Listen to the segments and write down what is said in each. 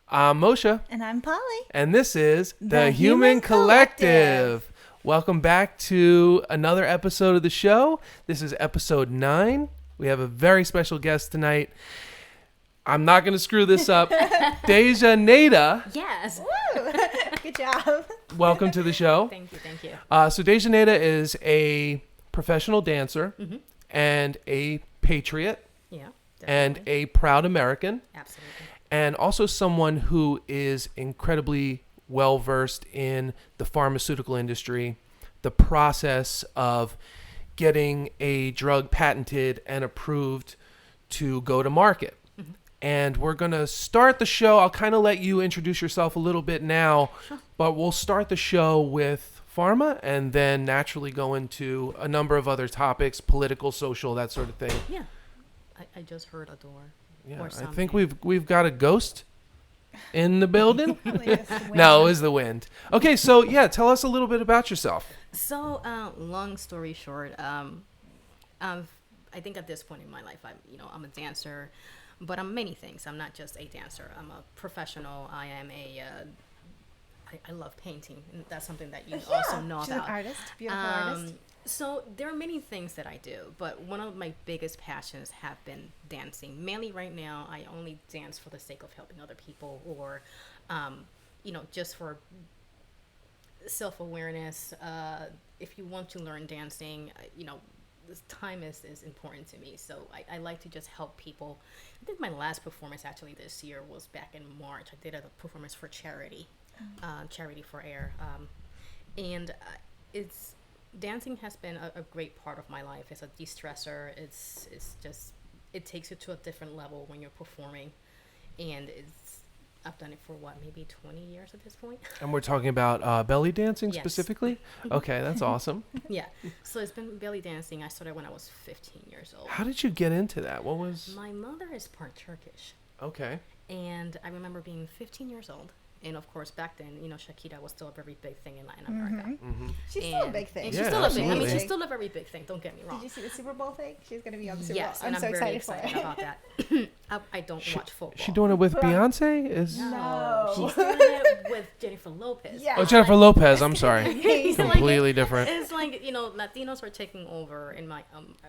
I'm Moshe. And I'm Polly. And this is The Human Collective. Welcome back to another episode of the show. This is episode 9. We have a very special guest tonight. I'm not going to screw this up. Dellaneira. Yes. Woo! Good job. Welcome to the show. Thank you. So Dellaneira is a professional dancer and a patriot and Definitely. a proud American. Absolutely. And also someone who is incredibly well-versed in the pharmaceutical industry, the process of getting a drug patented and approved to go to market. Mm-hmm. And we're going to start the show. I'll kind of let you introduce yourself a little bit now, but we'll start the show with pharma and then naturally go into a number of other topics, political, social, that sort of thing. Yeah. I just heard a door. Yeah, Or I something. think we've got a ghost in the building. Yes, No, it was the wind. Okay, so yeah, tell us a little bit about yourself. So, long story short, I think at this point in my life, I'm a dancer, but I'm many things. I'm not just a dancer. I'm a professional. I am I love painting, and that's something that you also know she's about. an artist, beautiful artist. So there are many things that I do, but one of my biggest passions have been dancing. Mainly right now, I only dance for the sake of helping other people or, just for self-awareness. If you want to learn dancing, this time is important to me. So I like to just help people. I think my last performance actually this year was back in March. I did a performance for charity, Charity for Air. And it's... Dancing has been a great part of my life. It's a de-stressor. It's just, it takes you to a different level when you're performing. And I've done it for maybe 20 years at this point. And we're talking about belly dancing Yes. specifically? Okay, that's awesome. Yeah. So it's been belly dancing. I started when I was 15 years old. How did you get into that? What was... My mother is part Turkish. Okay. And I remember being 15 years old. And of course, back then, Shakira was still a very big thing in Latin America. Mm-hmm. She's still a big thing. And Yeah, she's still a big. I mean, absolutely. she's still a very big thing. Don't get me wrong. Did you see the Super Bowl thing? She's going to be on the Super Yes, Bowl. and I'm so I'm very excited excited for it. about that. I don't watch football. She doing it with Beyonce? No. She's doing it with Jennifer Lopez. Yeah. Oh, Jennifer Lopez. I'm sorry. It's like- Completely different. It's like, Latinos are taking over in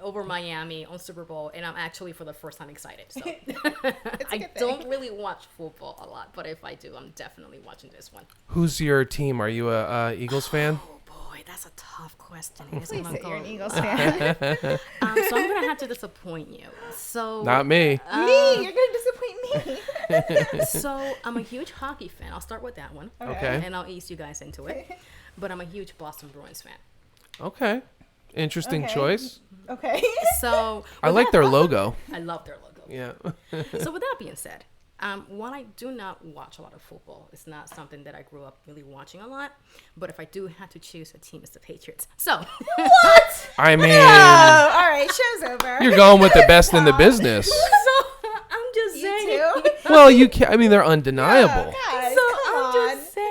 over Miami on Super Bowl, and I'm actually for the first time excited. So I good don't thing. really watch football a lot, but if I do, I'm definitely watching this one. Who's your team? Are you a Eagles fan? Oh boy, that's a tough question. Please say you're an Eagles. Eagles fan. So I'm gonna have to disappoint you. So Not me. Me? You're going to disappoint me. So I'm a huge hockey fan. I'll start with that one. Okay. And I'll ease you guys into it. But I'm a huge Boston Bruins fan. Okay. Interesting Okay. choice. Okay. So I like their logo. I love their logo. Yeah. So with that being said, while I do not watch a lot of football, it's not something that I grew up really watching a lot. But if I do have to choose a team, it's the Patriots. So What? I mean, Oh, all right. Show's over. you're going with the best in the business. so I'm just You saying. too? Well, you can't. I mean, they're undeniable. Oh, guys, So come I'm on. just saying.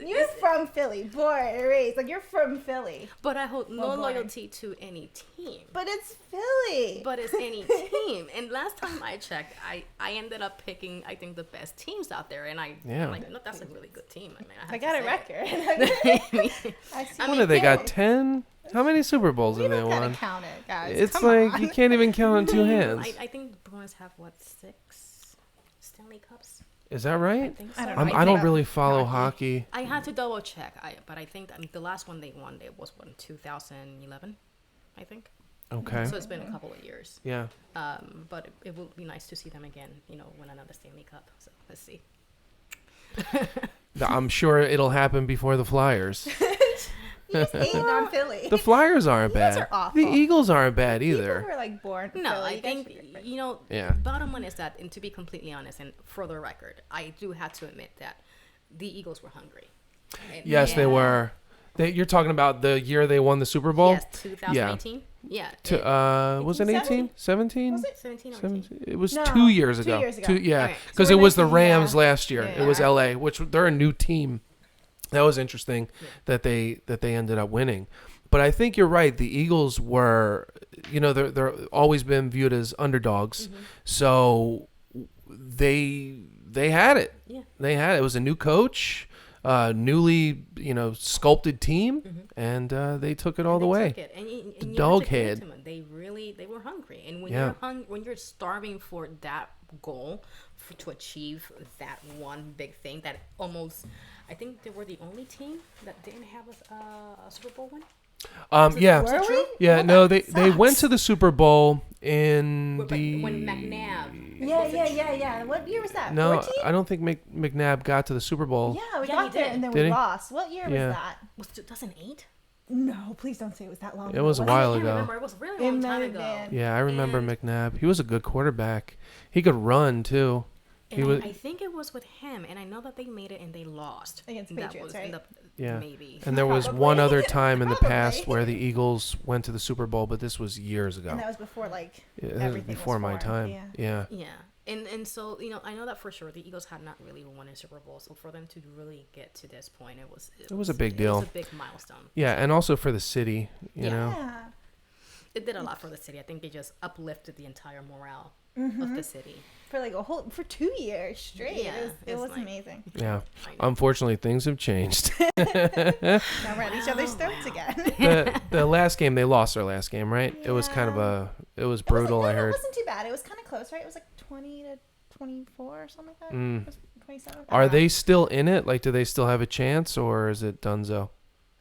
You're from Philly, born and raised. Like, you're from Philly. But I hold no Well, boy. loyalty to any team. But it's Philly. But it's any team. And last time I checked, I ended up picking, I think, the best teams out there. And Yeah. I'm like, no, that's a really good team. I mean, I got a record. record. I see. What have they got? 10? How many Super Bowls We have they don't gotta won? count it, guys. It's Come like on. you can't even count on two hands. I think the Bruins have, 6 Stanley Cups? Is that right? I think so. I don't know. I don't think- really follow hockey. I had to double check. But I think the last one they won, it was, in 2011, I think. Okay. So it's been a couple of years. Yeah. But it will be nice to see them again, win another Stanley Cup. So let's see. I'm sure it'll happen before the Flyers. You just hating on Philly. The Flyers aren't Eagles bad. are awful. The Eagles aren't bad either. People were like born. No, Philly. I You guys think, should be- Yeah. bottom line is that, and to be completely honest, and for the record, I do have to admit that the Eagles were hungry. And- Yes, they yeah. were. You're talking about the year they won the Super Bowl? Yes, 2018. Yeah. Was it 18? 17? Was it? 17 or 18. 17? It was No, 2 years 2 ago. years ago. Yeah, Alright. because So it we're was the making, Rams yeah. last year. Yeah. It was LA, which they're a new team. That was interesting that they ended up winning. But I think you're right. The Eagles were, they're always been viewed as underdogs. Mm-hmm. So they had it. Yeah. They had it. It was a new coach, newly sculpted team, and they took it all the way. Took it. And you dog have to give it head. to them. They were hungry, and when Yeah. when you're starving for that goal, to achieve that one big thing, that almost, I think they were the only team that didn't have a Super Bowl win. Yeah. Were we? Yeah, Well, no, that they went sucks. to the Super Bowl in the When McNabb. Yeah. What year was that? No, 14? I don't think McNabb got to the Super Bowl. Yeah, we Yeah, got he there did. and then Did we he? lost. What year Yeah. was that? Was 2008? No, please don't say it was that long It was a ago. while I can't ago. remember. It was a really It long might time have ago. been. Yeah, I remember And- McNabb. He was a good quarterback. He could run too. He And was I think it was with him, and I know that they made it and they lost Against That Patriots, was right? Yeah. Maybe. and there was Probably. one other time in the Probably. past where the Eagles went to the Super Bowl, but this was years ago. And that was before like Yeah, that was everything before was my formed, time. yeah. Yeah. Yeah, and so I know that for sure the Eagles had not really won a Super Bowl, so for them to really get to this point, it was a big It deal. was a big milestone. Yeah, and also for the city, you Yeah. know. Yeah. It did a lot for the city. I think they just uplifted the entire morale Mm-hmm. of the city. For like for 2 years straight. Yeah, it it's was like- amazing. Yeah. I know. Unfortunately, things have changed. Now we're at each other's throats again. the last game, they lost their last game, right? It was kind of it was brutal, I It heard. wasn't too bad. It was kind of close, right? It was like 20-24 or something like that. Mm. It was 27. I Are don't know. they still in it? Like, do they still have a chance, or is it Dunzo?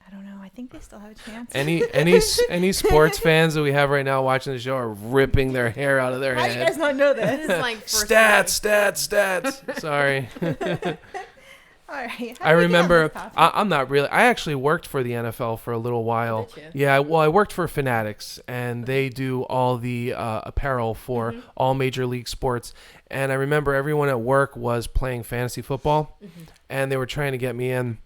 I don't know. I think they still have a chance. Any sports fans that we have right now watching the show are ripping their hair out of their How do you guys head. not know This this? is like first Stats. Sorry. All right. I remember. I'm not really. I actually worked for the NFL for a little while. Did you? Yeah. Well, I worked for Fanatics, and they do all the apparel for all major league sports. And I remember everyone at work was playing fantasy football, and they were trying to get me in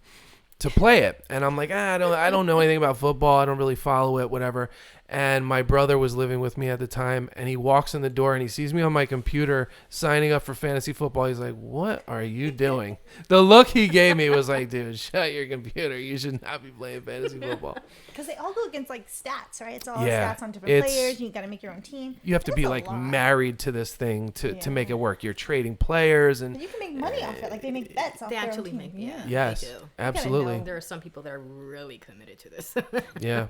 to play it. And I'm like, I don't know anything about football. I don't really follow it, whatever. And my brother was living with me at the time, and he walks in the door and he sees me on my computer signing up for fantasy football. He's like, "What are you doing?" The look he gave me was like, "Dude, shut your computer. You should not be playing fantasy football." Because they all go against like stats, right? It's all Yeah, stats on different it's- players. You got to make your own team. You have to That's be a like lot. married to this thing to Yeah. make it work. You're trading players and But you can make money off it. Like they make bets off They their actually own make team. yeah. yes, They do. absolutely. know. There are some people that are really committed to this. Yeah,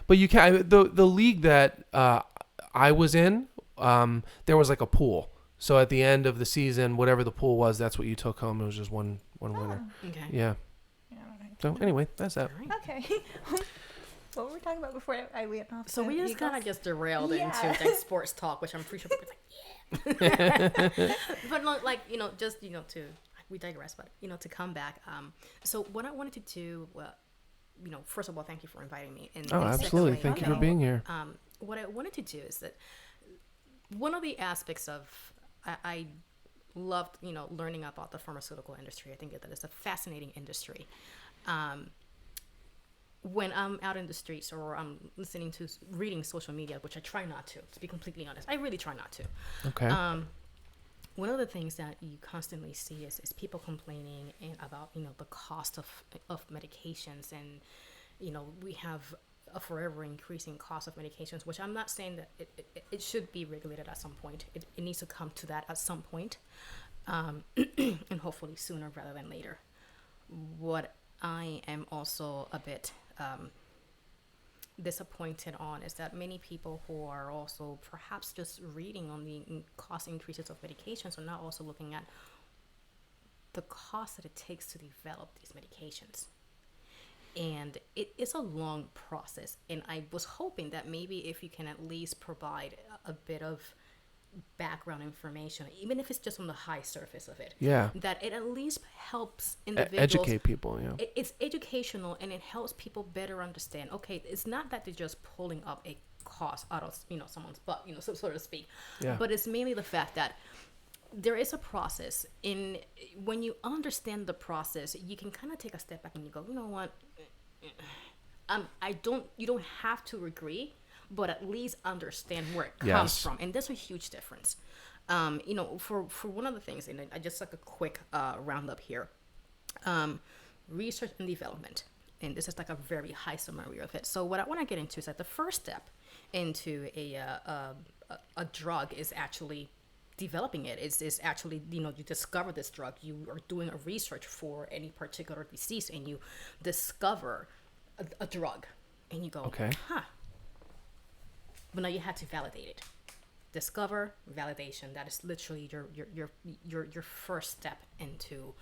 but you can the league that I was in. There was like a pool. So at the end of the season, whatever the pool was, that's what you took home. It was just one winner. Okay. Yeah. Yeah, all right. So anyway, that's that. All right. Okay. What were we talking about before I went off? So the we just Eagles? kind of just derailed Yeah. into like sports talk, which I'm pretty sure people are like, yeah. But no, like just to we digress, but to come back. So what I wanted to do, well, first of all, thank you for inviting me. And Oh, and absolutely. secondly, Thank you for being here. What I wanted to do is that one of the aspects of I loved learning about the pharmaceutical industry. I think that it's a fascinating industry. When I'm out in the streets or I'm reading social media, which I try not to be completely honest, I really try not to. Okay. One of the things that you constantly see is people complaining about the cost of medications, and we have a forever increasing cost of medications, which I'm not saying that it should be regulated at some point. It needs to come to that at some point, and hopefully sooner rather than later. What I am also a bit disappointed on is that many people who are also perhaps just reading on the cost increases of medications are not also looking at the cost that it takes to develop these medications. And it is a long process, and I was hoping that maybe if you can at least provide a bit of background information, even if it's just on the high surface of it, Yeah. that it at least helps individuals Educate people. Yeah. it's educational, and it helps people better understand, okay, it's not that they're just pulling up a cost out of someone's butt, so to speak. Yeah. But it's mainly the fact that there is a process. When you understand the process, you can kind of take a step back and you go, you know what, you don't have to agree, but at least understand where it comes Yes. from. And that's a huge difference. For one of the things, and I just like a quick roundup here, research and development. And this is like a very high summary of it. So what I want to get into is that the first step into a drug is actually developing it. It's actually, you know, you discover this drug, you are doing a research for any particular disease, and you discover a drug, and you go, Okay. But now you have to validate it. Discover, validation. That is literally your first step into,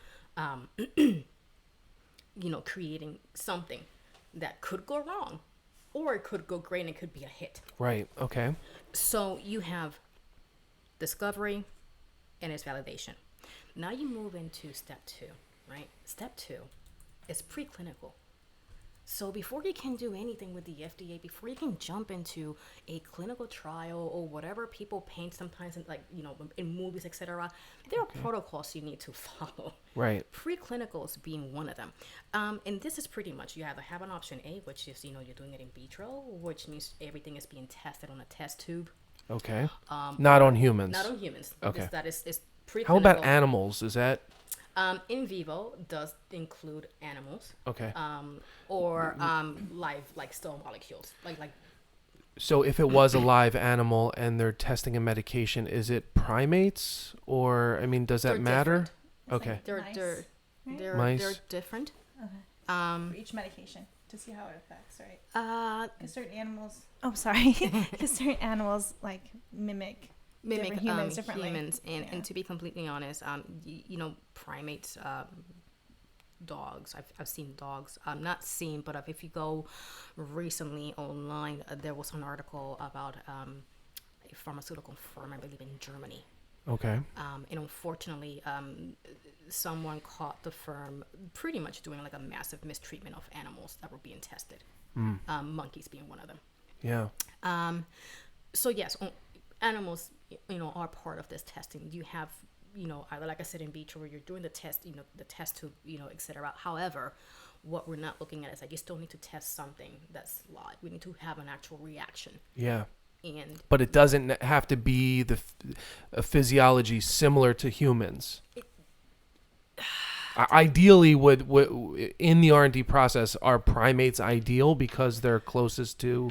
you know, creating something that could go wrong, or it could go great and it could be a hit. Right. Okay. So you have discovery and its validation. Now you move into step 2, right? Step 2 is preclinical. So before you can do anything with the FDA, before you can jump into a clinical trial or whatever people paint sometimes in, like, you know, in movies, etc., there are protocols you need to follow. Right. Preclinicals being one of them. And this is pretty much, you either have an option A, which is, you know, you're doing it in vitro, which means everything is being tested on a test tube. Okay. Not on humans. Not on humans. Okay. Because that is preclinical. How about animals? Is that in vivo does include animals. okay? Or live, like still molecules, like. So if it was a live animal and they're testing a medication, is it primates, or I mean, does that They're matter? different. Okay. Like They're mice, they're right? they're Mice. they're different. For each medication to see how it affects, right? Because certain animals. Oh, sorry. Because certain animals like mimic different humans differently. And to be completely honest, you know, primates, dogs. I've seen dogs. Not seen, but if you go recently online, there was an article about a pharmaceutical firm, I believe in Germany. Okay. And unfortunately, someone caught the firm pretty much doing like a massive mistreatment of animals that were being tested. Monkeys being one of them. Yeah. So yes, animals, you know, are part of this testing. You have, you know, either like I said in vitro, where you're doing the test, you know, the test tube, you know, etc. However, what we're not looking at is like you still need to test something that's live. We need to have an actual reaction. Yeah. And But it doesn't have to be a physiology similar to humans. Ideally, would in the R&D process, are primates ideal because they're closest to,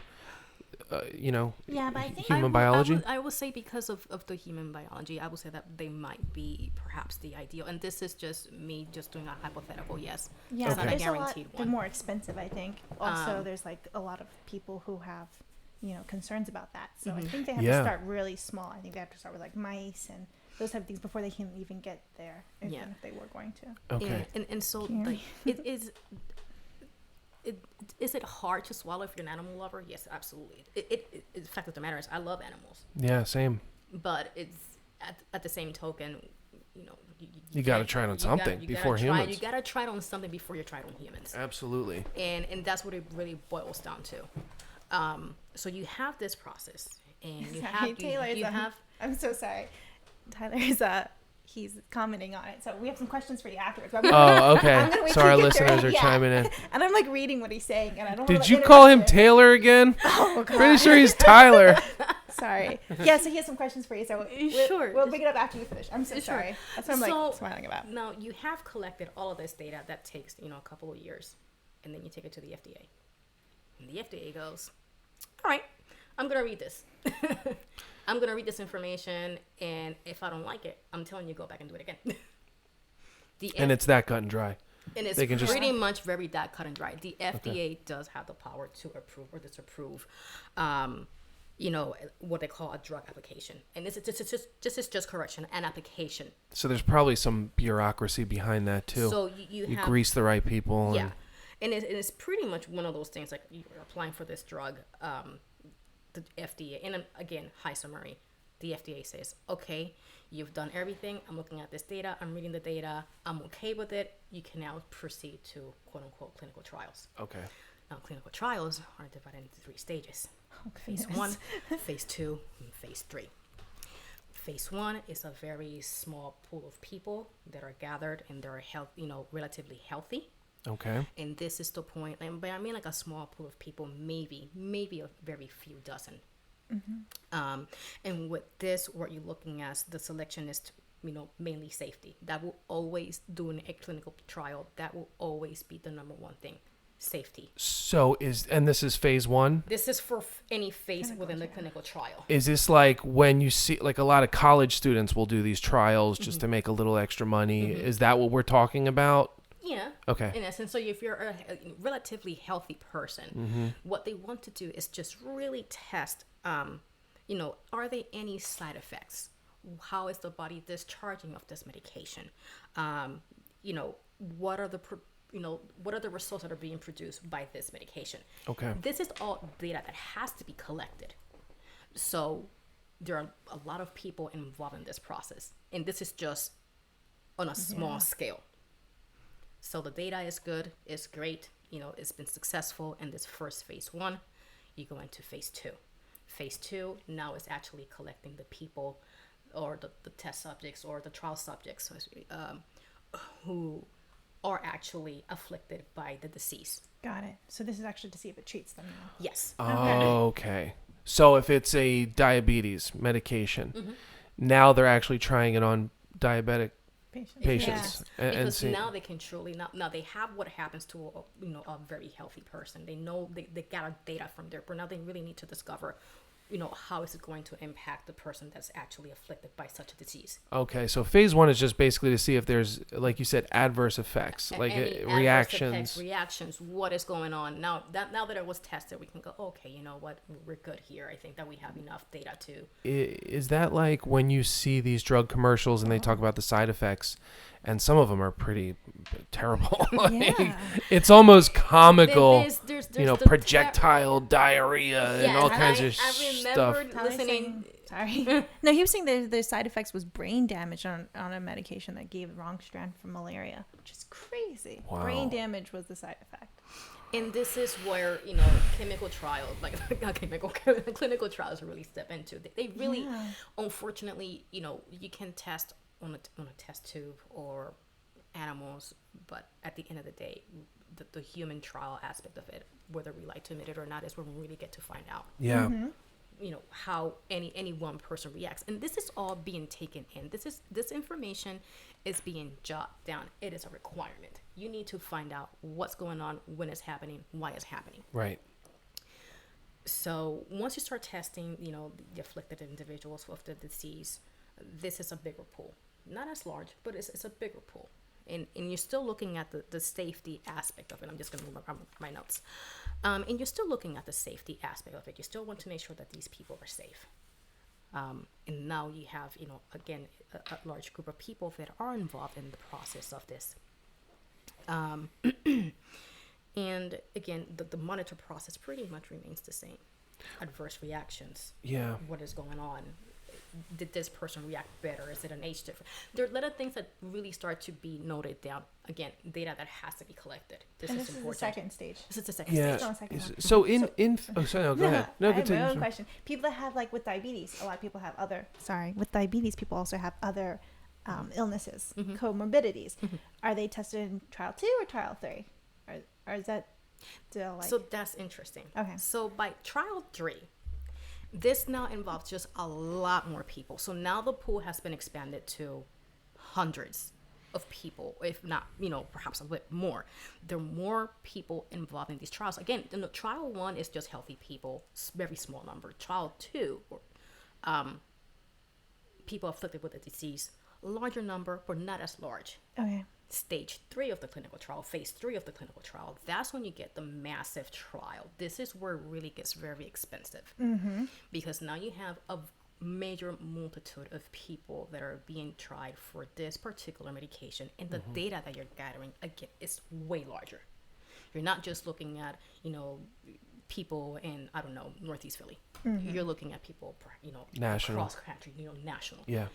you know, Yeah, but I think human biology? I would say because of the human biology, I would say that they might be perhaps the ideal. And this is just me just doing a hypothetical, yes. Yeah, It's not a there's guaranteed They're one. more expensive, I think. Also, there's like a lot of people who have, you know, concerns about that. So I think they have Yeah. to start really small. I think they have to start with like mice and those type of things before they can even get there, even if they were going to. Okay. And so Can you hear like it is. Is it hard to swallow if you're an animal lover? Yes, absolutely. The fact of the matter is, I love animals, Yeah, same. but it's at the same token, you know, You got to try it on something before humans. You gotta try it on something before you try it on humans, Absolutely. and that's what it really boils down to. So you have this process, and you have. I'm so sorry. Tyler is he's commenting on it, so we have some questions for you afterwards. Oh, okay. wait So till our you get to listeners it. are Yeah. chiming in. And I'm like reading what he's saying, and I don't. Did wanna you call him interrupt it. Taylor again? Oh God. Pretty sure he's Tyler. Sorry. Yeah, so he has some questions for you. So Sure. we'll pick it up after you finish. I'm so Sure. sorry. That's what I'm like smiling about. Now you have collected all of this data that takes, you know, a couple of years, and then you take it to the FDA, and the FDA goes, "All right, I'm gonna read this. I'm gonna read this information, and if I don't like it, I'm telling you go back and do it again." And it's that cut and dry. And it's They can just- pretty much very that cut and dry. The FDA does have the power to approve or disapprove, you know, what they call a drug application. And this is just correction, an application. So there's probably some bureaucracy behind that too. So you have, grease the right people. yeah. And it's pretty much one of those things, like you're applying for this drug, the FDA, and again, high summary. The FDA says, okay, you've done everything. I'm looking at this data. I'm reading the data. I'm okay with it. You can now proceed to quote unquote clinical trials. Okay. Now, clinical trials are divided into 3 stages. Oh, Phase goodness. 1, Phase 2, and Phase 3. Phase 1 is a very small pool of people that are gathered and they're relatively healthy. Okay. And this is the point, but I mean like a small pool of people, maybe a very few dozen. And with this, what you're looking at, the selection is, mainly safety. That will always, doing a clinical trial, that will always be the number one thing. safety. So this is phase 1? This is for any phase within the clinical trial. Is this like when you see, like a lot of college students will do these trials just to make a little extra money? Is that what we're talking about? Yeah. Okay. In essence, so if you're a relatively healthy person, what they want to do is just really test, are there any side effects? How is the body discharging of this medication? What are the results that are being produced by this medication? Okay. This is all data that has to be collected. So there are a lot of people involved in this process, and this is just on a small scale. So the data is good, it's great, it's been successful in this first phase 1. You go into phase 2. Phase 2 now is actually collecting the people or the test subjects or the trial subjects who are actually afflicted by the disease. Got it. So this is actually to see if it treats them now. Yes. Okay. So if it's a diabetes medication, now they're actually trying it on diabetic patients. Yeah. Because now they can truly now they have what happens to a very healthy person. They know they got data from there, but now they really need to discover how is it going to impact the person that's actually afflicted by such a disease. Okay, so phase 1 is just basically to see if there's, like you said, adverse effects, like reactions. What is going on now? That it was tested, we can go, okay, you know what, we're good here. I think that we have enough data to. Is that like when you see these drug commercials and they talk about the side effects, and some of them are pretty terrible. It's almost comical. There's projectile diarrhea and all kinds of stuff. Sorry. No, he was saying the side effects was brain damage on a medication that gave the wrong strand for malaria, which is crazy. Wow. Brain damage was the side effect. And this is where, chemical trials, clinical trials really step into. They really, unfortunately, you can test on a test tube or animals, but at the end of the day, the human trial aspect of it, whether we like to admit it or not, is when we really get to find out. Yeah. How any one person reacts, and this is all being taken in. This information is being jotted down. It is a requirement. You need to find out what's going on, when it's happening, why it's happening. Right. So once you start testing, the afflicted individuals with the disease, this is a bigger pool. Not as large, but it's a bigger pool. And you're still looking at the safety aspect of it. I'm just going to move my notes. And you're still looking at the safety aspect of it. You still want to make sure that these people are safe. And now you have, again, a large group of people that are involved in the process of this. And again, the monitor process pretty much remains the same. Adverse reactions. Yeah. What is going on? Did this person react better? Is it an age difference? There are a lot of things that really start to be noted down. Again, data that has to be collected. This is important. The second stage. This is the second stage. So go ahead. No, I have continue. my own question. People that have with diabetes, a lot of people have with diabetes, people also have other illnesses, comorbidities. Are they tested in trial 2 or trial 3? Or is that still So that's interesting. Okay. So by trial 3, this now involves just a lot more people. So now the pool has been expanded to hundreds of people, if not, perhaps a bit more. There are more people involved in these trials. Again, trial 1 is just healthy people, very small number. Trial 2, people afflicted with the disease, larger number, but not as large. Okay. Stage 3 of the clinical trial, phase 3 of the clinical trial, that's when you get the massive trial. This is where it really gets very expensive, because now you have a major multitude of people that are being tried for this particular medication, and the data that you're gathering, again, is way larger. You're not just looking at people in, I don't know, Northeast Philly. You're looking at people national, across country, national. Yeah,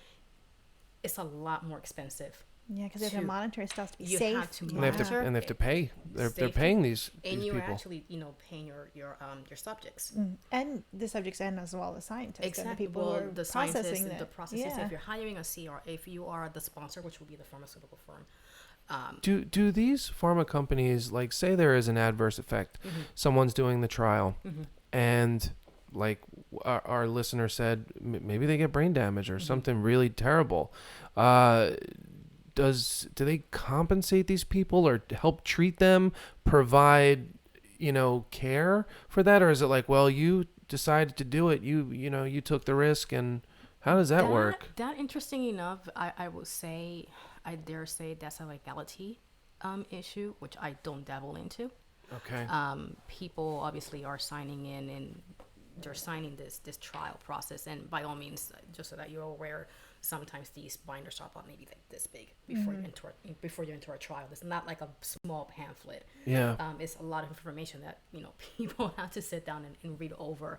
it's a lot more expensive. Yeah, because they have to monitor stuff to be safe. You have to monitor, and they have to pay. They're paying these and you're people. actually paying your subjects and the subjects and as well as scientists. Exactly. And the people who are the processing scientists, the processes. Yeah. If you're hiring a CR, if you are the sponsor, which will be the pharmaceutical firm. Do these pharma companies, like, say there is an adverse effect, someone's doing the trial, and like our listener said, maybe they get brain damage or something really terrible. do they compensate these people or help treat them, provide, care for that? Or is it like, well, you decided to do it. You took the risk, and how does that work? That interesting enough, I would say, I dare say that's a legality issue, which I don't dabble into. Okay. People obviously are signing in, and they're signing this trial process, and by all means, just so that you're aware, sometimes these binders are about maybe like this big before you enter a trial. It's not like a small pamphlet. Yeah. It's a lot of information that people have to sit down and read over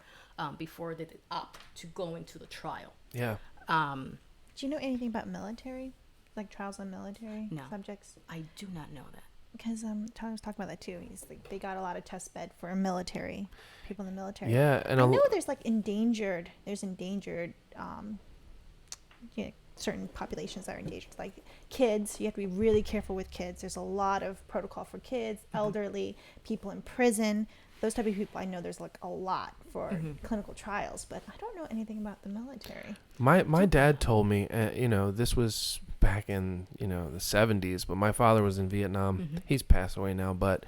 before they opt to go into the trial. Yeah. Do you know anything about military, like trials on military subjects? I do not know that. Because Tyler was talking about that too. He's like, they got a lot of test bed for military people in the military. Yeah, and I know there's like endangered. Certain populations that are endangered, like kids. You have to be really careful with kids. There's a lot of protocol for kids, elderly, people in prison. Those type of people, I know there's like a lot for clinical trials, but I don't know anything about the military. My dad told me, this was back in, the 70s, but my father was in Vietnam. He's passed away now, but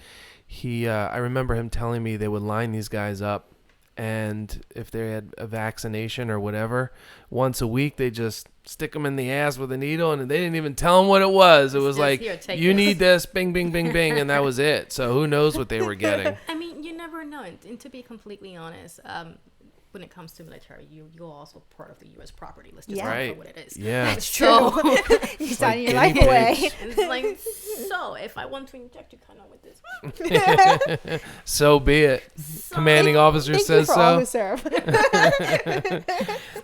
I remember him telling me they would line these guys up, and if they had a vaccination or whatever, once a week they just stick them in the ass with a needle, and they didn't even tell them what it was. It was like, you need this, bing, bing, bing, bing, and that was it. So who knows what they were getting. I mean, you never know. And to be completely honest, when it comes to military, you're also part of the U.S. property. Let's just call it what it is. Yeah, it's true. You're signing your life away. It's like, so if I want to inject you kind of with this, so be it. Commanding officer says so. All who serve.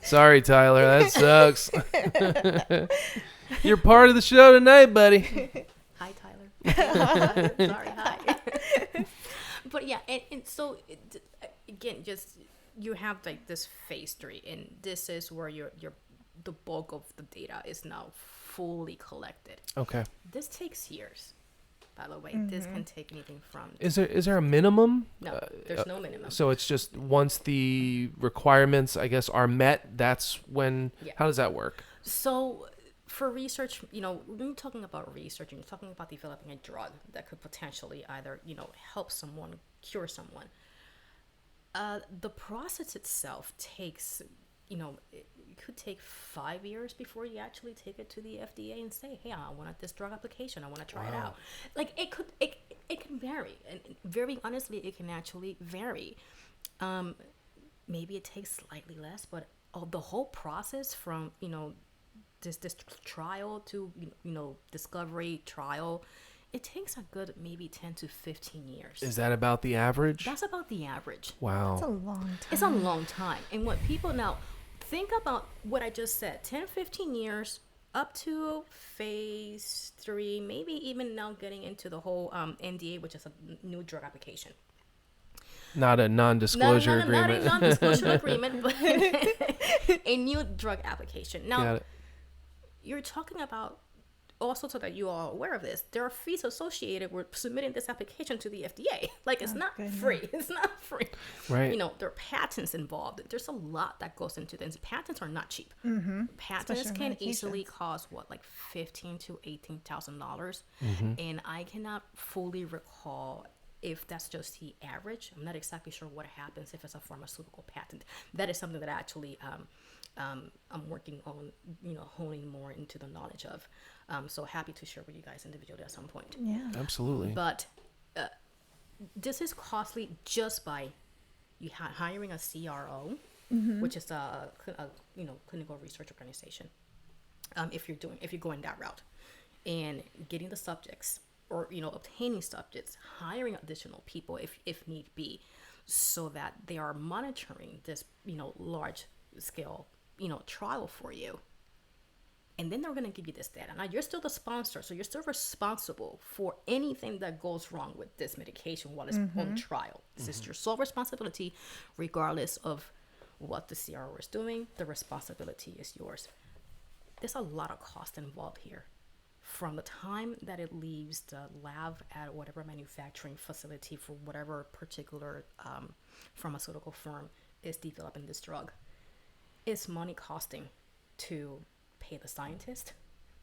Sorry, Tyler, that sucks. You're part of the show tonight, buddy. Hi, Tyler. Sorry, hi. But yeah, and so again, just you have like this phase 3, and this is where the bulk of the data is now fully collected. Okay. This takes years, by the way. This can take anything from. Is there a minimum? No, there's no minimum. So it's just once the requirements, I guess, are met, that's when. Yeah. How does that work? So for research, when you're talking about research, and you're talking about developing a drug that could potentially either help someone, cure someone. The process itself takes, it could take 5 years before you actually take it to the FDA and say, hey, I want this drug application. I want to try it out. Like it can vary. And very honestly, it can actually vary. Maybe it takes slightly less, but the whole process from, this trial to, discovery trial, it takes a good maybe 10 to 15 years. Is that about the average? That's about the average. Wow. That's a long time. It's a long time. And what people now, think about what I just said, 10, 15 years up to phase 3, maybe even now getting into the whole NDA, which is a new drug application. Not a non-disclosure agreement. Not a non-disclosure agreement, but a new drug application. Now, you're talking about, also so that you are aware of this, there are fees associated with submitting this application to the FDA. Like, it's not free. It's not free. Right. There are patents involved. There's a lot that goes into this. Patents are not cheap. Patents can easily cost like $15,000 to $18,000, and I cannot fully recall if that's just the average. I'm not exactly sure what happens if it's a pharmaceutical patent. That is something that actually I'm working on, honing more into the knowledge of. So happy to share with you guys individually at some point. Yeah, absolutely. But this is costly just by you hiring a CRO, which is a clinical research organization. If you're going that route, and getting the subjects, or obtaining subjects, hiring additional people if need be, so that they are monitoring this large scale trial for you. And then they're going to give you this data. Now, you're still the sponsor, so you're still responsible for anything that goes wrong with this medication while it's on trial. This is your sole responsibility, regardless of what the CRO is doing. The responsibility is yours. There's a lot of cost involved here. From the time that it leaves the lab at whatever manufacturing facility for whatever particular pharmaceutical firm is developing this drug, it's money costing to pay the scientist,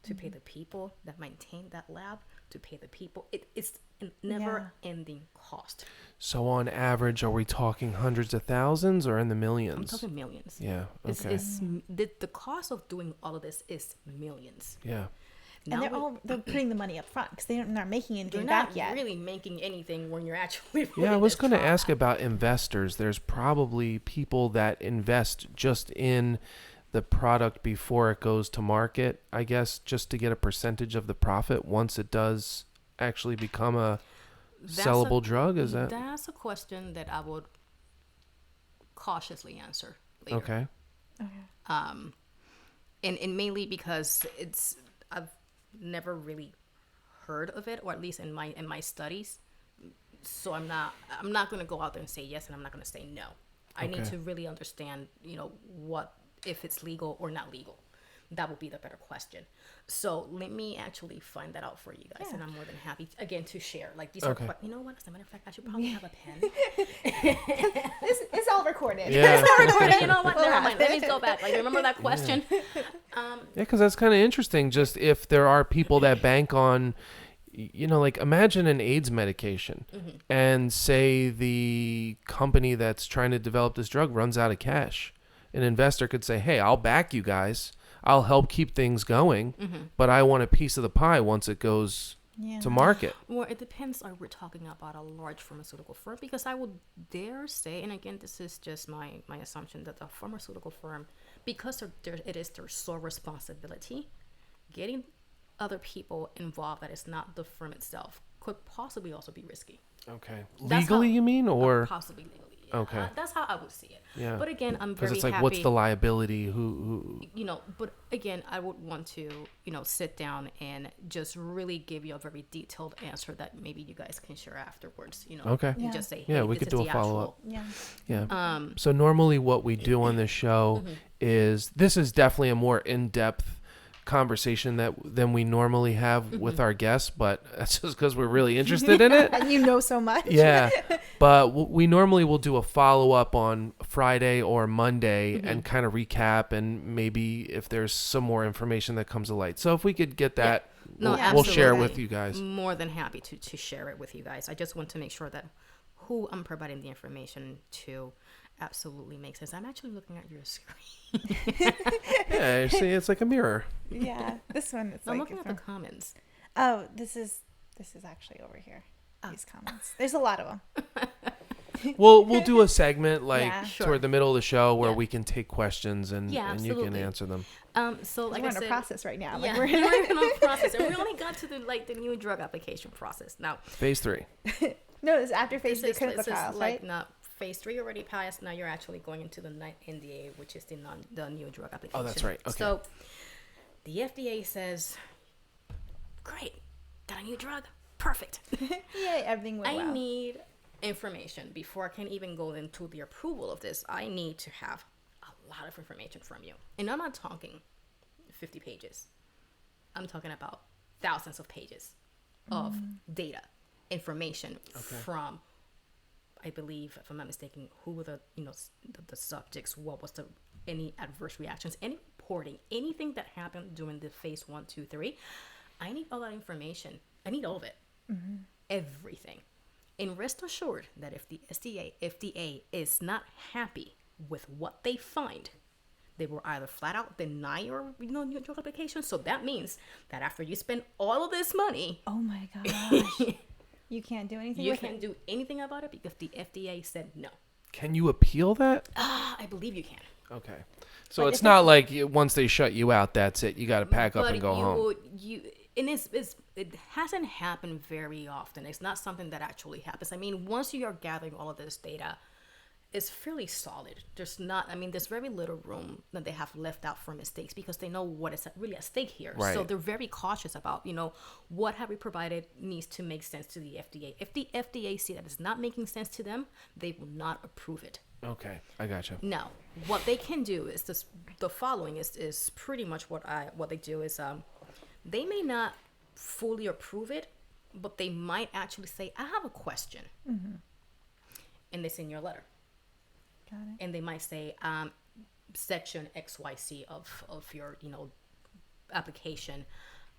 to pay the people that maintain that lab, to pay the people. It's a never-ending cost. So on average, are we talking hundreds of thousands or in the millions? I'm talking millions. Yeah. Okay. The cost of doing all of this is millions. Yeah. And they're putting the money up front because they're not making anything You're back not yet. really making anything when you're actually. Yeah, I was going to to ask about investors. There's probably people that invest just in the product before it goes to market, I guess, just to get a percentage of the profit once it does actually become a sellable drug. Is that? That's a question that I would cautiously answer later. Okay. And mainly because I've never really heard of it, or at least in my studies. So I'm not going to go out there and say yes, and I'm not going to say no. I need to really understand, what, if it's legal or not legal. That would be the better question. So let me actually find that out for you guys, and I'm more than happy again to share. Like these are, you know what? As a matter of fact, I should probably have a pen. It's all recorded. Yeah. It's all recorded. You know what? Never mind. Let me go back. Like, remember that question? Yeah, because that's kind of interesting. Just if there are people that bank on, like imagine an AIDS medication, and say the company that's trying to develop this drug runs out of cash. An investor could say, hey, I'll back you guys. I'll help keep things going, but I want a piece of the pie once it goes to market. Well, it depends. Are we talking about a large pharmaceutical firm? Because I would dare say, and again, this is just my assumption, that the pharmaceutical firm, because it is their sole responsibility, getting other people involved that is not the firm itself could possibly also be risky. Okay. Legally, you mean? Or possibly legally. Yeah. Okay. That's how I would see it. Yeah. But again, I'm very happy. Because it's like, what's the liability? Who? But again, I would want to, sit down and just really give you a very detailed answer that maybe you guys can share afterwards, Okay. and just say, hey, we this could is do the a follow-up. Yeah. Yeah. So normally what we do on this show is, this is definitely a more in-depth conversation than we normally have with our guests, but that's just because we're really interested in it. And you know so much. Yeah. But we normally will do a follow-up on Friday or Monday and kind of recap, and maybe if there's some more information that comes to light. So if we could get that, we'll share it with you guys. More than happy to share it with you guys. I just want to make sure that who I'm providing the information to absolutely makes sense. I'm actually looking at your screen. Yeah, see, it's like a mirror. Yeah, this one. I'm looking at the comments. Oh, this is actually over here. These comments. There's a lot of them. We'll do a segment toward the middle of the show where we can take questions and you can answer them. So like we're I in said, a process right now. Yeah, we're in a process, and we only got to the new drug application process now. Phase 3. No, it's after phase 3 clinical trials, right? Not phase 3 already passed. Now you're actually going into the NDA, which is the new drug application. Oh, that's right. Okay. So the FDA says, "Great, got a new drug, perfect." Yay, everything went well. I need information before I can even go into the approval of this. I need to have a lot of information from you, and I'm not talking 50 pages. I'm talking about thousands of pages of data, information from, I believe, if I'm not mistaken, who were the subjects, what was any adverse reactions, any reporting, anything that happened during the phase 1, 2, 3. I need all that information. I need all of it, everything. And rest assured that if the FDA is not happy with what they find, they will either flat out deny your new drug application. So that means that after you spend all of this money, oh my gosh, you can't do anything. You can't do anything about it because the FDA said no. Can you appeal that? I believe you can. Okay. So it's not like once they shut you out, that's it. You got to pack up and go home. It hasn't happened very often. It's not something that actually happens. I mean, once you are gathering all of this data, it's fairly solid. There's very little room that they have left out for mistakes because they know what is really at stake here. Right. So they're very cautious about, what have we provided needs to make sense to the FDA. If the FDA see that it's not making sense to them, they will not approve it. Okay, I gotcha. Now, what they can do is the following is pretty much what they do is they may not fully approve it, but they might actually say, I have a question. And they send you a letter. Got it. And they might say, section XYZ of your, application,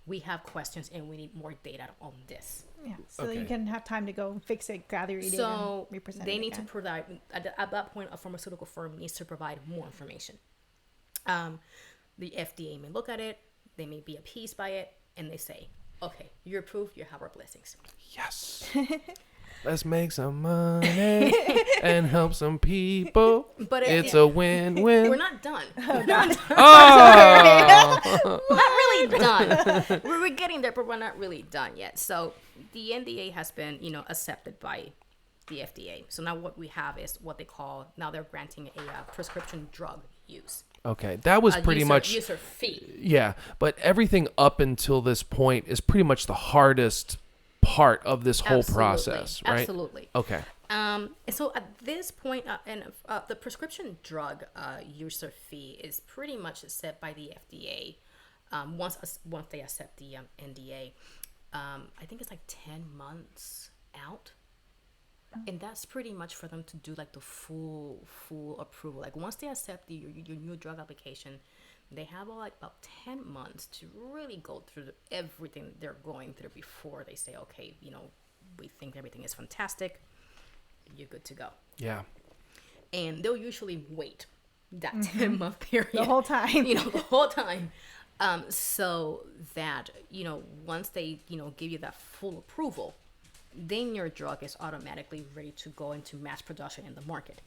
we have questions and we need more data on this. Yeah, so that you Okay. can have time to go fix it, gather your data, So and represent they it need to again. provide, at that point, a pharmaceutical firm needs to provide more information. The FDA may look at it, they may be appeased by it, and they say, okay, you're approved, you have our blessings. Yes. Let's make some money and help some people. But It's a win-win. we're not done. Oh! Not really done. We're getting there, but we're not really done yet. So the NDA has been, accepted by the FDA. So now what we have is what they call, now they're granting a prescription drug use. Okay, that was pretty much user fee. yeah. But everything up until this point is pretty much the hardest part of this whole process, right? Absolutely. Okay. And so at this point, the prescription drug user fee is pretty much set by the FDA. Once they accept the NDA, I think it's like 10 months out. And that's pretty much for them to do like the full approval. Like once they accept your new drug application, they have about 10 months to really go through everything they're going through before they say, okay, we think everything is fantastic. You're good to go. Yeah. And they'll usually wait that 10-month period. The whole time. The whole time. So that, once they, give you that full approval, then your drug is automatically ready to go into mass production in the market.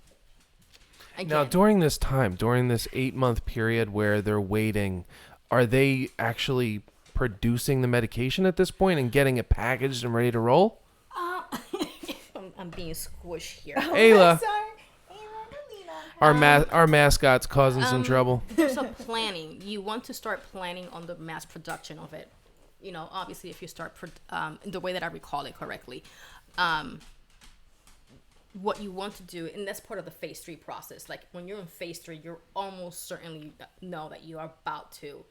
Again, Now, during this 8-month period where they're waiting, are they actually producing the medication at this point and getting it packaged and ready to roll? I'm being squished here. Ayla, Sorry. our mascot's causing some trouble. There's a planning. You want to start planning on the mass production of it. Obviously, if you start the way that I recall it correctly, what you want to do, and that's part of the phase 3 process. Like when you're in phase 3, you're almost certainly know that you are about to,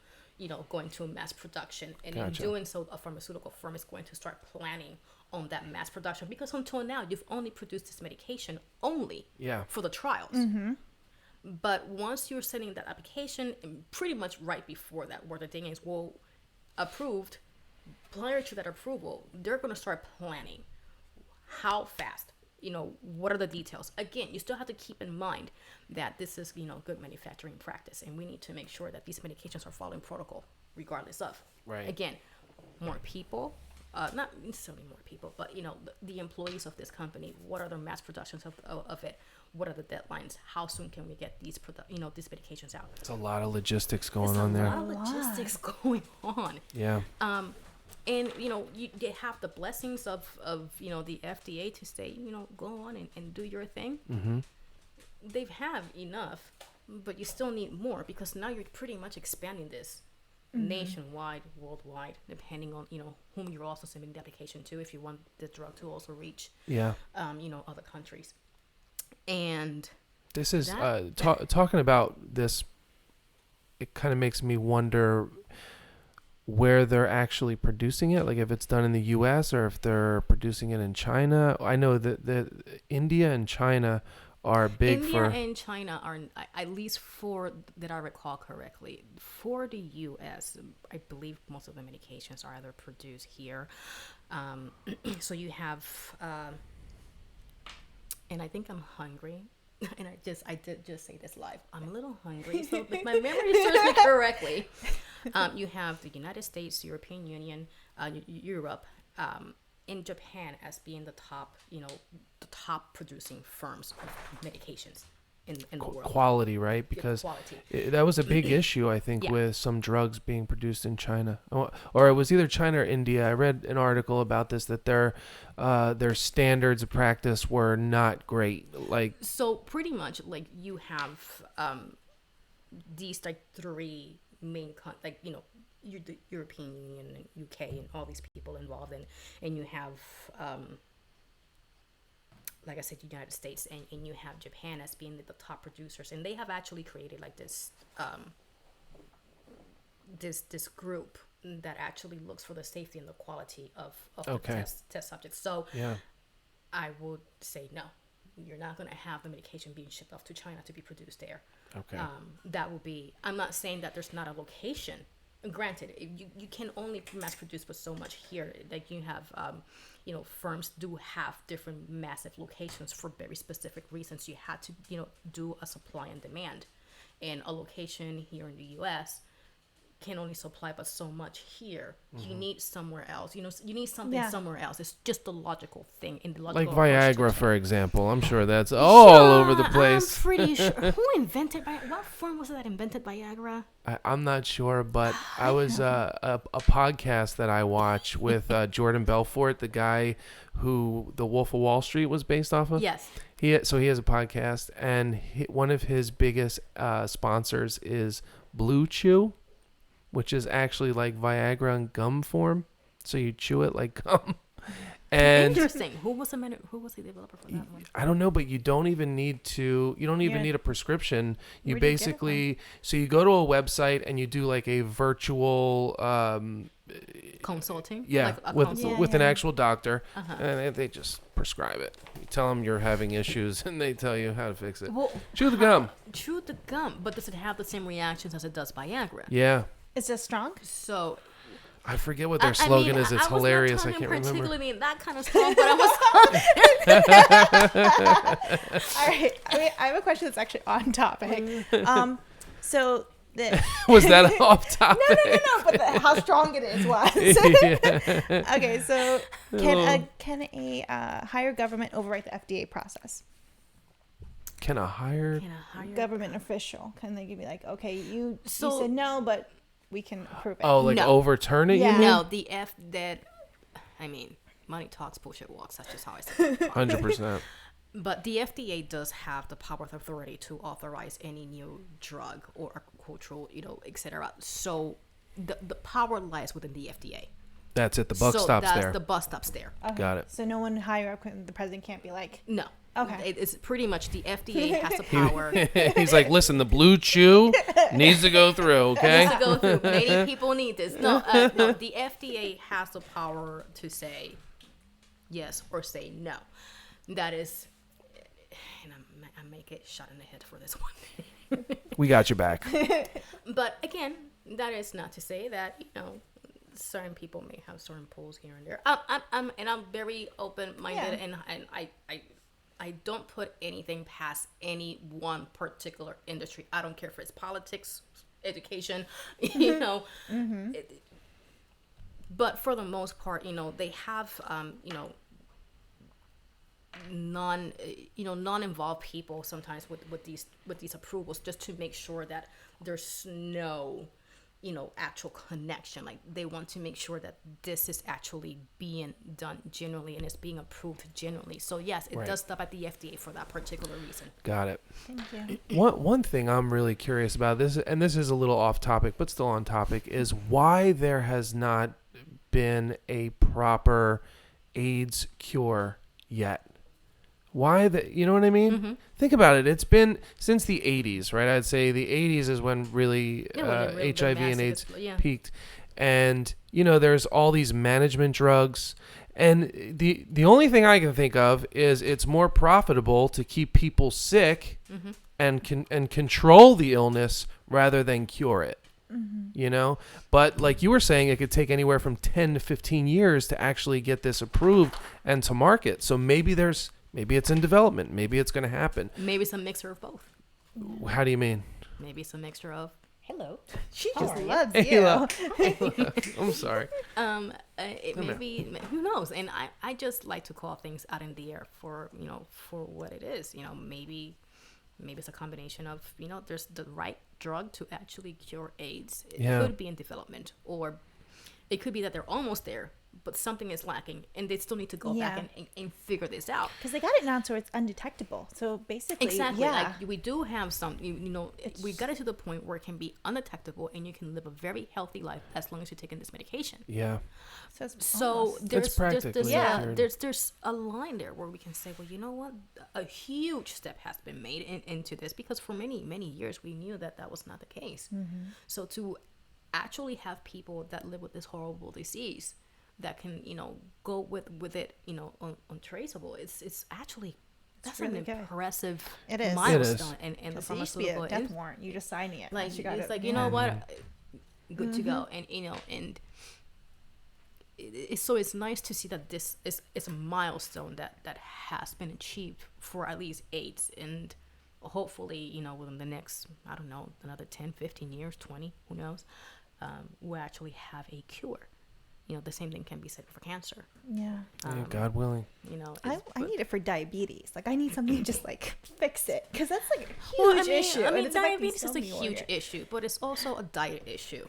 go into mass production. And Gotcha. in doing so, a pharmaceutical firm is going to start planning on that mass production, because until now, you've only produced this medication only for the trials. But once you're sending that application, and pretty much right before that, where the thing is, well, approved, prior to that approval, they're going to start planning how fast, what are the details. Again, you still have to keep in mind that this is, good manufacturing practice, and we need to make sure that these medications are following protocol regardless of. Right. Again, more people, not necessarily more people, but, the employees of this company, what are the mass productions of it? What are the deadlines? How soon can we get these these medications out? It's a lot of logistics going There's on there. a lot of logistics going on. Yeah. And they have the blessings of the FDA to say, go on and do your thing. Mm-hmm. They have enough, but you still need more, because now you're pretty much expanding this nationwide, worldwide, depending on whom you're also sending the application to, if you want the drug to also reach other countries. And This is talking about this. It kind of makes me wonder where they're actually producing it, like if it's done in the US or if they're producing it in China. I know that India and China are big India for and China are, at least for that I recall correctly, for the US, I believe most of the medications are either produced here. So you have, and I think I'm hungry. And I did just say this live. I'm a little hungry, so if my memory serves me correctly, you have the United States, European Union, Europe, and Japan as being the top, the top producing firms of medications in the world. quality, right? Because quality. that was a big issue, I think, with some drugs being produced in China, or it was either China or India. I read an article about this, that their standards of practice were not great. Like, So pretty much, like, you have these like 3 main the European Union and UK and all these people involved in, and you have like I said, the United States, and you have Japan as being the top producers, and they have actually created like this this group that actually looks for the safety and the quality of the test subjects. So I would say no, you're not going to have the medication being shipped off to China to be produced there. okay, That will be, I'm not saying that there's not a location granted, you can only mass produce for so much here. Like you have, firms do have different massive locations for very specific reasons. You had to, do a supply and demand, and a location here in the U.S. can only supply but so much here. You need somewhere else. You need something somewhere else. It's just the logical thing in the logical. Like Viagra, for example. I'm sure that's all over the place. I'm pretty sure. Who invented Viagra? What firm was it that invented Viagra? I'm not sure, but I was a podcast that I watch with Jordan Belfort, the guy who The Wolf of Wall Street was based off of. Yes. He has a podcast, and one of his biggest sponsors is Blue Chew, which is actually like Viagra in gum form. So you chew it like gum. And interesting. Who was the developer for that one? I don't know, but you don't even need a prescription. You Where do you get it basically, so you go to a website and you do like a virtual consulting. Yeah, Like a with consult? with an Yeah. actual doctor, Uh-huh. and they just prescribe it. You tell them you're having issues, and they tell you how to fix it. Well, Chew the gum. chew the gum, but does it have the same reactions as it does Viagra? Yeah, Is it strong? So I forget what their slogan is. It's hilarious. I can't remember. Particularly that kind of strong, but I was. All right. I have a question that's actually on topic. So the Was that off topic? no, but how strong it is was. Yeah. Okay, so can a higher government overwrite the FDA process? Can a higher? Government official, can they be like, okay, you So- said no, but we can approve it? Oh, like No. overturn it? Yeah. You mean? No, money talks, bullshit walks. That's just how I say it. 100%. But the FDA does have the power of authority to authorize any new drug or agricultural, etc. So the power lies within the FDA. That's it. The buck so stops that's there. The bus stops there. Okay. Got it. So no one higher up, the president can't be like, No. Okay. It's pretty much the FDA has the power. He's like, listen, the Blue Chew needs to go through. Okay. Needs to go through. Many people need this. No, the FDA has the power to say yes or say no. That is, and I may get shot in the head for this one. We got your back. But again, that is not to say that certain people may have certain pulls here and there. I'm very open-minded, Yeah. and I don't put anything past any one particular industry. I don't care if it's politics, education, but for the most part, they have, non-involved people sometimes with these approvals, just to make sure that there's no actual connection. Like, they want to make sure that this is actually being done genuinely and it's being approved genuinely. So yes, it Right. does stop at the FDA for that particular reason. Got it. thank you. One thing I'm really curious about, this is a little off topic, but still on topic, is why there has not been a proper AIDS cure yet. Why you know what I mean? Mm-hmm. Think about it. It's been since the 80s, right? I'd say the 80s is when really Yeah, when it really- the HIV and massive AIDS yeah. peaked. And, there's all these management drugs. And the only thing I can think of is it's more profitable to keep people sick Mm-hmm. and control the illness rather than cure it. But like you were saying, it could take anywhere from 10 to 15 years to actually get this approved and to market. So maybe it's in development. Maybe it's going to happen. Maybe it's a mixture of both. How do you mean? Maybe it's a mixture of hello. She How just are you? loves Hey, you. love. I'm sorry. It may be, who knows? And I just like to call things out in the air for what it is. Maybe it's a combination of, there's the right drug to actually cure AIDS. It Yeah. could be in development, or it could be that they're almost there, but something is lacking and they still need to go back and figure this out. Because they got it now, so it's undetectable. So basically, Exactly. yeah. Like, we do have some, we got it to the point where it can be undetectable and you can live a very healthy life as long as you're taking this medication. Yeah. So almost- there's practically accurate. there's a line there where we can say, well, you know what, a huge step has been made into this, because for many years we knew that was not the case. So to actually have people that live with this horrible disease that can go with it untraceable, it's actually that's really an good. impressive It is. milestone in the Because it used to be a pharmaceutical death industry. warrant. You just sign it. Like, you got it's it. like, you know what, good to go. And and it's nice to see that this is a milestone that has been achieved for at least AIDS, and hopefully within the next, I don't know, another 10, 15 years, 20, who knows, we'll actually have a cure. The same thing can be said for cancer. Yeah. God willing. I need it for diabetes. Like, I need something to just like fix it, because that's like a huge Well, issue. I mean, it's affecting diabetes so is a many huge organs. issue, but it's also a diet issue.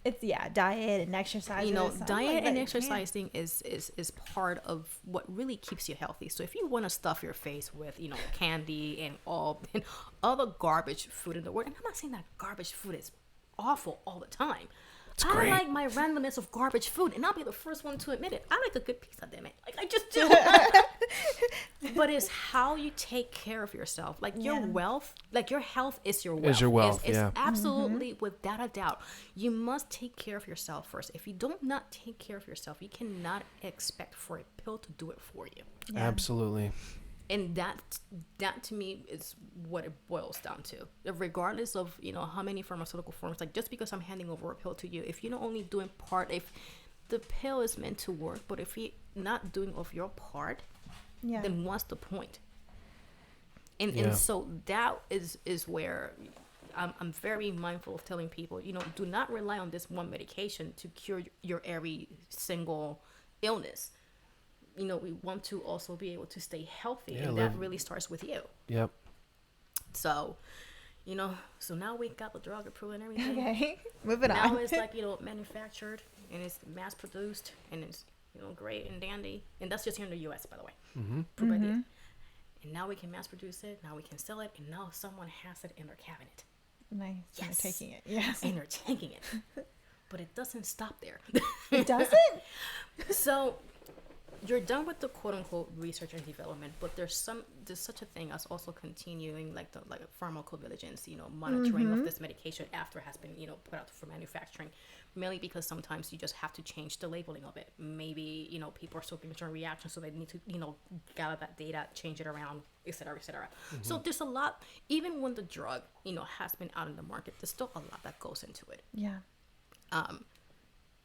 It's diet and exercise. Diet and exercising is part of what really keeps you healthy. So if you want to stuff your face with candy and all the garbage food in the world, and I'm not saying that garbage food is awful all the time. It's I great. like my randomness of garbage food, and I'll be the first one to admit it. I like a good pizza, damn it. Like, I just do. But it's how you take care of yourself. Like, your wealth, like your health is your wealth. Is your wealth, It's yeah. absolutely, without a doubt. You must take care of yourself first. If you don't not take care of yourself, you cannot expect for a pill to do it for you. Yeah. Absolutely. And that to me is what it boils down to. Regardless of how many pharmaceutical forms, like, just because I'm handing over a pill to you, if you're not only doing part, if the pill is meant to work, but if you're not doing of your part, then what's the point? And so that is where I'm very mindful of telling people, do not rely on this one medication to cure your every single illness. We want to also be able to stay healthy, and that really starts with you. Yep. So, so now we got the drug approved and everything. Okay, moving on. Now it's like, manufactured, and it's mass produced, and it's, great and dandy. And that's just here in the US, by the way. Approved by the- And now we can mass produce it, now we can sell it, and now someone has it in their cabinet. Nice. Yes. You're taking it. Yes. And they're taking it. But it doesn't stop there. It doesn't? So you're done with the quote unquote research and development, but there's such a thing as also continuing like pharmacovigilance, monitoring of this medication after it has been, put out for manufacturing, mainly because sometimes you just have to change the labeling of it. Maybe, people are still getting certain reactions, so they need to, gather that data, change it around, et cetera, et cetera. So there's a lot, even when the drug, has been out in the market, there's still a lot that goes into it. Yeah.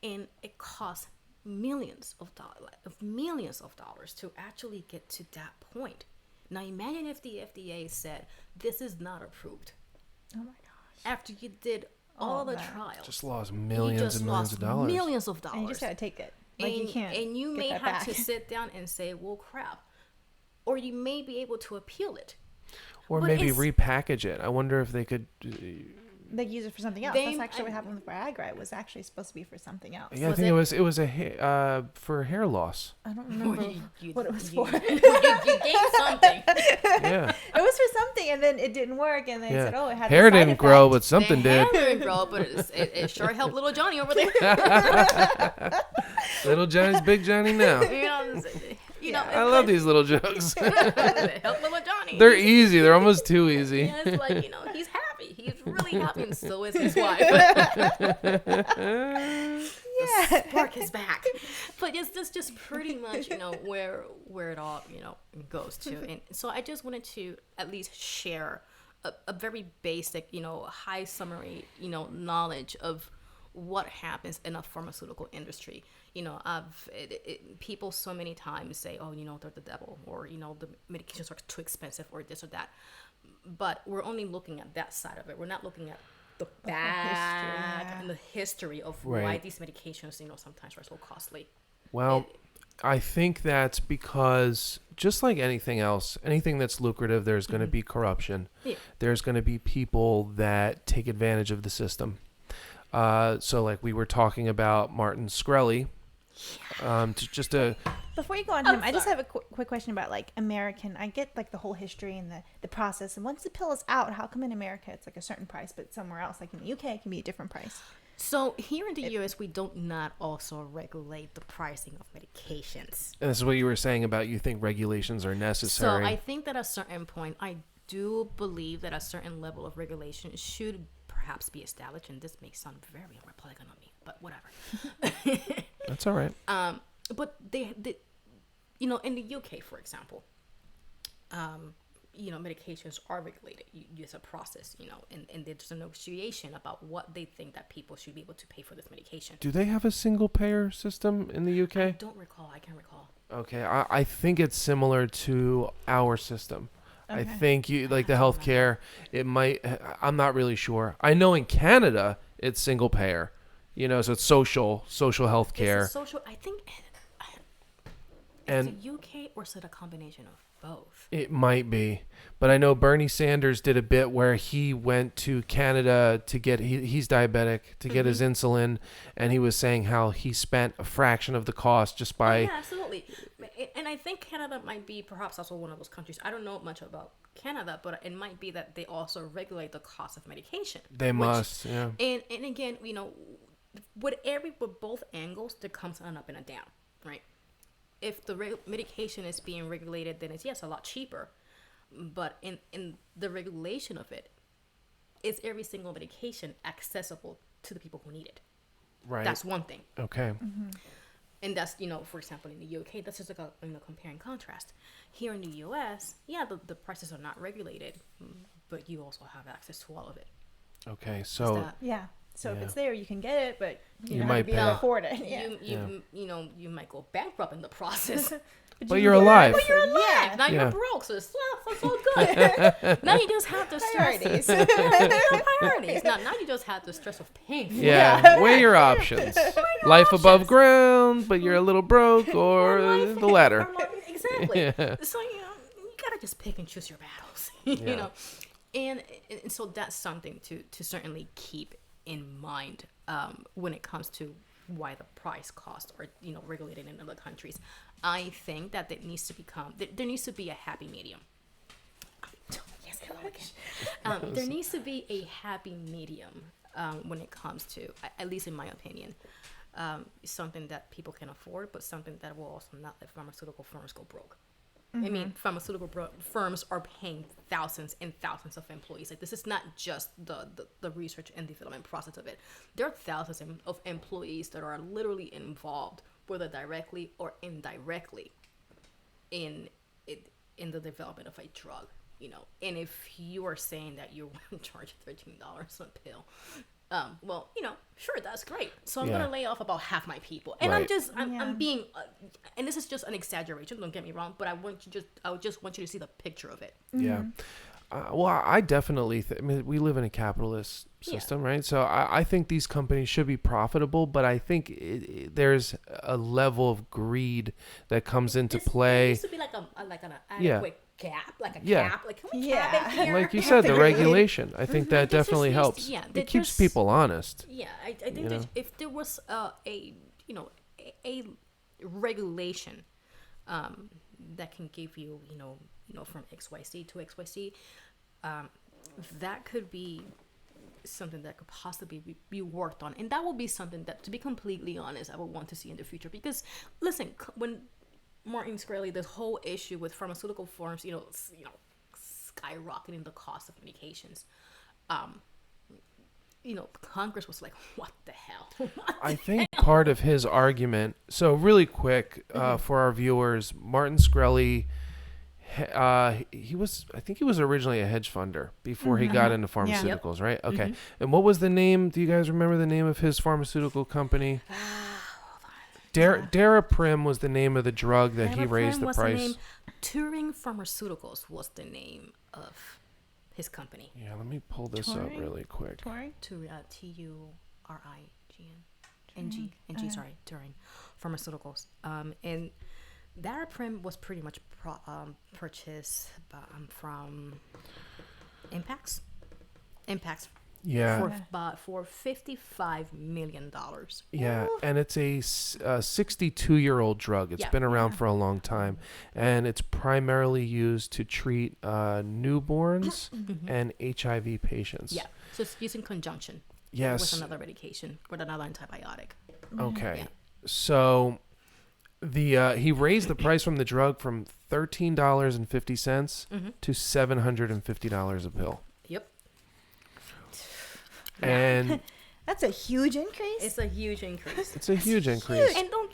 And it costs millions of dollars to actually get to that point. Now imagine if the FDA said this is not approved. Oh my gosh. After you did all the that. trials, Just lost you millions just and millions of lost dollars. millions of dollars. And you just gotta take it. Like, and you can't. And you get may that have back. to sit down and say, "Well, crap," or you may be able to appeal it. Or But maybe it's- repackage it. I wonder if they could. They use it for something else. That's actually what happened with Viagra. It was actually supposed to be for something else. Yeah, I Was think it- it was for hair loss. I don't remember what it was for. You gained something. Yeah. It was for something, and then it didn't work, and they Yeah. said, "Oh, it had Hair a side didn't grow, effect." but something The did. hair didn't grow, but it sure helped little Johnny over there. Little Johnny's big Johnny now. I love these little jokes. Help little Johnny. They're easy. They're almost too easy. Yeah, it's like, he's happy. He's really happy, and so is his wife. The spark is back. But that's just pretty much, where it all, goes to. And so I just wanted to at least share a very basic, high summary, knowledge of what happens in a pharmaceutical industry. People so many times say, "Oh, they're the devil," or the medications are too expensive, or this or that. But we're only looking at that side of it. We're not looking at the back and the history of why Right. these medications, sometimes are so costly. Well, I think that's because just like anything else, anything that's lucrative, there's going to be corruption. Yeah. There's going to be people that take advantage of the system. So like we were talking about Martin Shkreli, Before you go on him, I just have a quick question about like American. I get like the whole history and the process. And once the pill is out, how come in America it's like a certain price, but somewhere else, like in the UK, it can be a different price? So here in the US, we don't not also regulate the pricing of medications. and this is what you were saying about you think regulations are necessary. So I think that at a certain point, I do believe that a certain level of regulation should perhaps be established. And this may sound very Republican on me, but whatever. That's all right. But they in the UK, for example, medications are regulated. It's a process, and there's a negotiation about what they think that people should be able to pay for this medication. Do they have a single payer system in the UK? I can't recall. Okay, I think it's similar to our system. I Okay. think you like the healthcare. It might. I'm not really sure. I know in Canada it's single payer. So it's social healthcare. It's a social. I think. And is it UK or is it a combination of both? It might be, but I know Bernie Sanders did a bit where he went to Canada to get he's diabetic to get his insulin, and he was saying how he spent a fraction of the cost just by. Yeah, absolutely. And I think Canada might be perhaps also one of those countries. I don't know much about Canada, but it might be that they also regulate the cost of medication. They must, yeah. And again, with both angles, there comes an up and a down, right? If the medication is being regulated, then it's a lot cheaper. But in the regulation of it, is every single medication accessible to the people who need it? Right. That's one thing. Okay. Mm-hmm. And that's, for example, in the UK, that's just like a compare and contrast. Here in the US, the prices are not regulated, but you also have access to all of it. Okay, so Yeah. So if Yeah. it's there, you can get it, but You might might be able pay. to afford it. Yeah. You might go bankrupt in the process. But you you're can get alive. it. But you're alive. Yeah. Now Yeah. you're broke, so it's all good. Now you just have the stress. Priorities. Priorities. Now you just have the stress of paying. yeah, weigh your options. Life above ground, but you're a little broke, or the latter. Exactly. Yeah. So you gotta just pick and choose your battles. Yeah. and so that's something to certainly keep in mind when it comes to why the price costs are regulated in other countries. I think that there needs to be a happy medium. Yes, hello again. There needs to be a happy medium when it comes to, at least in my opinion, something that people can afford, but something that will also not let pharmaceutical firms go broke. I mean, pharmaceutical firms are paying thousands and thousands of employees. Like, this is not just the research and development process of it. There are thousands of employees that are literally involved, whether directly or indirectly, in the development of a drug. And if you are saying that you're going to charge $13 a pill, well, sure, that's great. So I'm Yeah. gonna lay off about half my people, and Right. I'm being, and this is just an exaggeration. Don't get me wrong, but I just want you to see the picture of it. Yeah. Well, I definitely I mean, we live in a capitalist system, right? So I think these companies should be profitable, but I think there's a level of greed that comes into There play. needs to be like an Yeah. adequate cap, like a Yeah. cap. Like, can we Yeah. cap it here? Like you said, the regulation. I think that There just definitely needs to- helps. yeah, It there keeps just- people honest. Yeah, I think You that know? if there was a regulation that can give you, from XYZ to XYZ, that could be something that could possibly be worked on, and that would be something that, to be completely honest, I would want to see in the future. Because listen, when Martin Shkreli, this whole issue with pharmaceutical firms, skyrocketing the cost of medications, Congress was like, what the hell? I think part of his argument, so really quick for our viewers, Martin Shkreli, I think he was originally a hedge funder before he got into pharmaceuticals, right? Okay. And what was the name? Do you guys remember the name of his pharmaceutical company? Daraprim was the name of the drug that he raised the price. Turing Pharmaceuticals was the name of his company. Yeah, let me pull this up Turing? really quick. Turing? Turing, sorry, Turing Pharmaceuticals. And Daraprim was pretty much purchased from Impax. Yeah. For $55 million. Yeah, and it's a 62-year-old drug. It's Yeah. been around for a long time, and it's primarily used to treat newborns and HIV patients. Yeah, so it's used in conjunction Yes. with another medication, with another antibiotic. Okay. Yeah. So he raised the price from the drug from $13.50 to $750 a pill. Yep. And That's a huge increase. It's a huge increase. it's a huge increase. And don't.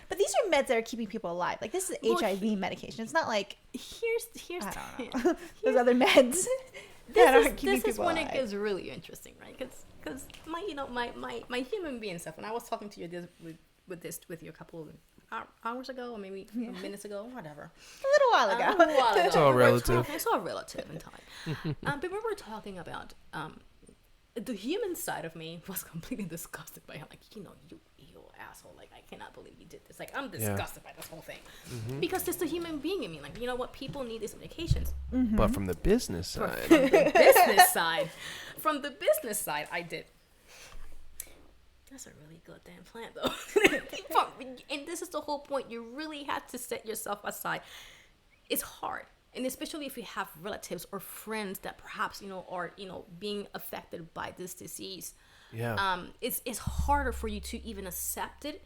But these these are meds that are keeping people alive. Like this is HIV medication. It's not like Here's I don't know. Those other meds that aren't keeping this is people when alive. it gets really interesting, right? Because my human being stuff. When I was talking to you with you a couple of hours ago, or maybe minutes ago, whatever. A little while ago. It's all relative. It's all relative in time. But we were talking about the human side of me was completely disgusted by him. Like, you asshole. Like, I cannot believe you did this. Like, I'm disgusted by this whole thing. Because it's the human being in me. Like, you know what? People need these medications. But from the business side. From the business side, I did. That's a really good damn plan, though. And this is the whole point. You really have to set yourself aside. It's hard. And especially if you have relatives or friends that perhaps, are, being affected by this disease. Yeah. It's harder for you to even accept it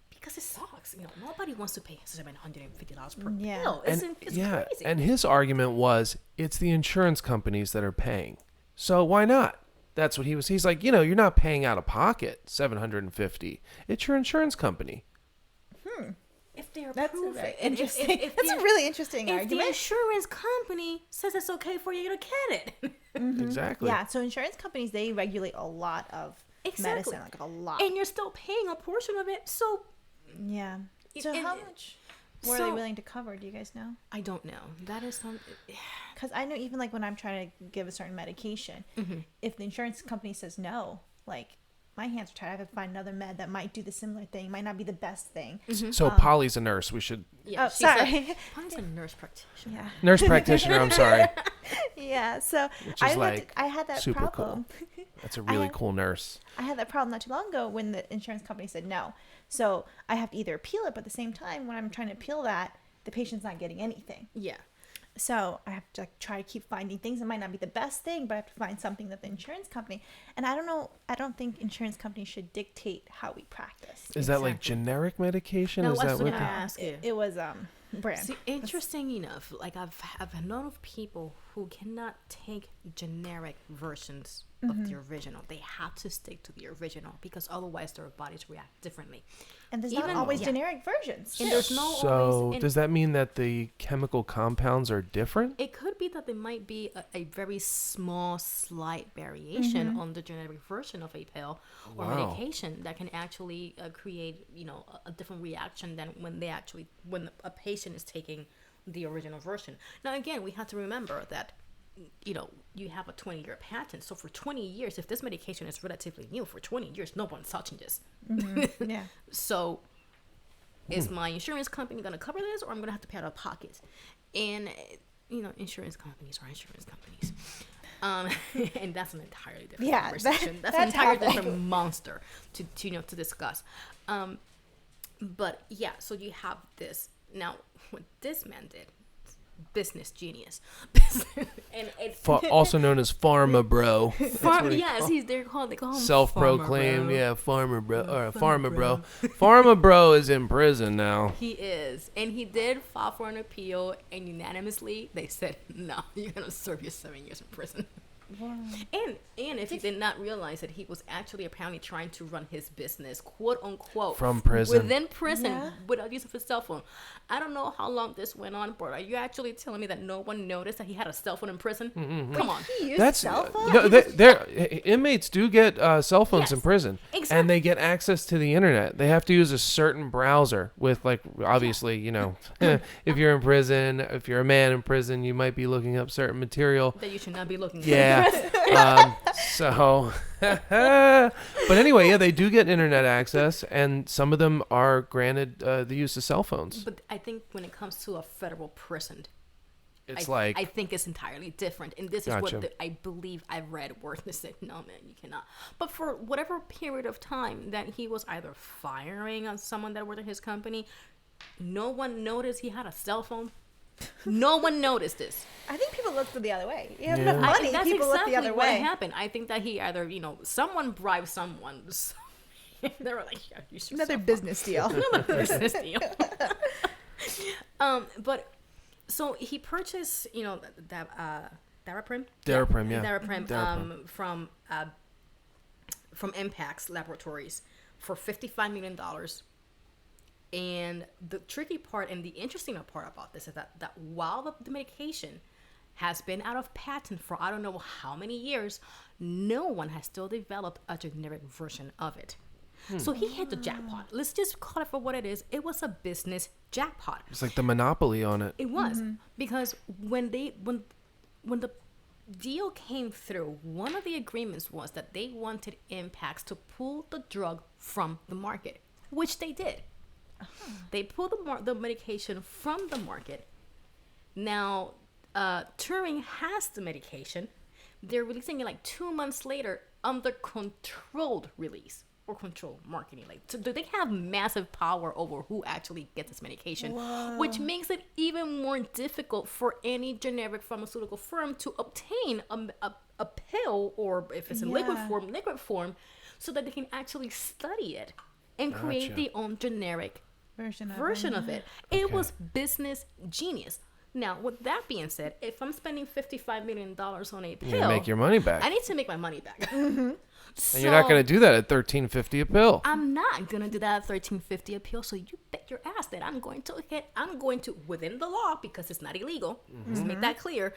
because it sucks. Nobody wants to pay $750 per pill. It's crazy. And his argument was, it's the insurance companies that are paying. So why not? That's what he was. He's like, you're not paying out of pocket $750. It's your insurance company. If they're That's interesting. That's a really interesting if argument. the insurance company says it's okay for you to get it. Exactly. Yeah, so insurance companies, they regulate a lot of medicine, like a lot. And you're still paying a portion of it, so... Yeah. So how much were they willing to cover? Do you guys know? I don't know. That is something... Because I know even like when I'm trying to give a certain medication, if the insurance company says no, like... my hands are tied. I have to find another med that might do the similar thing. Might not be the best thing. So Polly's a nurse. We should... Yeah, sorry. Polly's a nurse practitioner. Yeah. Nurse practitioner, I'm sorry. Yeah, so Which is I had that super problem. cool. That's a really cool nurse. I had that problem not too long ago when the insurance company said no. So I have to either appeal it, but at the same time, when I'm trying to appeal that, the patient's not getting anything. Yeah. So I have to try to keep finding things. It might not be the best thing, but I have to find something that the insurance company... And I don't know. I don't think insurance companies should dictate how we practice. Is that like generic medication? No, Is I was that going what to ask you. It was brand. See, interesting enough, like I've known of people who cannot take generic versions of the original. They have to stick to the original because otherwise their bodies react differently. And there's not always generic versions. And there's no So always, does that mean that the chemical compounds are different? it could be that there might be a very small, slight variation on the generic version of a pill or medication that can actually create, a different reaction than when a patient is taking the original version. Now, again, we have to remember that, you have a 20-year patent. So for 20 years, if this medication is relatively new, for 20 years, no one's touching this. Yeah. So is my insurance company going to cover this, or I'm going to have to pay out of pocket? And, insurance companies are insurance companies. And that's an entirely different conversation. That's an entirely different monster to discuss. But yeah, so you have this. Now, what this man did, business genius. and Also known as Pharma Bro. they call him Self-proclaimed, Pharma Bro. Farmer Bro, or Pharma Bro. Pharma Bro is in prison now. He is, and he did file for an appeal, and unanimously they said, "No, you're gonna serve your 7 years in prison." Wow. And if you did not realize that he was actually apparently trying to run his business, quote unquote, from prison, within prison, without use of his cell phone. I don't know how long this went on, but are you actually telling me that no one noticed that he had a cell phone in prison? Come on. He used cell phone? No, inmates do get cell phones in prison, exactly. And they get access to the internet. They have to use a certain browser with, like, obviously, if you're in prison, if you're a man in prison, you might be looking up certain material that you should not be looking at. Yeah. But anyway, they do get internet access, and some of them are granted the use of cell phones. But I think when it comes to a federal prison, I think it's entirely different. And this is what I believe I've read where they said, no, man, you cannot. But for whatever period of time that he was either firing on someone that worked at his company, no one noticed he had a cell phone. No one noticed this. I think people looked the other way. You have enough money, people look the other way. What happened. I think that he either, someone bribed someone. They were like, yeah, you should. Another business deal. Another business deal. But so he purchased, Daraprim. Daraprim from Impact's laboratories for $55 million. And the tricky part and the interesting part about this is that while the medication has been out of patent for I don't know how many years, no one has still developed a generic version of it. So he hit the jackpot. Let's just call it for what it is. It was a business jackpot. It's like the monopoly on it. It was because when the deal came through, one of the agreements was that they wanted Impacts to pull the drug from the market, which they did. They pulled the medication from the market. Now, Turing has the medication. They're releasing it like 2 months later under controlled release or controlled marketing. Like, so they have massive power over who actually gets this medication, which makes it even more difficult for any generic pharmaceutical firm to obtain a pill, or if it's in liquid form, so that they can actually study it and create their own generic version of it. It was business genius. Now, with that being said, if I'm spending $55 million on a pill, You make your money back. I need to make my money back. And you're not going to do that at $13.50 a pill. I'm not going to do that at $13.50 a pill. So you bet your ass that I'm going to, within the law, because it's not illegal, let's make that clear,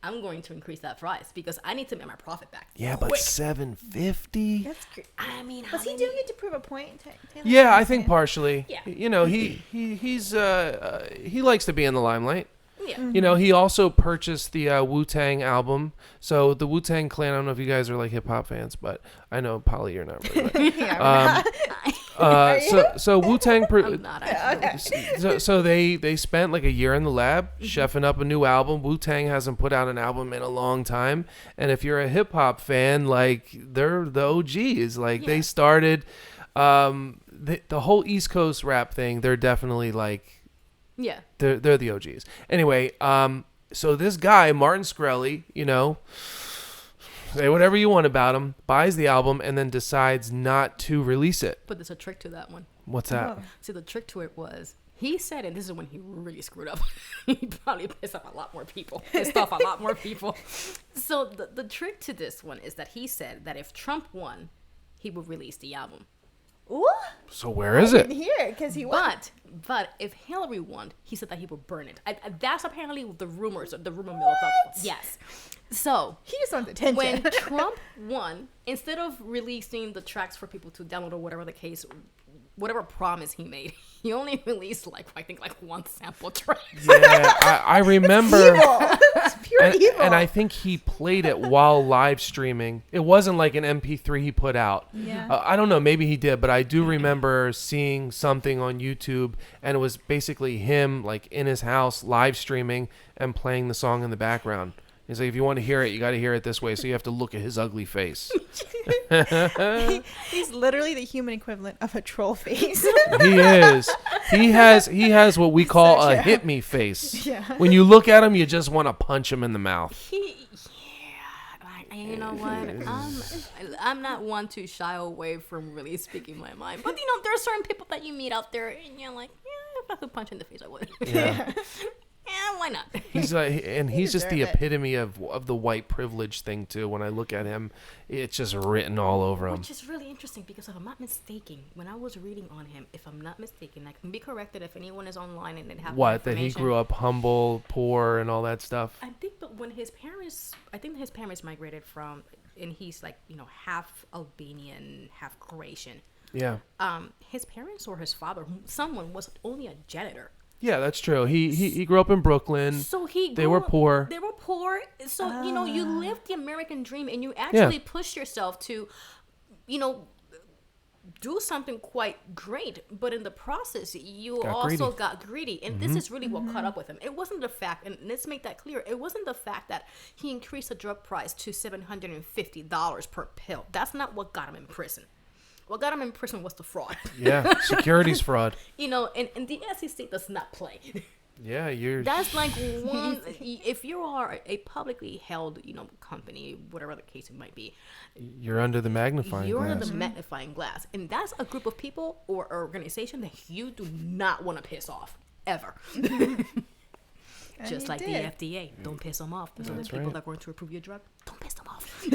I'm going to increase that price because I need to make my profit back. Yeah, but $7.50? That's great. I mean, Was he doing it to prove a point? Taylor? Yeah, I think partially. Yeah. You know, he likes to be in the limelight. Yeah. You know, he also purchased the Wu-Tang album. So the Wu-Tang Clan, I don't know if you guys are like hip hop fans, but I know, Polly, you're not really. So Wu-Tang I'm not actually. so they spent like a year in the lab chefing up a new album. Wu-Tang hasn't put out an album in a long time, and if you're a hip hop fan, like they're the OGs. Like they started the whole East Coast rap thing. They're definitely like they're the OGs. Anyway, so this guy Martin Shkreli, you know, say whatever you want about him, buys the album and then decides not to release it. But there's a trick to that one. What's that? See, the trick to it was he said, and this is when he really screwed up. He probably pissed off a lot more people. So the trick to this one is that he said that if Trump won, he would release the album. Ooh. So where is it? I didn't hear it because he won. But if Hillary won, he said that he would burn it. That's apparently the rumor mill. Yes. So He just wants attention. when Trump won, instead of releasing the tracks for people to download or whatever the case, whatever promise he made, he only released I think one sample track. Yeah, I remember. It's pure evil. And I think he played it while live streaming. It wasn't like an MP3 he put out. Yeah. I don't know, maybe he did, but I do remember seeing something on YouTube, and it was basically him like in his house live streaming and playing the song in the background. He's like, if you want to hear it, you got to hear it this way. So you have to look at his ugly face. He's literally the human equivalent of a troll face. He is. He has what we call a hit me face. Yeah. When you look at him, you just want to punch him in the mouth. You know what? I'm not one to shy away from really speaking my mind. But, there are certain people that you meet out there, and you're like, if I could punch in the face, I would. Yeah. Yeah, why not? He's he's just the deserve it. epitome of the white privilege thing too. When I look at him, it's just written all over him. Which is really interesting because if I'm not mistaken, when I was reading on him, if I'm not mistaken, I can be corrected if anyone is online and they have What, that he grew up humble, poor, and all that stuff? I think, but when his parents migrated from, and he's half Albanian, half Croatian. Yeah. His parents or his father, someone was only a janitor. Yeah, that's true. He grew up in Brooklyn. So they were poor. They were poor. So, you lived the American dream and you actually pushed yourself to, do something quite great. But in the process, you also got greedy. And this is really what caught up with him. It wasn't the fact, and let's make that clear, it wasn't the fact that he increased the drug price to $750 per pill. That's not what got him in prison. What got him in prison was the fraud. Yeah, securities fraud. And the SEC does not play. Yeah, That's like one. If you are a publicly held, company, whatever the case it might be, you're under the magnifying glass. You're under the magnifying glass, and that's a group of people or organization that you do not want to piss off ever. Just like the FDA, don't piss them off. Those are the people that are going to approve your drug. Don't piss them off.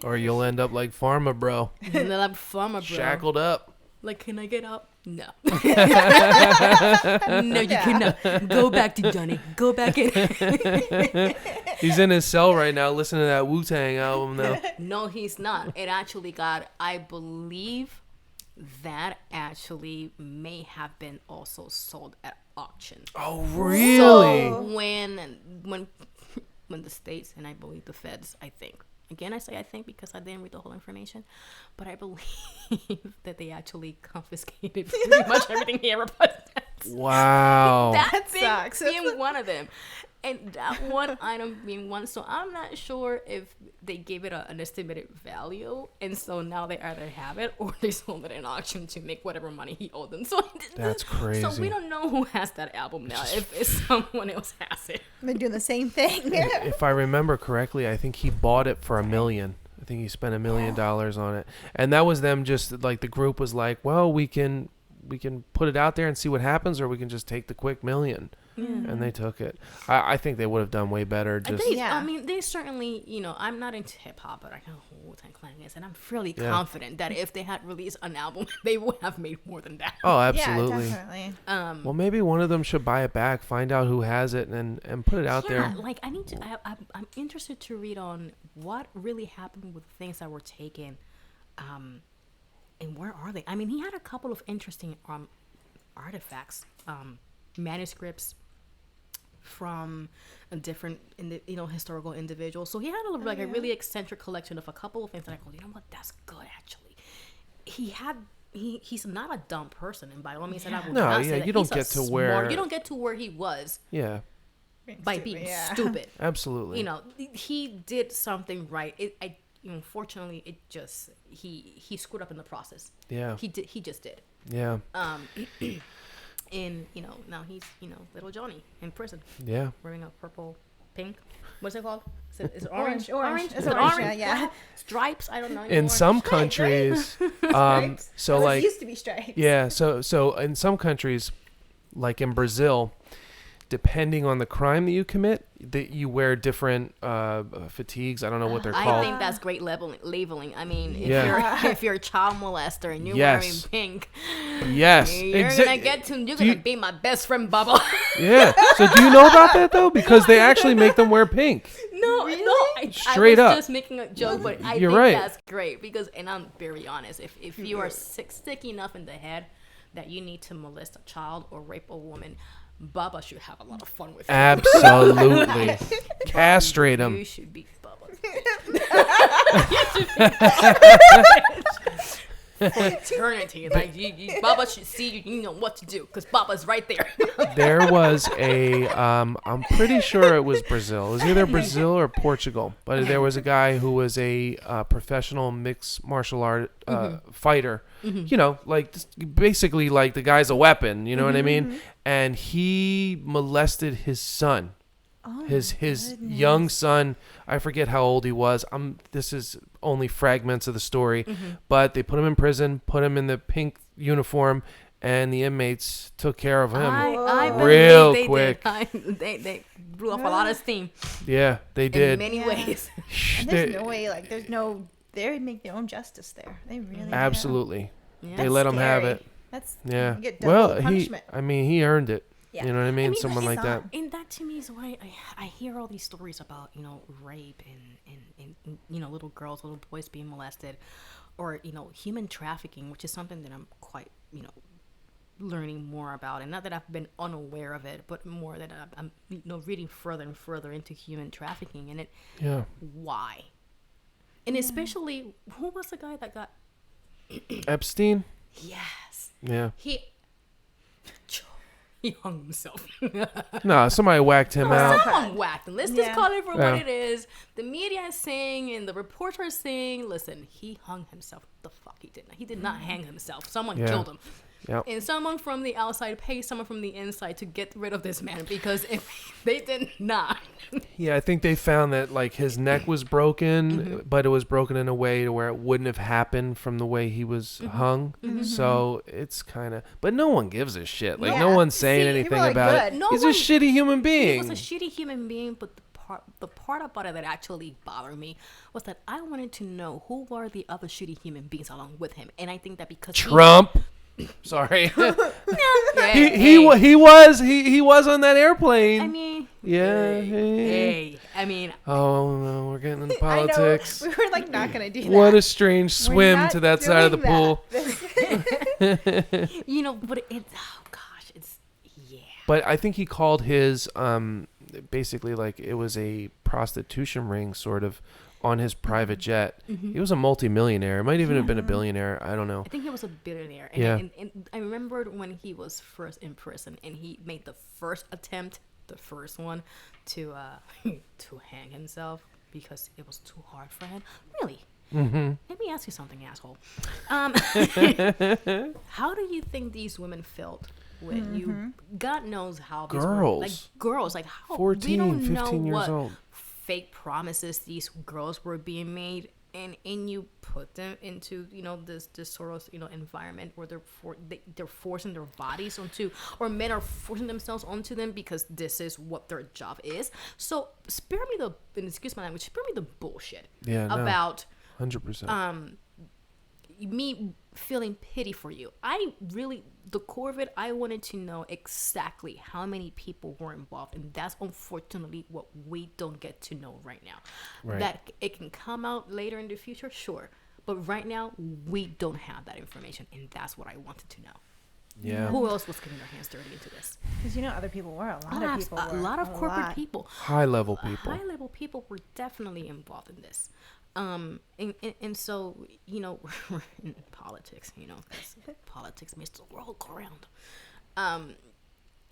Or you'll end up like Pharma, bro. And then I'm Pharma, bro. Shackled up. Like, can I get up? No. No, you cannot. Go back to Johnny. Go back in. He's in his cell right now listening to that Wu-Tang album now. No, he's not. It actually got, I believe that actually may have been also sold at auction. Oh, really? So when the states, and I believe the feds, I think. Again, I say I think because I didn't read the whole information, but I believe that they actually confiscated pretty much everything he ever possessed. Wow. That sucks. being one of them. And that one item being one. So I'm not sure if they gave it an estimated value. And so now they either have it or they sold it in auction to make whatever money he owed them. So That's crazy. So we don't know who has that album now. If someone else has it. They're doing the same thing. If I remember correctly, I think he bought it for $1 million. I think he spent $1 million on it. And that was them just like the group was like, well, we can put it out there and see what happens, or we can just take the quick $1 million. Yeah. And they took it. I think they would have done way better. I mean, they certainly, I'm not into hip hop, but I know who Wu-Tang Clan is, and I'm fairly confident that if they had released an album, they would have made more than that. Oh, absolutely. Yeah, definitely. Well, maybe one of them should buy it back, find out who has it, and put it out there. Like I need to. I'm interested to read on what really happened with things that were taken, and where are they? I mean, he had a couple of interesting artifacts, manuscripts from a different historical individuals. So he had a really eccentric collection of a couple of things that I go, you know what, that's good actually. He's not a dumb person, and by all means, and I would not say that you don't he's get to where you don't get to where he was by being stupid. Absolutely. He did something right. Unfortunately, it just he screwed up in the process. Yeah. He just did. Yeah. And now he's little Johnny in prison. Yeah. Wearing a pink. What's it called? Is it Orange. Is it orange? Yeah. Stripes. I don't know. In some countries, so like used to be stripes. Yeah. So in some countries, like in Brazil, depending on the crime that you commit, that you wear different fatigues. I don't know what they're called. I think that's great labeling. I mean, if you're a child molester and you're wearing pink, you're gonna be my best friend, Bubba. Yeah. So do you know about that though? Because they actually make them wear pink. No. Straight up. I was just making a joke, but I think that's great because, and I'm very honest, if you are sick enough in the head that you need to molest a child or rape a woman, Bubba should have a lot of fun with you. Absolutely. Castrate him. You should be Bubba. For eternity. Like, Bubba should see you know what to do because Bubba's right there. There was I'm pretty sure it was Brazil. It was either Brazil or Portugal. But there was a guy who was a professional mixed martial art fighter. Like basically like the guy's a weapon. You know what I mean? And he molested his son. His young son. I forget how old he was. This is only fragments of the story, but they put him in prison, put him in the pink uniform, and the inmates took care of him real quick. They blew off a lot of steam. Yeah, they did. In many ways. And there's no way, they make their own justice there. They really absolutely. Yeah. They let them have it. That's yeah. You get double punishment. he earned it. Yeah. You know what I mean? Someone like that. And that to me is why I hear all these stories about, rape and little girls, little boys being molested, or, human trafficking, which is something that I'm quite, learning more about. And not that I've been unaware of it, but more that I'm reading further and further into human trafficking and why. And especially, who was the guy that got Epstein? Yes. Yeah. He hung himself. No, somebody whacked him out. Someone whacked him. Let's just call it for what it is. The media is saying and the reporter is saying, listen, he hung himself. The fuck he did not. He did not hang himself. Someone killed him. Yep. And someone from the outside paid someone from the inside to get rid of this man, because if they did not. Yeah, I think they found that like his neck was broken, but it was broken in a way to where it wouldn't have happened from the way he was hung. So it's kind of, but no one gives a shit. Like no one's saying anything about it. He's a shitty human being. He was a shitty human being, but the part about it that actually bothered me was that I wanted to know who were the other shitty human beings along with him. And I think that because Trump. Sorry. Yeah, he was on that airplane. I mean, Yeah. hey, I mean, Oh no, we're getting into politics. I know. We were like not gonna do that. What a strange We're swim not to that side of the doing pool. but it's oh gosh, it's yeah. But I think he called his basically like it was a prostitution ring sort of on his private jet. He was a multimillionaire. It might even have been a billionaire. I don't know. I think he was a billionaire. And I remembered when he was first in prison and he made the first attempt, the first one, to to hang himself because it was too hard for him. Really? Let me ask you something, asshole. How do you think these women felt when you? God knows how these girls, like how 14, we don't 15 know years what old. fake promises these girls were being made, and you put them into this sort of environment where they're forcing their bodies onto, or men are forcing themselves onto them because this is what their job is. So spare me excuse my language, spare me the bullshit about 100%. me feeling pity for you. The core of it, I wanted to know exactly how many people were involved, and that's unfortunately what we don't get to know right now. Right. That it can come out later in the future, sure, but right now we don't have that information, and that's what I wanted to know. Yeah. Who else was getting their hands dirty into this? Because other people were. A lot of corporate people. High level people. High level people were definitely involved in this. And so, we're in politics, 'cause politics makes the world go round.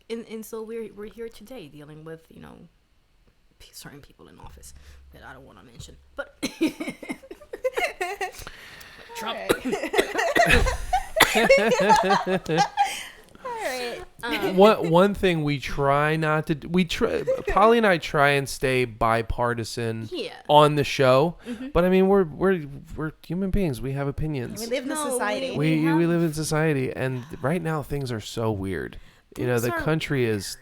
And so we're here today dealing with, certain people in office that I don't want to mention, but Trump. One thing we try not to Polly and I try and stay bipartisan on the show, but I mean we're human beings. We have opinions. We live in society. We live in society, and right now things are so weird. The country is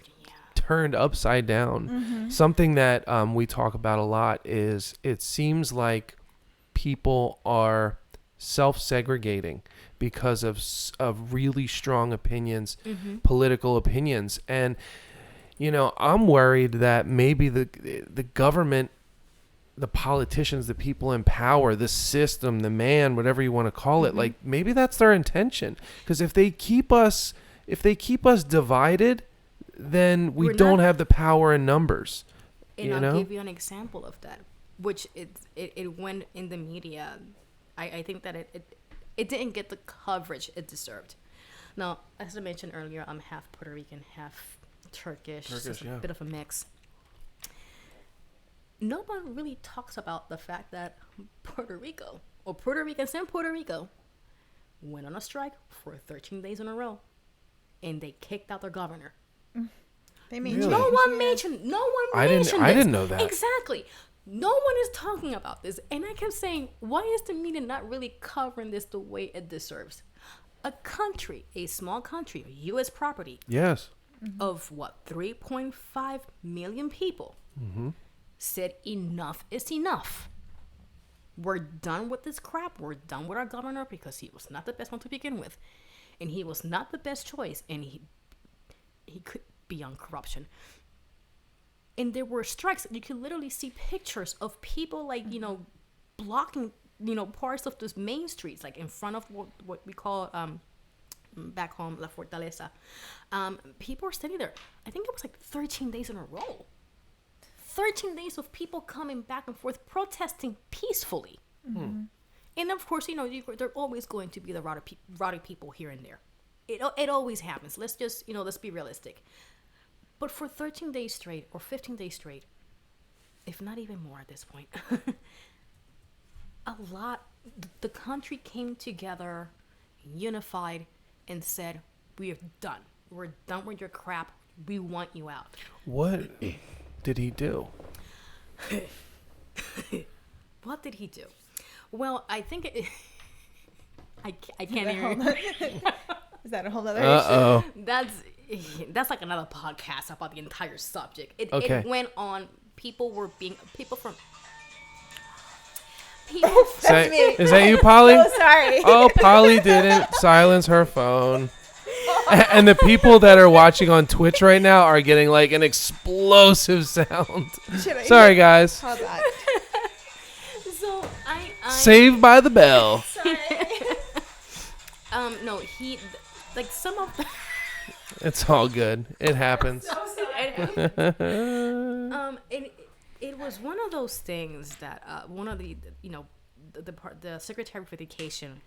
turned upside down. Something that we talk about a lot is it seems like people are self-segregating because of really strong opinions, political opinions. And, I'm worried that maybe the government, the politicians, the people in power, the system, the man, whatever you want to call it, like maybe that's their intention. Because if they keep us divided, then we don't have the power in numbers. And I'll give you an example of that, which it went in the media. I think that it didn't get the coverage it deserved. Now, as I mentioned earlier, I'm half Puerto Rican, half Turkish, so it's a bit of a mix. No one really talks about the fact that Puerto Rico, or Puerto Ricans in Puerto Rico, went on a strike for 13 days in a row, and they kicked out their governor. They made Really? No one mentioned this. I didn't know that. Exactly. No one is talking about this. And I kept saying, why is the media not really covering this the way it deserves? A country, a small country, a U.S. property. Yes. Of 3.5 million people said enough is enough. We're done with this crap. We're done with our governor because he was not the best one to begin with. And he was not the best choice. And he could be on corruption. And there were strikes. You could literally see pictures of people blocking, parts of those main streets, like in front of what we call back home La Fortaleza. People were standing there. I think it was 13 days in a row. 13 days of people coming back and forth protesting peacefully. And of course, there are always going to be the rowdy people here and there. It always happens. Let's just, let's be realistic. But for 13 days straight or 15 days straight, if not even more at this point, the country came together, unified, and said, we're done. We're done with your crap. We want you out. What did he do? What did he do? Well, I think I can't even... Is that a whole other issue? That's like another podcast about the entire subject. It okay. It went on. People That's me. Is that you, Polly? Oh, sorry. Oh, Polly didn't silence her phone. And the people that are watching on Twitch right now are getting like an explosive sound. Sorry, guys. Hold on. So I Saved by the bell. Sorry. no, he like some of the It's all good. It happens. it was one of those things that one of the the Secretary of Education,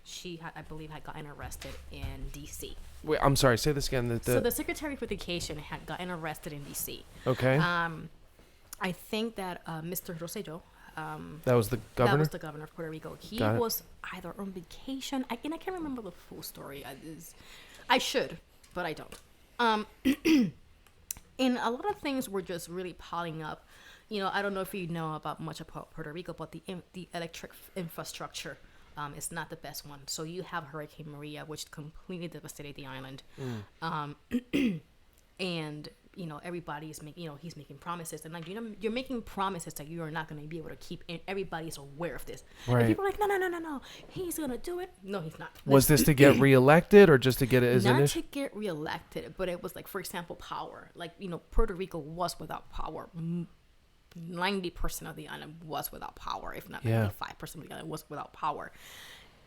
I believe had gotten arrested in D.C. Wait, I'm sorry. Say this again. So the Secretary of Education had gotten arrested in D.C. Okay. I think that Mr. Rosselló, That was the governor? that was the governor of Puerto Rico. He Got it. was either on vacation. I can't remember the full story. I should, but I don't. And a lot of things were just really piling up. I don't know if you know about much about Puerto Rico, but the electric infrastructure is not the best one. So you have Hurricane Maria, which completely devastated the island. And everybody is making, he's making promises, and like you're making promises that you are not going to be able to keep, and everybody's aware of this. Right. And people are like, no, he's gonna do it. No, he's not. Was this to get reelected or just to get it as Not initial? to get reelected, but it was like, for example, power. Like, Puerto Rico was without power. 90% of the island was without power, if not 95% of the island was without power.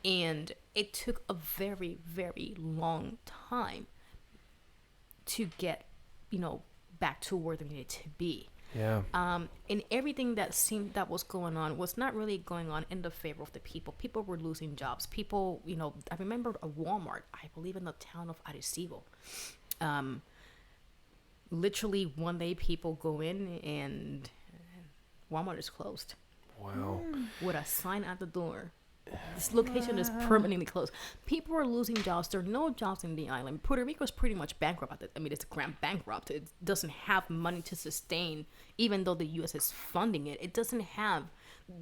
And it took a very, very long time to get, back to where they needed to be. Yeah. And everything that was going on was not really going on in the favor of the people. People were losing jobs. People, I remember a Walmart, I believe in the town of Arecibo. Literally one day people go in and Walmart is closed. Wow. With a sign at the door. This location is permanently closed. People are losing jobs. There are no jobs in the island. Puerto Rico is pretty much bankrupt. It's grand bankrupt. It doesn't have money to sustain, even though the U.S. is funding it. It doesn't have.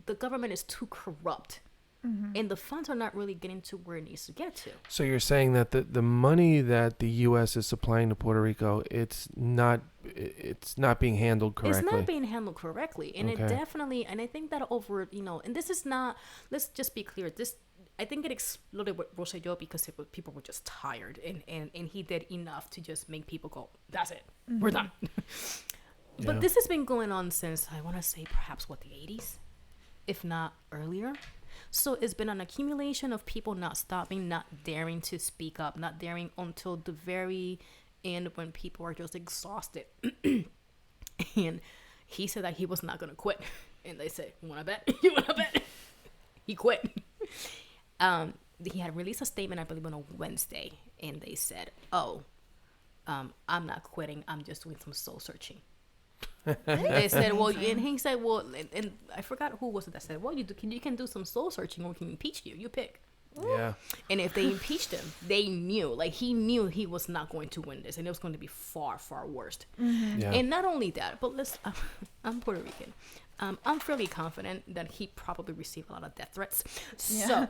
The government is too corrupt. And the funds are not really getting to where it needs to get to. So you're saying that the money that the U.S. is supplying to Puerto Rico, it's not being handled correctly. It's not being handled correctly, and Okay. it definitely. And I think that and this is not. Let's just be clear. I think it exploded with Rosselló because people were just tired, and he did enough to just make people go, "That's it, we're done." But this has been going on since, I want to say, perhaps the 80s, if not earlier. So it's been an accumulation of people not stopping, not daring to speak up, not daring until the very end when people are just exhausted. And he said that he was not going to quit. And they said, you want to bet? You want to bet? He quit. He had released a statement, I believe, on a Wednesday. And they said, I'm not quitting. I'm just doing some soul searching. They said, and he said, and I forgot who was it that said, you can do some soul searching, or we can impeach you. You pick. Yeah. And if they impeached him, he knew he was not going to win this, and it was going to be far, far worse. Yeah. And not only that, but I'm Puerto Rican. I'm fairly confident that he probably received a lot of death threats. Yeah. So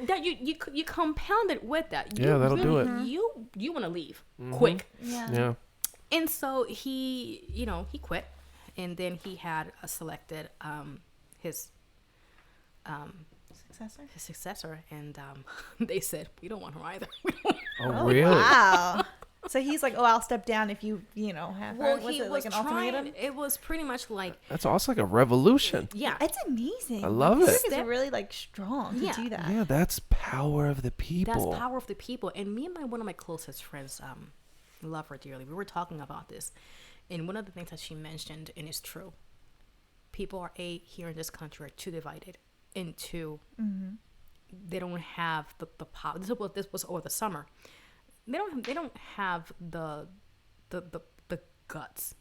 that you compound it with that. Yeah, that'll do it. You want to leave quick. Yeah. And so he quit, and then he had selected his successor, and they said, we don't want her either. Oh, really? Wow. So he's like, I'll step down if you have her. Was he it was like an ultimatum? It was pretty much like, That's also like a revolution. yeah. It's amazing. I love it. It's really like strong to Yeah. do that. Yeah, that's power of the people. That's power of the people. And me and one of my closest friends, love her dearly. We were talking about this, and one of the things that she mentioned, and it's true, people are here in this country are too divided, and two, they don't have the power. This was over the summer. They don't have the guts.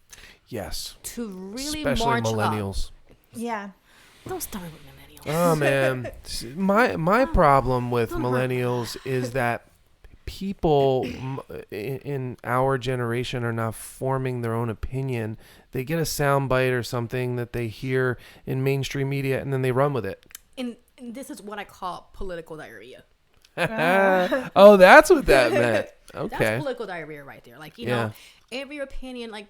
Yes. To really Especially march millennials. up. Yeah. Don't start with millennials. Oh man, my problem with millennials is that people in our generation are not forming their own opinion. They get a soundbite or something that they hear in mainstream media, and then they run with it. And this is what I call political diarrhea. Oh, that's what that meant. Okay. That's political diarrhea right there. Like, you know, every opinion, like,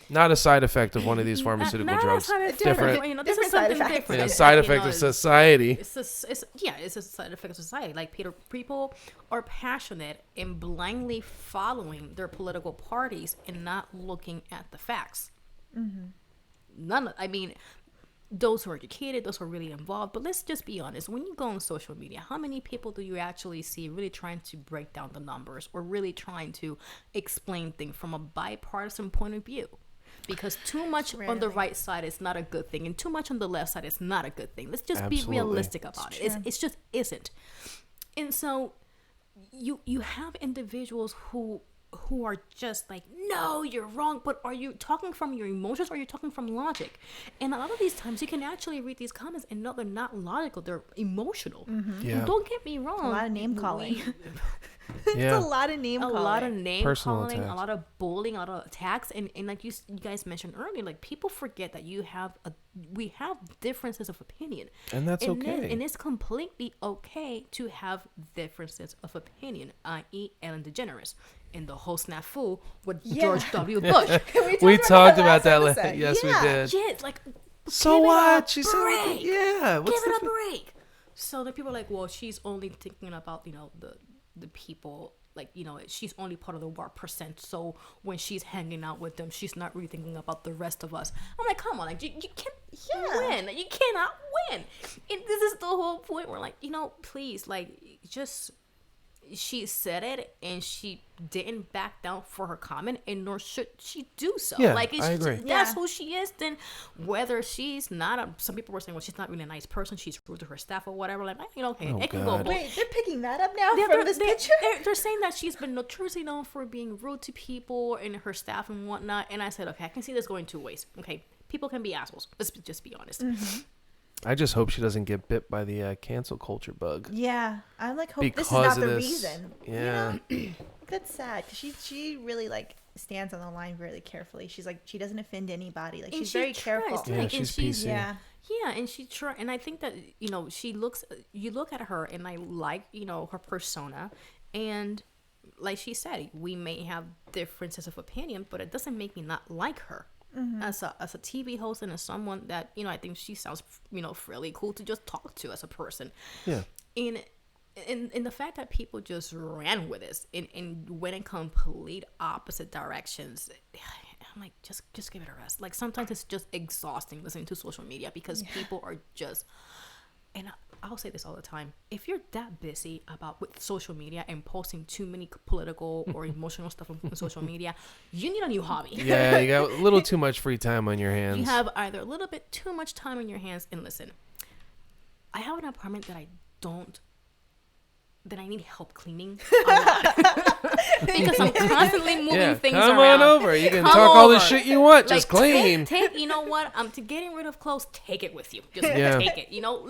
not a side effect of one of these pharmaceutical drugs. Different. You know, this is something different. Yeah, side effect of society. It's a side effect of society. Like, people are passionate in blindly following their political parties and not looking at the facts. I mean, those who are educated, those who are really involved. But let's just be honest. When you go on social media, how many people do you actually see really trying to break down the numbers or really trying to explain things from a bipartisan point of view? Because too much on the right side is not a good thing, and too much on the left side is not a good thing. Let's just be realistic about it. It just isn't. And so you have individuals who are just like, no, you're wrong. But are you talking from your emotions or are you talking from logic? And a lot of these times you can actually read these comments and know they're not logical. They're emotional. Yeah. And don't get me wrong. A lot of name calling. Yeah. It's a lot of name calling. A lot of name Personal calling, attacks. a lot of bullying, a lot of attacks, and like you guys mentioned earlier, like people forget that we have differences of opinion, And that's okay. And it's completely okay to have differences of opinion, i.e., Ellen DeGeneres in the whole snafu with George W. Bush. We talked about that. Yes, we did. Yeah, it's like, So give it what? a She said, break. yeah. Give it a break. So the people are like, well, she's only thinking about, you know, the people, like, you know, she's only part of the 1%. So when she's hanging out with them, she's not really thinking about the rest of us. I'm like, come on, like, you can't win. You cannot win. And this is the whole point. We're like, you know, please, like, just, she said it and she didn't back down for her comment, and nor should she do so. Yeah, like, I agree. That's who she is. Then whether she's not some people were saying, well, she's not really a nice person, she's rude to her staff or whatever, like, you know, okay, it can go both. Wait, they're picking that up now They're- from this they're- picture? They're saying that she's been notoriously known for being rude to people and her staff and whatnot. And I said, okay, I can see this going two ways. Okay, people can be assholes. Let's just be honest. I just hope she doesn't get bit by the cancel culture bug. Yeah, I'm like, hope this is Because not of the this. reason. Yeah. You know? That's sad, because she really, like, stands on the line really carefully. She's like, she doesn't offend anybody. Like, And she's she very tries, careful. Yeah, like, and she's PC. Yeah. Yeah, and and I think that, you know, you look at her, and I like, you know, her persona, and like she said, we may have differences of opinion, but it doesn't make me not like her. As a TV host and as someone that, you know, I think she sounds, you know, fairly cool to just talk to as a person. Yeah. And the fact that people just ran with this and went in complete opposite directions, I'm like, just give it a rest. Like, sometimes it's just exhausting listening to social media because people are just, and I'll say this all the time, if you're that busy with social media and posting too many political or emotional stuff on social media, you need a new hobby. Yeah, you got a little too much free time on your hands. You have either a little bit too much time on your hands, and listen, I have an apartment that I need help cleaning a lot. Because I'm constantly moving things around. Come on over. You can Come talk all the over. shit you want. Like, Just clean. Take, you know what? To getting rid of clothes, take it with you. Just take it. You know,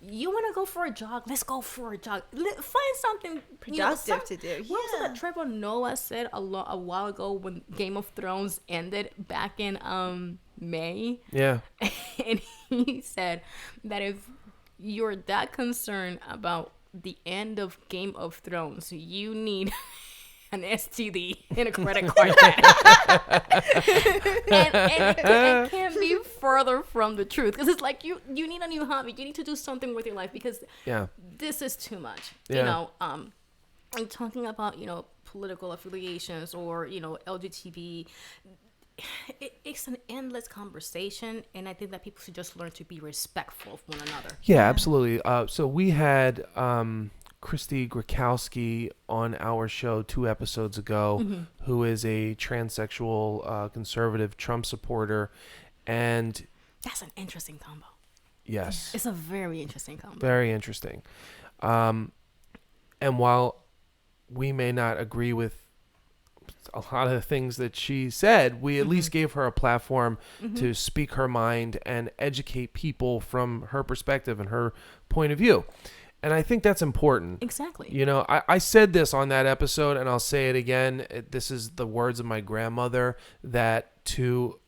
you want to go for a jog? Let's go for a jog. Find something Productive to do. What was it that Trevor Noah said a while ago when Game of Thrones ended back in May? Yeah. And he said that if you're that concerned about the end of Game of Thrones, you need an STD and a credit card. and it can't be further from the truth, because it's like you need a new hobby. You need to do something with your life, because this is too much. You know, I'm talking about, you know, political affiliations or, you know, LGBT. It's an endless conversation, and I think that people should just learn to be respectful of one another. Yeah, absolutely. So we had Christy Grakowski on our show 2 episodes ago, who is a transsexual conservative Trump supporter, and that's an interesting combo. Yes, it's a very interesting combo. Very interesting. And while we may not agree with a lot of the things that she said, we at least gave her a platform to speak her mind and educate people from her perspective and her point of view. And I think that's important. Exactly. You know, I said this on that episode, and I'll say it again. This is the words of my grandmother, that to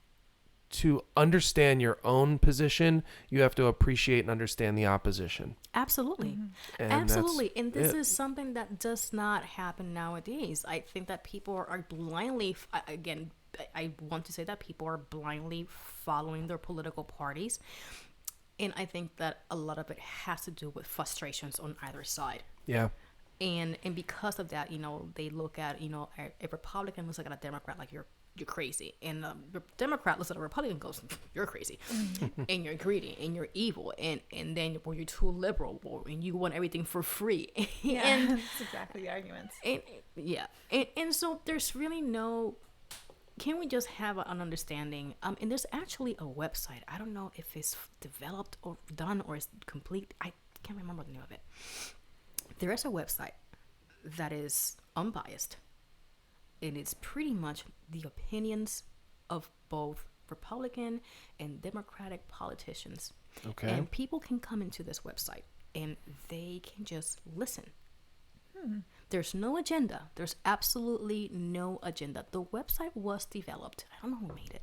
understand your own position, you have to appreciate and understand the opposition. Absolutely. And Absolutely. And this it. is something that does not happen nowadays. I think that people are blindly, again, I want to say that people are blindly following their political parties. And I think that a lot of it has to do with frustrations on either side. Yeah. And because of that, they look at, a Republican looks like a Democrat like you're crazy, and a Democrat looks at a Republican and goes, you're crazy, and you're greedy, and you're evil, and then you're too liberal, and you want everything for free. Yeah, And that's exactly the arguments. And so there's really no. Can we just have an understanding? And there's actually a website. I don't know if it's developed or done or is complete. I can't remember the name of it. There is a website that is unbiased, and it's pretty much the opinions of both Republican and Democratic politicians. Okay. And people can come into this website and they can just listen. There's no agenda. There's absolutely no agenda. The website was developed. I don't know who made it.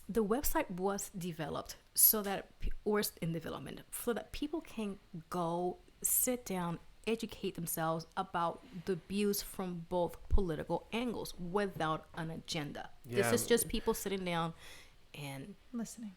The website was developed so that, or is in development, so that people can go sit down, educate themselves about the views from both political angles without an agenda. Yeah. This is just people sitting down and Listening.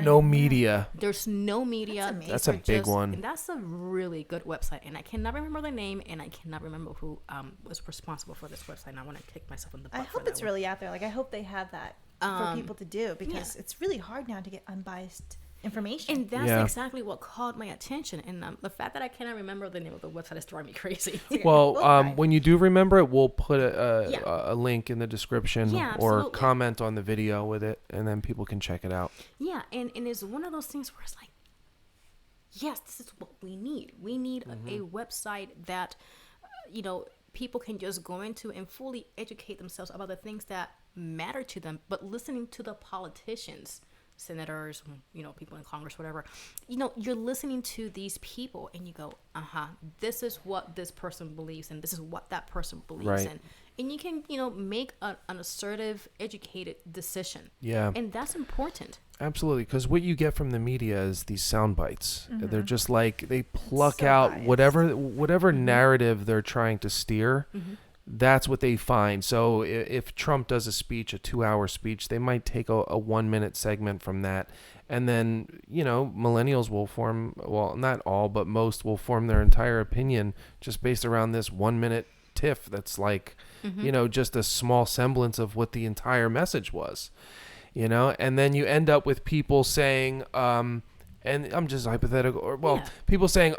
No media. there's no media. That's amazing. That's a big Just- one. And that's a really good website. And I cannot remember the name, and I cannot remember who was responsible for this website. And I want to kick myself in the butt. I hope it's really out there. Like, I hope they have that for people to do, because it's really hard now to get unbiased information. And that's Yeah. exactly what caught my attention. And the fact that I cannot remember the name of the website is driving me crazy. Well, Okay. when you do remember it, we'll put Yeah. a link in the description Yeah, or absolutely. comment on the video with it, and then people can check it out. Yeah, and it's one of those things where it's like, yes, this is what we need. We need a website that, people can just go into and fully educate themselves about the things that matter to them. But listening to the politicians, senators, people in Congress, whatever, you're listening to these people and you go, this is what this person believes and this is what that person believes Right. in. And you can, make an assertive, educated decision. Yeah. And that's important. Absolutely, because what you get from the media is these sound bites. They're just like they pluck so out biased. whatever narrative they're trying to steer. That's what they find. So if Trump does a speech, a 2-hour speech, they might take a 1-minute segment from that, and then millennials will form, well, not all, but most will form their entire opinion just based around this 1-minute tiff. That's like just a small semblance of what the entire message was. And then you end up with people saying, and I'm just hypothetical, or people saying,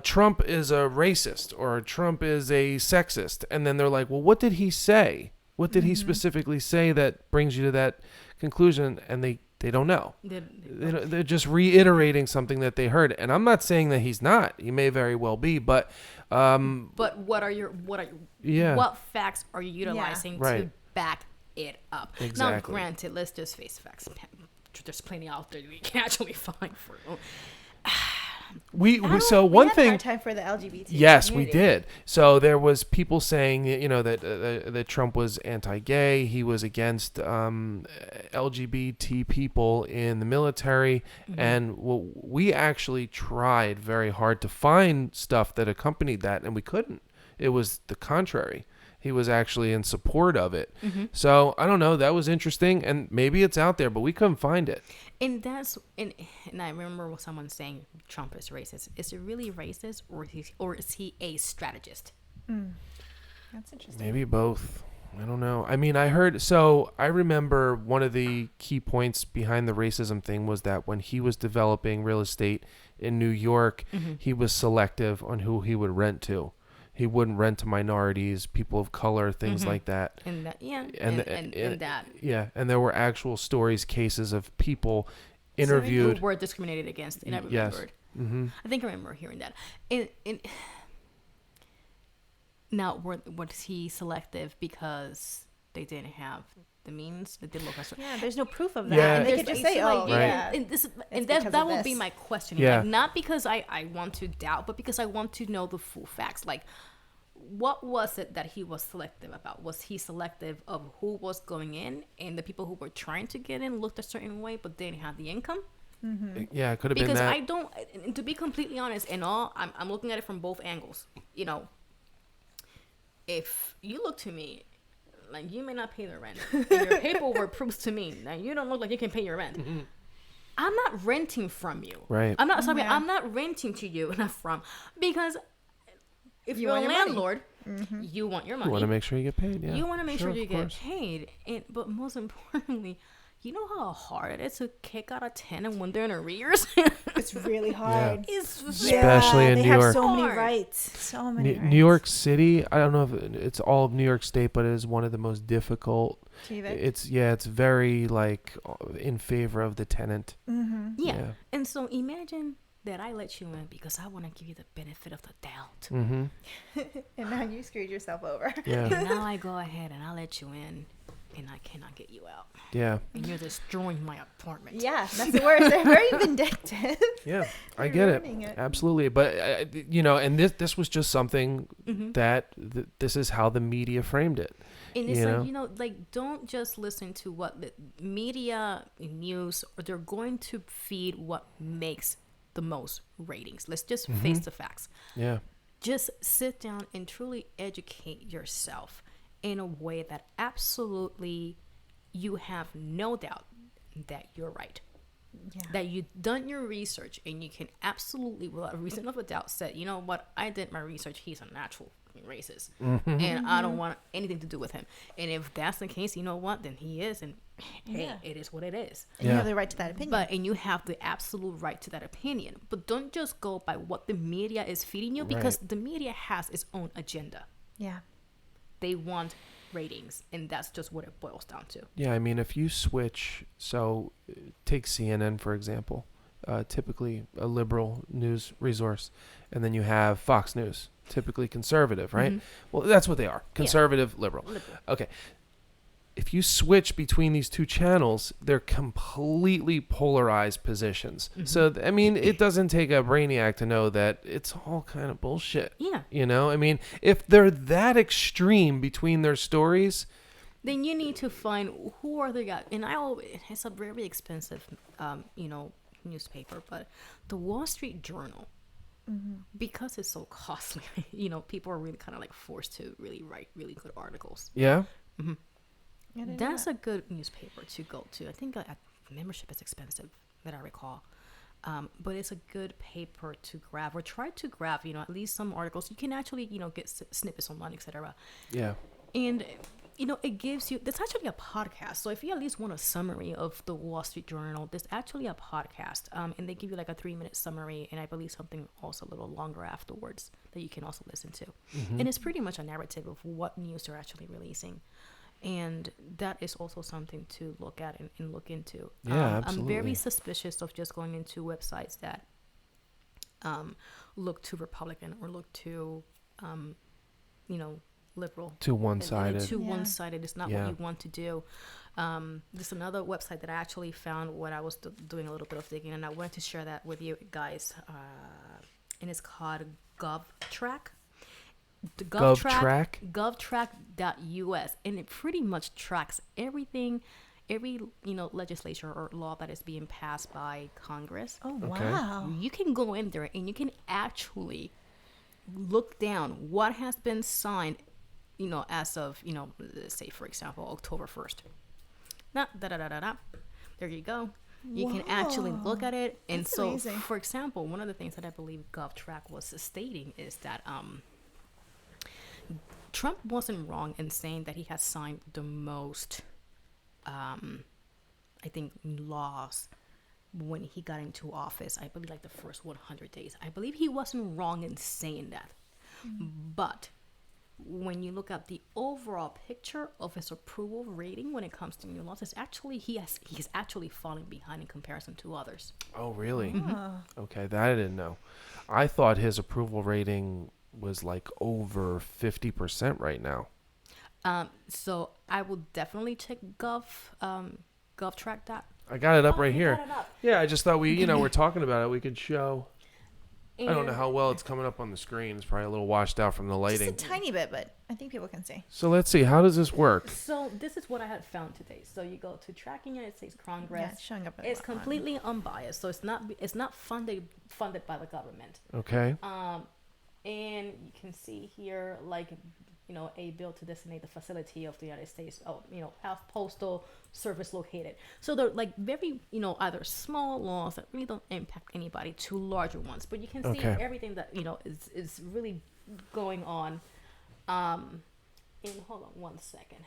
Trump is a racist or Trump is a sexist. And then they're like, well, what did he say? What did he specifically say that brings you to that conclusion? And they don't know. They're just reiterating something that they heard. And I'm not saying that he's not. He may very well be, but what facts are you utilizing Right. to back it up? Exactly. Now, granted, let's just face facts. There's plenty out there that we can actually find for. So one we had a thing. hard time for the LGBT. Yes, we community. did. So there was people saying, that Trump was anti-gay. He was against LGBT people in the military. And we actually tried very hard to find stuff that accompanied that, and we couldn't. It was the contrary. He was actually in support of it. So I don't know. That was interesting, and maybe it's out there, but we couldn't find it. And I remember someone saying Trump is racist. Is it really racist, or is he a strategist? That's interesting. Maybe both. I don't know. I mean, I remember one of the key points behind the racism thing was that when he was developing real estate in New York, he was selective on who he would rent to. He wouldn't rent to minorities, people of color, things like that. And that, And that. Yeah, and there were actual stories, cases of people interviewed. Who were discriminated against, and I Yes. remembered. I think I remember hearing that. And now, was he selective because they didn't have the means? They didn't look at Yeah, there's no proof of that. Yeah. And they could just say, like, yeah. and It's that because of will be this. my question. Yeah. Like, not because I want to doubt, but because I want to know the full facts. Like, what was it that he was selective about? Was he selective of who was going in, and the people who were trying to get in looked a certain way but didn't have the income? Yeah, it could have been Because that. I don't, to be completely honest, I'm looking at it from both angles. If you look to me like you may not pay the rent, and your paperwork proves to me that you don't look like you can pay your rent, I'm not renting from you. Right. I'm not sorry. Yeah. I'm not renting to you, not from, because if You you're a want your money. landlord, you want your money. You want to make sure you get paid. Yeah. You want to make sure you of get course. paid, but most importantly, you know how hard it is to kick out a tenant when they're in arrears. It's really hard. It's Especially in they New have York. so many Hard. rights. So many rights. New York City, I don't know if it's all of New York State, but it is one of the most difficult. To evict. It's very like in favor of the tenant. yeah. And so imagine that I let you in because I want to give you the benefit of the doubt. Mm-hmm. And now you screwed yourself over. Yeah. And now I go ahead and I let you in, and I cannot get you out. Yeah. And you're destroying my apartment. Yeah, that's the worst. They're very vindictive. Yeah. I You're get it. ruining it. Absolutely. But and this was just something that this is how the media framed it. And it's You know? like, don't just listen to what the media, news, or they're going to feed what makes the most ratings. Let's just face the facts. Yeah. Just sit down and truly educate yourself in a way that absolutely you have no doubt that you're right. Yeah. That you've done your research and you can absolutely, without a reason of a doubt, say, you know what, I did my research. He's a natural racist, and I don't want anything to do with him. And if that's the case, you know what, then he is, and hey, Yeah. it is what it is. And you have the right to that opinion. And you have the absolute right to that opinion. But don't just go by what the media is feeding you, because the media has its own agenda. yeah. They want ratings, and that's just what it boils down to. Yeah, I mean, if you switch, so take CNN, for example, typically a liberal news resource, and then you have Fox News, typically conservative, right? Well, that's what they are, conservative, liberal. Okay. If you switch between these two channels, they're completely polarized positions. So, I mean, it doesn't take a brainiac to know that it's all kind of bullshit. Yeah. I mean, if they're that extreme between their stories, Then you need to find who are the guys. And it's a very expensive, newspaper, but the Wall Street Journal, because it's so costly, people are really kind of like forced to really write really good articles. yeah. I didn't know That's that. a good newspaper to go to. I think membership is expensive, that I recall. But it's a good paper to grab, or try to grab, at least some articles. You can actually, get snippets online, etc. Yeah. And, it gives you, there's actually a podcast. So if you at least want a summary of the Wall Street Journal, there's actually a podcast. And they give you like a 3-minute summary, and I believe something also a little longer afterwards that you can also listen to. And it's pretty much a narrative of what news they're actually releasing. And that is also something to look at and look into. Yeah, I'm absolutely. very suspicious of just going into websites that look too Republican or look too, liberal. Too one-sided. Too Yeah. one-sided is not Yeah. what you want to do. There's another website that I actually found when I was doing a little bit of digging, and I wanted to share that with you guys. And it's called GovTrack. The GovTrack? GovTrack.US, and it pretty much tracks everything, every legislature or law that is being passed by Congress. Oh, Okay. wow. You can go in there and you can actually look down what has been signed, as of, let's say, for example, October 1st. There you go. You can actually look at it. And That's so, amazing. for example, one of the things that I believe GovTrack was stating is that Trump wasn't wrong in saying that he has signed the most, I think, laws when he got into office. I believe like the first 100 days. I believe he wasn't wrong in saying that. But when you look at the overall picture of his approval rating when it comes to new laws, it's actually he's actually falling behind in comparison to others. Oh, really? Oh. Okay, that I didn't know. I thought his approval rating was like over 50% right now. So I will definitely check GovTrack. I got it up right you here. got it up. Yeah, I just thought we're talking about it. We could show. I don't know how well it's coming up on the screen. It's probably a little washed out from the lighting. Just a tiny bit, but I think people can see. So let's see. How does this work? So this is what I had found today. So you go to Tracking United States Congress. Yeah, it's showing up. It's completely unbiased, so it's not funded by the government. Okay. And you can see here, like, a bill to designate the facility of the United States, have postal service located. So they're like very, either small laws that really don't impact anybody to larger ones. But you can see everything that, is really going on. And hold on one second.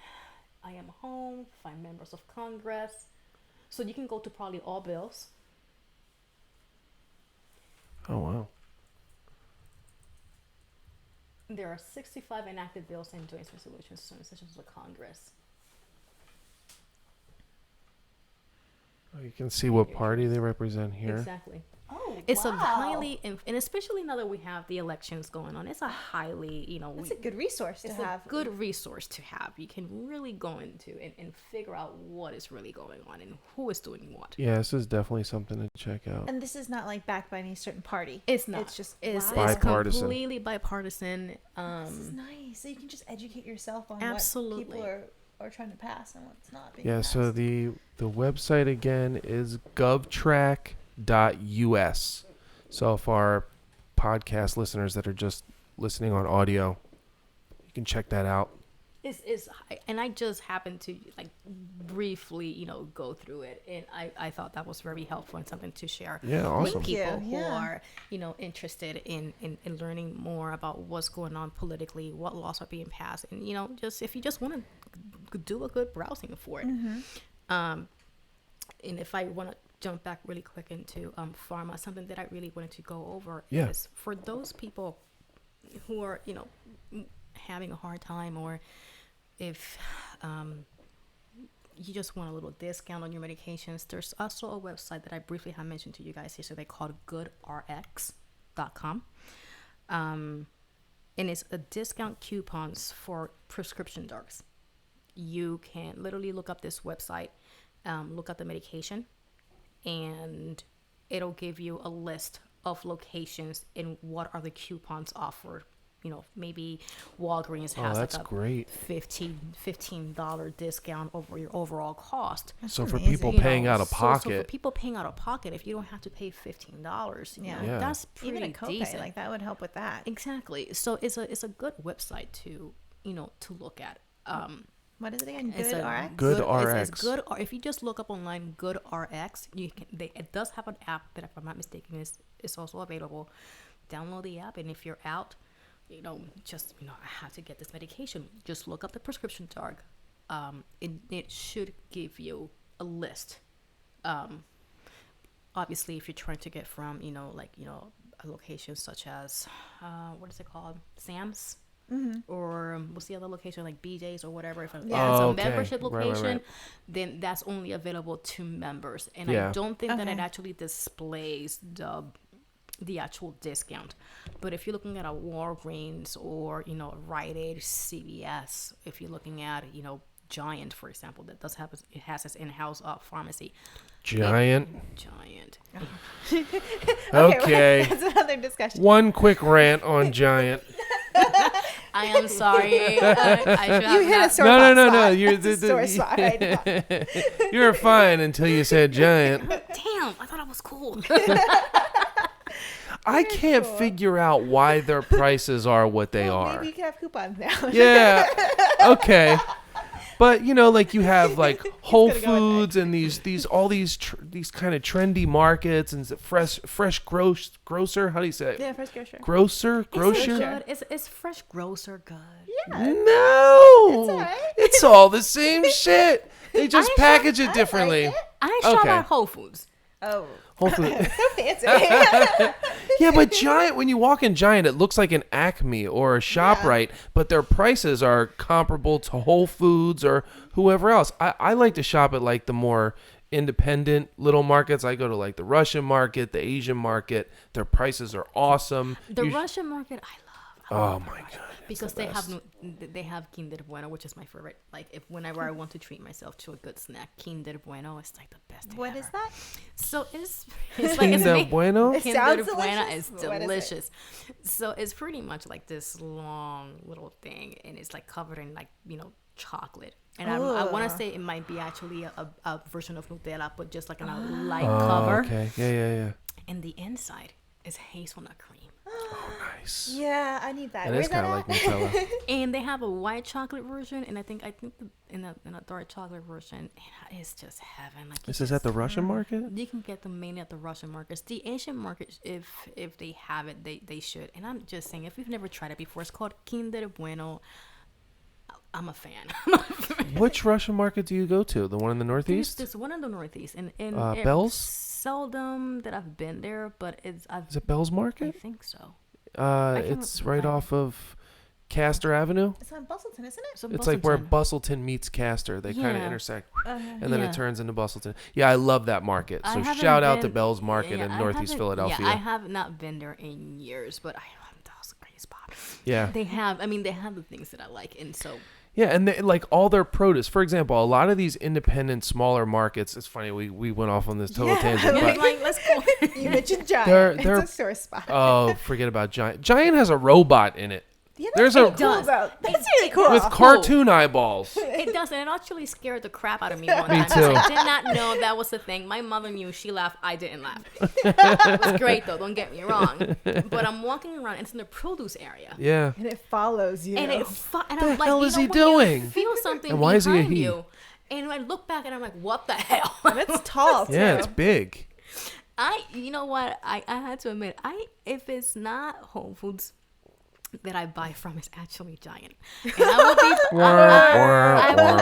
I am home, find members of Congress. So you can go to probably all bills. Oh, wow. There are 65 enacted bills and joint resolutions in sessions of Congress. Oh, you can see what party they represent here. Exactly. Oh, It's wow. a highly, and especially now that we have the elections going on, it's a highly, It's a good resource to it's have. a good resource to have. You can really go into and figure out what is really going on and who is doing what. Yeah, this is definitely something to check out. And this is not like backed by any certain party. It's not. It's just It's Bipartisan. completely bipartisan. This is nice. So you can just educate yourself on Absolutely. what people are trying to pass and what's not being Yeah, passed. so the website again is govtrack.us. So if our podcast listeners that are just listening on audio, you can check that out. And I just happened to like briefly, go through it, and I thought that was very helpful and something to share Yeah, awesome. with people Thank you. who Yeah. are, interested in learning more about what's going on politically, what laws are being passed, and just if you just want to do a good browsing for it. And if I want to jump back really quick into pharma, something that I really wanted to go over is for those people who are, having a hard time, or if you just want a little discount on your medications, there's also a website that I briefly have mentioned to you guys here. So they called goodrx.com. And it's a discount coupons for prescription drugs. You can literally look up this website, look up the medication, and it'll give you a list of locations and what are the coupons offered. Maybe Walgreens has that's like a great. $15 discount over your overall cost. So for amazing. people paying out of So for pocket, people paying out of pocket, if you don't have to pay $15, Yeah. Yeah. that's pretty Even a copay, decent. like that would help with that. Exactly. So it's a good website to to look at. What is it again? It's Good a RX? Good It's RX. good. If you just look up online, Good RX, it does have an app that, if I'm not mistaken, is also available. Download the app, and if you're out, I have to get this medication, just look up the prescription drug. It should give you a list. Obviously, if you're trying to get from a location such as what is it called, Sam's. Or what's the other location, like BJ's or whatever. If it's a membership location, Right. then that's only available to members. And Yeah. I don't think that it Okay. actually displays the actual discount. But if you're looking at a Walgreens or Rite Aid, CVS, if you're looking at Giant, for example, that does have it has its in-house pharmacy. Giant. Giant. Okay. That's another discussion. One quick rant on Giant. I am sorry. I should have You hit a not- sore No. spot. You're It's a sore spot right now. You're fine until you said Giant. Damn, I thought I was cool. I can't figure out why their prices are what they Well, are. Maybe you can have coupons now. Yeah. Okay. But like you have like Whole gonna go with Foods and these kind of trendy markets and fresh grocer. How do you say it? Yeah, first grocer. Grocer. Is fresh grocer good? Yeah. No. It's all right. It's all the same shit. They just I package it differently. it. I shop Okay. at Whole Foods. Oh, Whole Foods. so fancy. Yeah, but Giant, when you walk in Giant, it looks like an Acme or a ShopRite, but their prices are comparable to Whole Foods or whoever else. I like to shop at like the more independent little markets. I go to like the Russian market, the Asian market. Their prices are awesome. The Russian market, I Oh my god. Because they have Kinder Bueno, which is my favorite. Like whenever I want to treat myself to a good snack, Kinder Bueno is like the best thing What ever. is that? So it's like Kinder Bueno? It Kinder sounds Bueno delicious. is What is it? delicious. So it's pretty much like this long little thing, and it's like covered in like chocolate. And I want to say it might be actually a version of Nutella, but just like on a light cover. Okay. Yeah. And the inside is hazelnut cream. Oh, nice. Yeah, I need that. That Where's is kind of that like at? Nutella. And they have a white chocolate version, and I think in a dark chocolate version, it's just heaven. Like This is at the Russian market? you can get them mainly at the Russian markets. The Asian markets, if they have it, they should. And I'm just saying, if you've never tried it before, it's called Kinder Bueno. I'm a fan. Which Russian market do you go to? The one in the Northeast? There's one in the Northeast, and Bell's? Seldom that I've been there, but Is it Bell's I Market? think so. It's right off of Castor Avenue. It's on Bustleton, isn't it? So It's like where Bustleton. Bustleton meets Castor. They kind of Yeah. intersect, and then Yeah. it turns into Bustleton. Yeah, I love that market. I So haven't shout out to been- Bell's Market yeah, in I Northeast haven't- Philadelphia. Yeah, I have not been there in years, but that was a great spot. Yeah. They have the things that I like, and so Yeah, and like all their produce. For example, a lot of these independent, smaller markets. It's funny we went off on this total tangent, I'm but like, let's go. You mentioned Giant. They're- It's a sore spot. oh, forget about Giant. Giant has a robot in it Yeah, there's that's a- pretty cool, Does. though. That's It- really cool. with cartoon eyeballs. It does, and it actually scared the crap out of me one time. Me 'cause too. I did not know that was the thing. My mother knew. She laughed. I didn't laugh. It was great, though. Don't get me wrong. But I'm walking around. It's in the produce area. Yeah. And it follows you. And and the I'm like, hell you is know, he when you doing? feel something And why is he a behind he? you, and I look back and I'm like, what the hell? And it's tall, too. Yeah, it's big. You know what? I had to admit, if it's not Whole Foods that I buy from, is actually Giant. And I will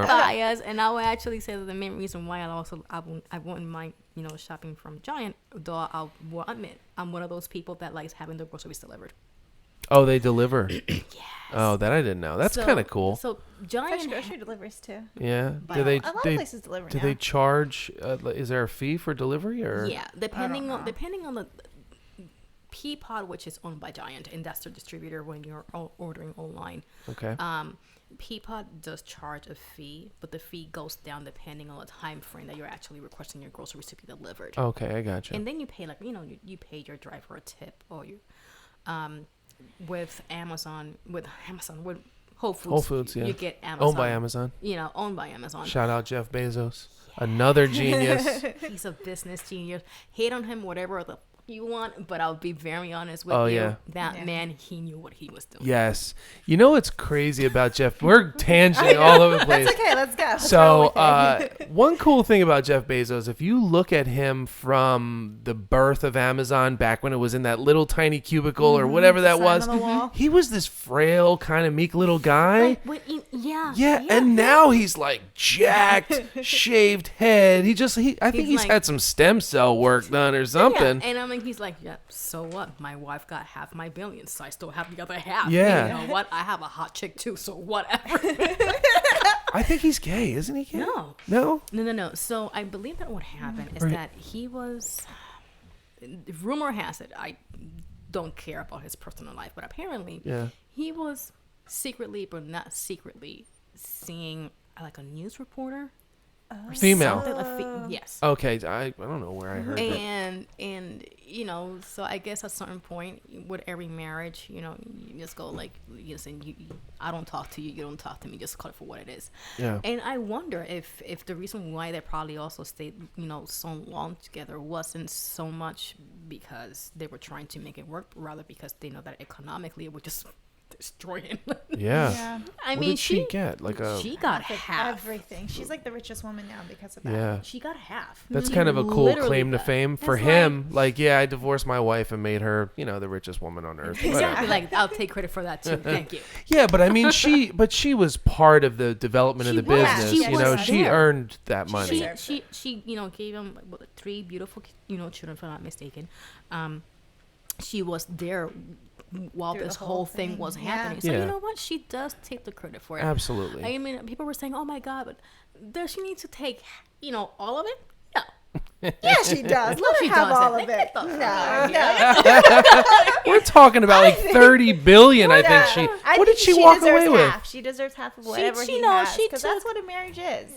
be biased, and I will actually say that the main reason why I wouldn't mind, shopping from Giant, though I will admit I'm one of those people that likes having their groceries delivered. Oh, they deliver. Yes. Oh, that I didn't know. That's So- kind of cool. So Fresh Giant, grocery delivers, too. Yeah. But Do they A lot of they places deliver do now. they charge? Is there a fee for delivery or? yeah, depending on know. the Peapod, which is owned by Giant, and that's their distributor when you're ordering online. Okay. Peapod does charge a fee, but the fee goes down depending on the time frame that you're actually requesting your groceries to be delivered. Okay, I got you. And then you pay you pay your driver a tip, or you with Whole Foods, yeah. you get Amazon. Owned by Amazon. Owned by Amazon. Shout out Jeff Bezos. Another genius. He's a business genius. Hate on him, whatever the you want, but I'll be very honest with Oh, you. yeah. That man, he knew what he was doing. Yes. You know what's crazy about Jeff? We're tangenting all over the place. That's okay. Let's go. Let's roll So, with it. one cool thing about Jeff Bezos, if you look at him from the birth of Amazon back when it was in that little tiny cubicle or whatever that Sign was, on the wall. he was this frail, kind of meek little guy. Yeah. And now he's like jacked, shaved head. I think He's he's like- had some stem cell work done or something. Yeah, and I mean, he's like, yeah, so what? My wife got half my billions, so I still have the other half. Yeah. And you know what? I have a hot chick too, so whatever. I think he's gay, isn't he gay? No. No? So I believe that what happened is Right. that he was. Rumor has it, I don't care about his personal life, but apparently Yeah. he was secretly, but not secretly, seeing like a news reporter. Or Female. something, yes. Okay, I don't know where I heard that. And so I guess at a certain point with every marriage, you just go like, I don't talk to you, you don't talk to me, just call it for what it is. Yeah. And I wonder if the reason why they probably also stayed so long together wasn't so much because they were trying to make it work, but rather because they know that economically it would just destroy him. Yeah. Yeah. I What mean, did she get? Like a. she got Half of half. everything. She's like the richest woman now because of that. Yeah. She got half. That's She kind of a cool literally claim to got- fame for It's him. Like, yeah, I divorced my wife and made her, the richest woman on earth. Exactly. Whatever. Like, I'll take credit for that too. Thank you. Yeah, but I mean, she was part of the development of She the was. business. She was She there. earned that money. She gave him like, 3 beautiful children, if I'm not mistaken. She was there while Through this the whole whole thing thing. was Yeah. happening. So Yeah. you know what? She does take the credit for it. Absolutely. I mean, people were saying, "Oh my God," but does she need to take all of it? No. Yeah, she does. Let her she have all doesn't. of it. Get the No, fuck no. We're talking about like 30 billion. I think she. I What think did she walk deserves away with? half. She deserves half of whatever she he knows, has, she because that's took- what a marriage is.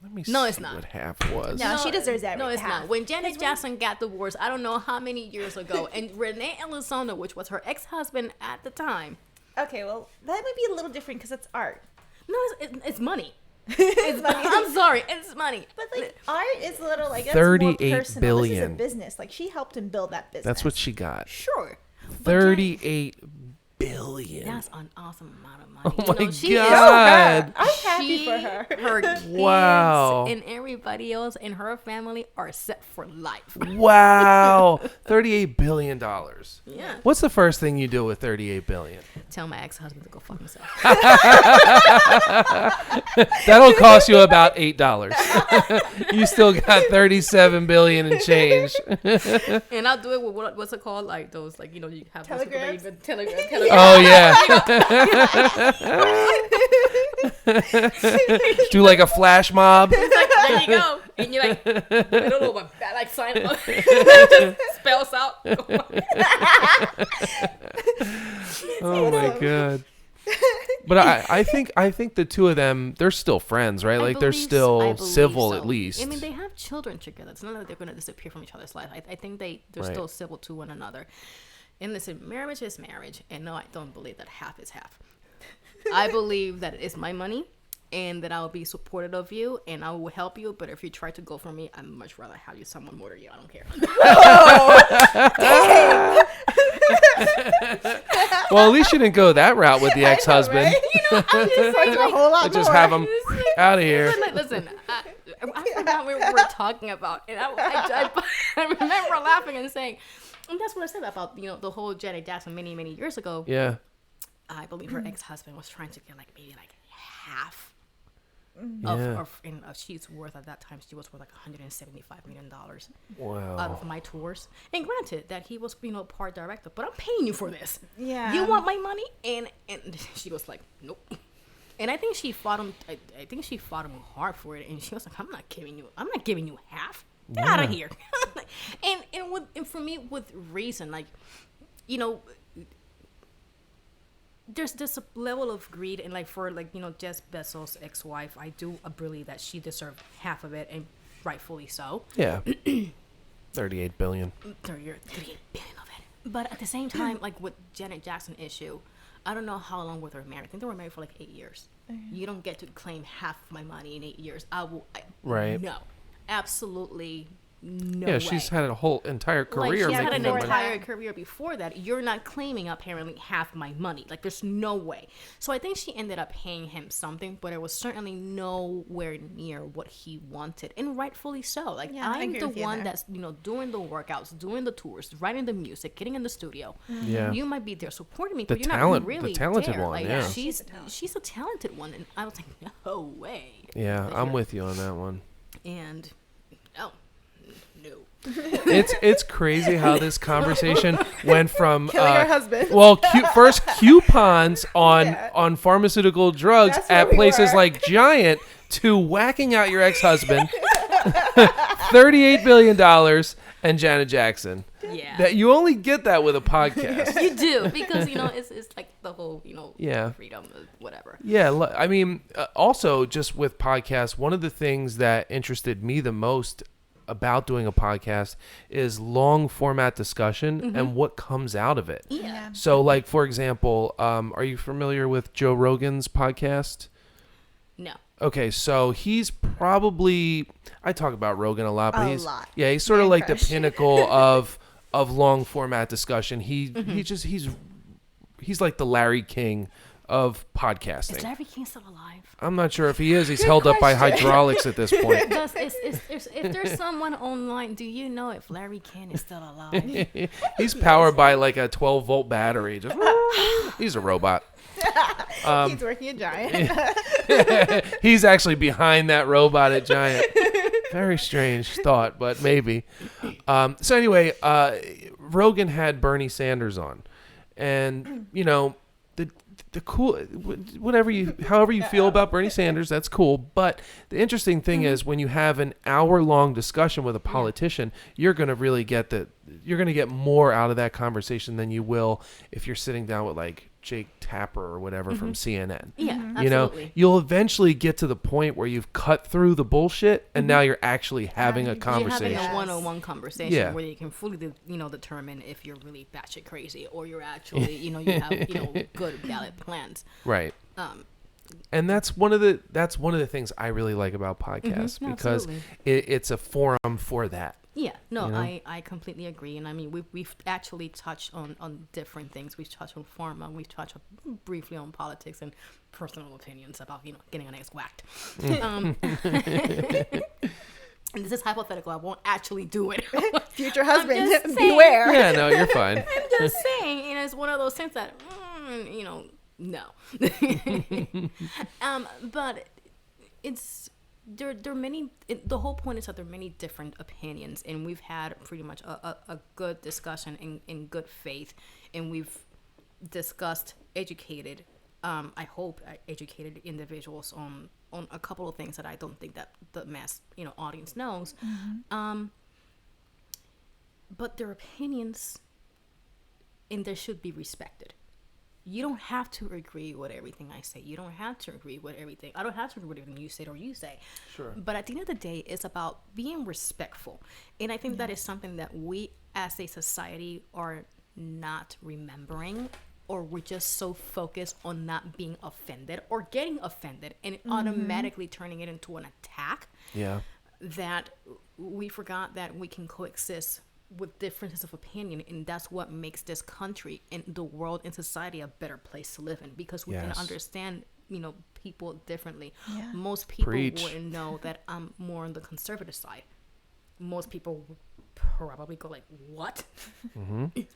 Let me No, see it's not. what half was. No, she deserves everything. No, it's half. not. When Janet Jackson got divorced, I don't know how many years ago, and Renee Elizondo, which was her ex-husband at the time. Okay, well, that might be a little different because it's art. No, it's money. It's money. I'm sorry, it's money. But like art is a little like that's 38 more personal. billion. This is a business. Like she helped him build that business. That's what she got. Sure. But 38 billion. That's an awesome amount of money. Oh my she God. I'm happy she, for her. Her kids Wow. and everybody else in her family are set for life. Wow. $38 billion. Yeah. What's the first thing you do with 38 billion? Tell my ex-husband to go fuck himself. That'll cost you about $8. You still got 37 billion and change. And I'll do it with what's it called? Like those, like, you know, you have those Telegrams? telegram. Oh yeah. Do like a flash mob. There you go. And you're like, I don't know what that like sign just spells out. Oh my God. But I think the two of them, they're still friends, right? Like they're I still believe civil so. at least. I mean, they have children together. It's not like they're going to disappear from each other's life. I think they're Right. still civil to one another. And listen, marriage is marriage. And no, I don't believe that half is half. I believe that it's my money and that I'll be supportive of you and I will help you. But if you try to go for me, I'd much rather have you someone murder you. I don't care. Well, at least you didn't go that route with the ex-husband. You know, I'm just Like a whole lot Just more. have him out of here. Like, listen, I forgot what we were talking about, and I remember laughing and saying, and that's what I said about, you know, the whole Janet Jackson many years ago. Yeah. I believe her ex-husband was trying to get like maybe like half Yeah. of she's worth at that time. She was worth like $175 million out Wow. of my tours. And granted that he was, you know, part director, but I'm paying you for this. Yeah. You want my money? And she was like, nope. And I think she fought him. I think she fought him hard for it. And she was like, I'm not giving you half. Get out of here. and for me, with reason, like, you know, there's this level of greed, and like for like, you know, Jeff Bezos' ex-wife, I do believe that she deserved half of it, and rightfully so. Yeah. 38 billion. 38 billion of it. But at the same time, like with Janet Jackson issue, I don't know how long were they married. I think they were married for like 8 years. You don't get to claim half my money in 8 years. Right. No, absolutely no Yeah, way. she's had a whole entire career Like, she's had making an that money. entire career before that. You're not claiming apparently half my money. Like, there's no way. So I think she ended up paying him something, but it was certainly nowhere near what he wanted, and rightfully so. Like, Yeah, I I'm agree the with you one there. that's, you know, doing the workouts, doing the tours, writing the music, getting in the studio. Yeah. You might be there supporting me, The but you're talent- not really the talented there. one, Like, yeah. she's a talented one, and I was like, no way. Yeah, But I'm you're- with you on that one. And no. It's crazy how this conversation went from Killing her husband. well, first coupons on Yeah. on pharmaceutical drugs That's where at we places were. like Giant to whacking out your ex-husband, $38 billion, and Janet Jackson. Yeah. That you only get that with a podcast. You do, because, you know, it's like the whole, you know, Yeah. freedom, whatever. Yeah, I mean, also just with podcasts, one of the things that interested me the most about doing a podcast is long format discussion and what comes out of it. Yeah. So, like, for example, are you familiar with Joe Rogan's podcast? No. Okay, so he's probably, I talk about Rogan a lot, but A he's lot. yeah, he's sort of Man like crush. the pinnacle of long format discussion. He's like the Larry King of podcasting. Is Larry King still alive? I'm not sure if he is. He's held up by hydraulics at this point. If there's someone online, do you know if Larry King is still alive? He's powered by like a 12-volt battery. Just, he's a robot. He's working at Giant. He's actually behind that robot at Giant. Very strange thought, but maybe. So anyway, Rogan had Bernie Sanders on, and you know, however you feel about Bernie Sanders, that's cool. But the interesting thing is when you have an hour-long discussion with a politician, you're going to really get more out of that conversation than you will if you're sitting down with like Jake Tapper or whatever from CNN. Yeah, absolutely. You know, you'll eventually get to the point where you've cut through the bullshit and now you're actually having a conversation. You're having a one-on-one conversation where you can fully, determine if you're really batshit crazy or you're actually, you have, good valid plans. Right. And that's one of the things I really like about podcasts because it's a forum for that. Yeah, no, I completely agree. And I mean, we've actually touched on different things. We've touched on pharma. We've touched briefly on politics and personal opinions about, getting an ass whacked. And this is hypothetical. I won't actually do it. Future husband, beware. Yeah, no, you're fine. I'm just saying, it's one of those things that, no. But it's... There are many. The whole point is that there are many different opinions, and we've had pretty much a good discussion in good faith, and we've discussed educated. I hope educated individuals on a couple of things that I don't think that the mass audience knows. But their opinions, and they should be respected. You don't have to agree with everything I say. You don't have to agree with everything. I don't have to agree with everything you say or you say. Sure. But at the end of the day, it's about being respectful. And I think that is something that we as a society are not remembering, or we're just so focused on not being offended or getting offended and automatically turning it into an attack. Yeah. That we forgot that we can coexist with differences of opinion, and that's what makes this country and the world and society a better place to live in, because we can understand people differently. Most people wouldn't know that I'm more on the conservative side. Most people would probably go like, what?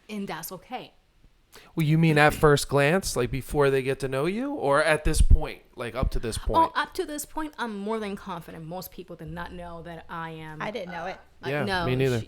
And that's okay. Well, you mean at first glance, like before they get to know you, or at this point, like up to this point? Up to this point, I'm more than confident. Most people did not know that I am. I didn't know it. Yeah, no, me neither.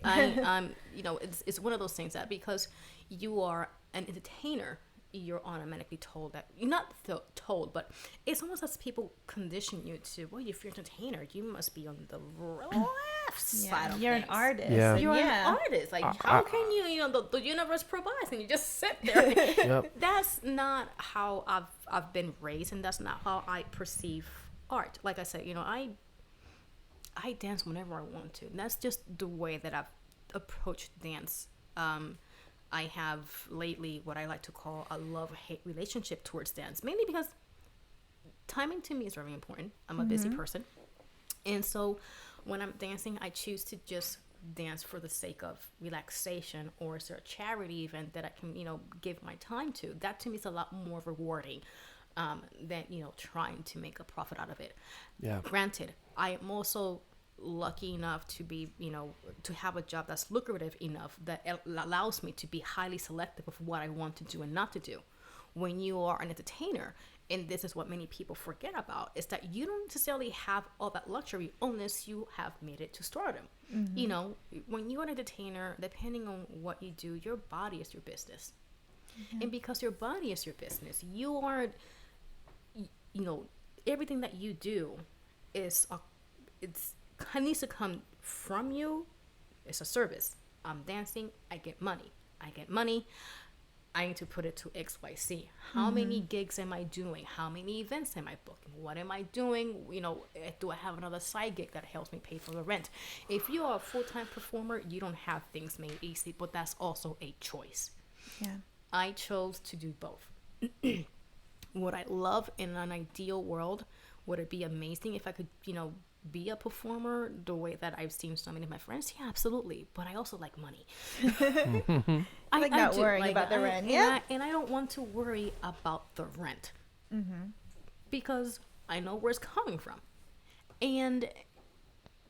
I'm it's one of those things that because you are an entertainer, you're automatically told that you're not told, but it's almost as people condition you to, well, if you're an entertainer, you must be on the left side of you're things. an artist. Yeah. You're an artist. Like, how can you, the universe provides, and you just sit there. That's not how I've been raised, and that's not how I perceive art. Like I said, I dance whenever I want to. And that's just the way that I've approached dance. I have lately what I like to call a love-hate relationship towards dance, mainly because timing to me is very important. I'm a busy person. And so when I'm dancing, I choose to just dance for the sake of relaxation, or is there a charity event that I can, give my time to. That to me is a lot more rewarding than, trying to make a profit out of it. Yeah. Granted, I am also lucky enough to be, to have a job that's lucrative enough that allows me to be highly selective of what I want to do and not to do. When you are an entertainer, and this is what many people forget about, is that you don't necessarily have all that luxury unless you have made it to stardom. When you're an entertainer, depending on what you do, your body is your business. And because your body is your business, you are, everything that you do is it needs to come from you. It's a service. I'm dancing, I get money. I need to put it to XYZ. How many gigs am I doing? How many events am I booking? What am I doing? Do I have another side gig that helps me pay for the rent? If you are a full-time performer, you don't have things made easy, but that's also a choice. Yeah. I chose to do both. Would I love in an ideal world, would it be amazing if I could, be a performer the way that I've seen so many of my friends? Yeah, absolutely. But I also like money. I like not worrying about the rent. And I don't want to worry about the rent. Because I know where it's coming from. And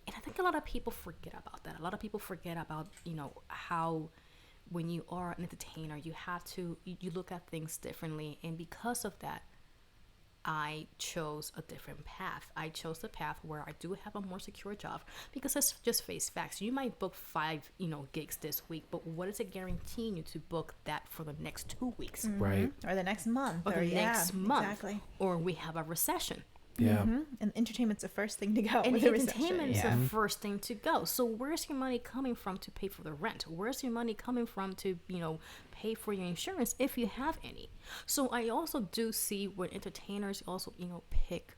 I think a lot of people forget about that. A lot of people forget about, how when you are an entertainer, you have to, you look at things differently. And because of that, I chose a different path. I chose the path where I do have a more secure job, because let's just face facts. You might book 5, gigs this week, but what is it guaranteeing you to book that for the next 2 weeks? Right. Or the next month. Or the next month. Exactly. Or we have a recession. Yeah. And entertainment's the first thing to go. And with a recession. entertainment's the first thing to go. So where's your money coming from to pay for the rent? Where's your money coming from to, pay for your insurance if you have any? So I also do see when entertainers also, pick,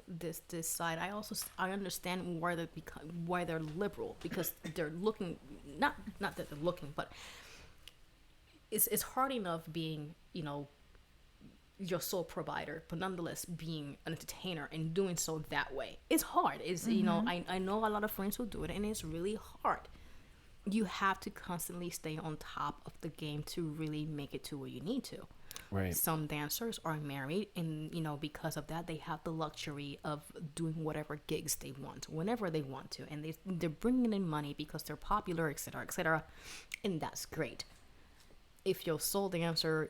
this side. I understand why they're liberal, because they're looking, not that they're looking, but it's hard enough being, your sole provider, but nonetheless being an entertainer and doing so that way. It's hard. I know a lot of friends who do it, and it's really hard. You have to constantly stay on top of the game to really make it to where you need to. Right. Some dancers are married, and because of that, they have the luxury of doing whatever gigs they want whenever they want to, and they're bringing in money because they're popular, etc., and that's great. If you're sole dancer,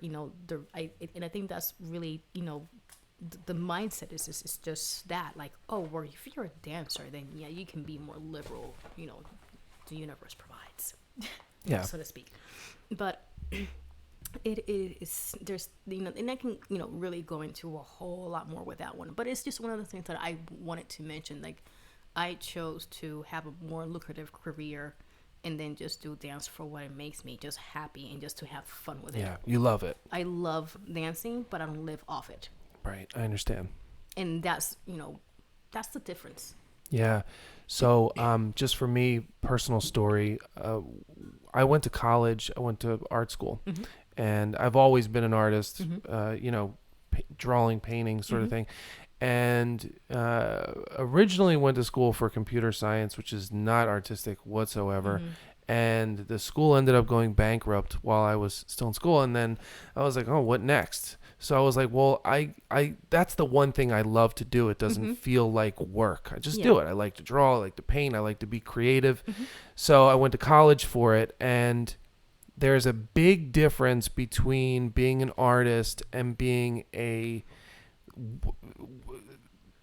I think that's really, the mindset is just that, like, oh, well, if you're a dancer, then yeah, you can be more liberal, the universe provides, Yeah. so to speak. But it is, there's, and I can, really go into a whole lot more with that one, but it's just one of the things that I wanted to mention. Like, I chose to have a more lucrative career, and then just do dance for what it makes me just happy and just to have fun with it. Yeah. You love it. I love dancing, but I don't live off it. Right. I understand. And that's, that's the difference. Yeah. So, just for me, personal story, I went to college, I went to art school, and I've always been an artist, drawing, painting sort of thing. And originally went to school for computer science, which is not artistic whatsoever. And the school ended up going bankrupt while I was still in school. And then I was like, oh, what next? So I was like, well, I that's the one thing I love to do. It doesn't feel like work. I just do it. I like to draw. I like to paint. I like to be creative. So I went to college for it. And there's a big difference between being an artist and being a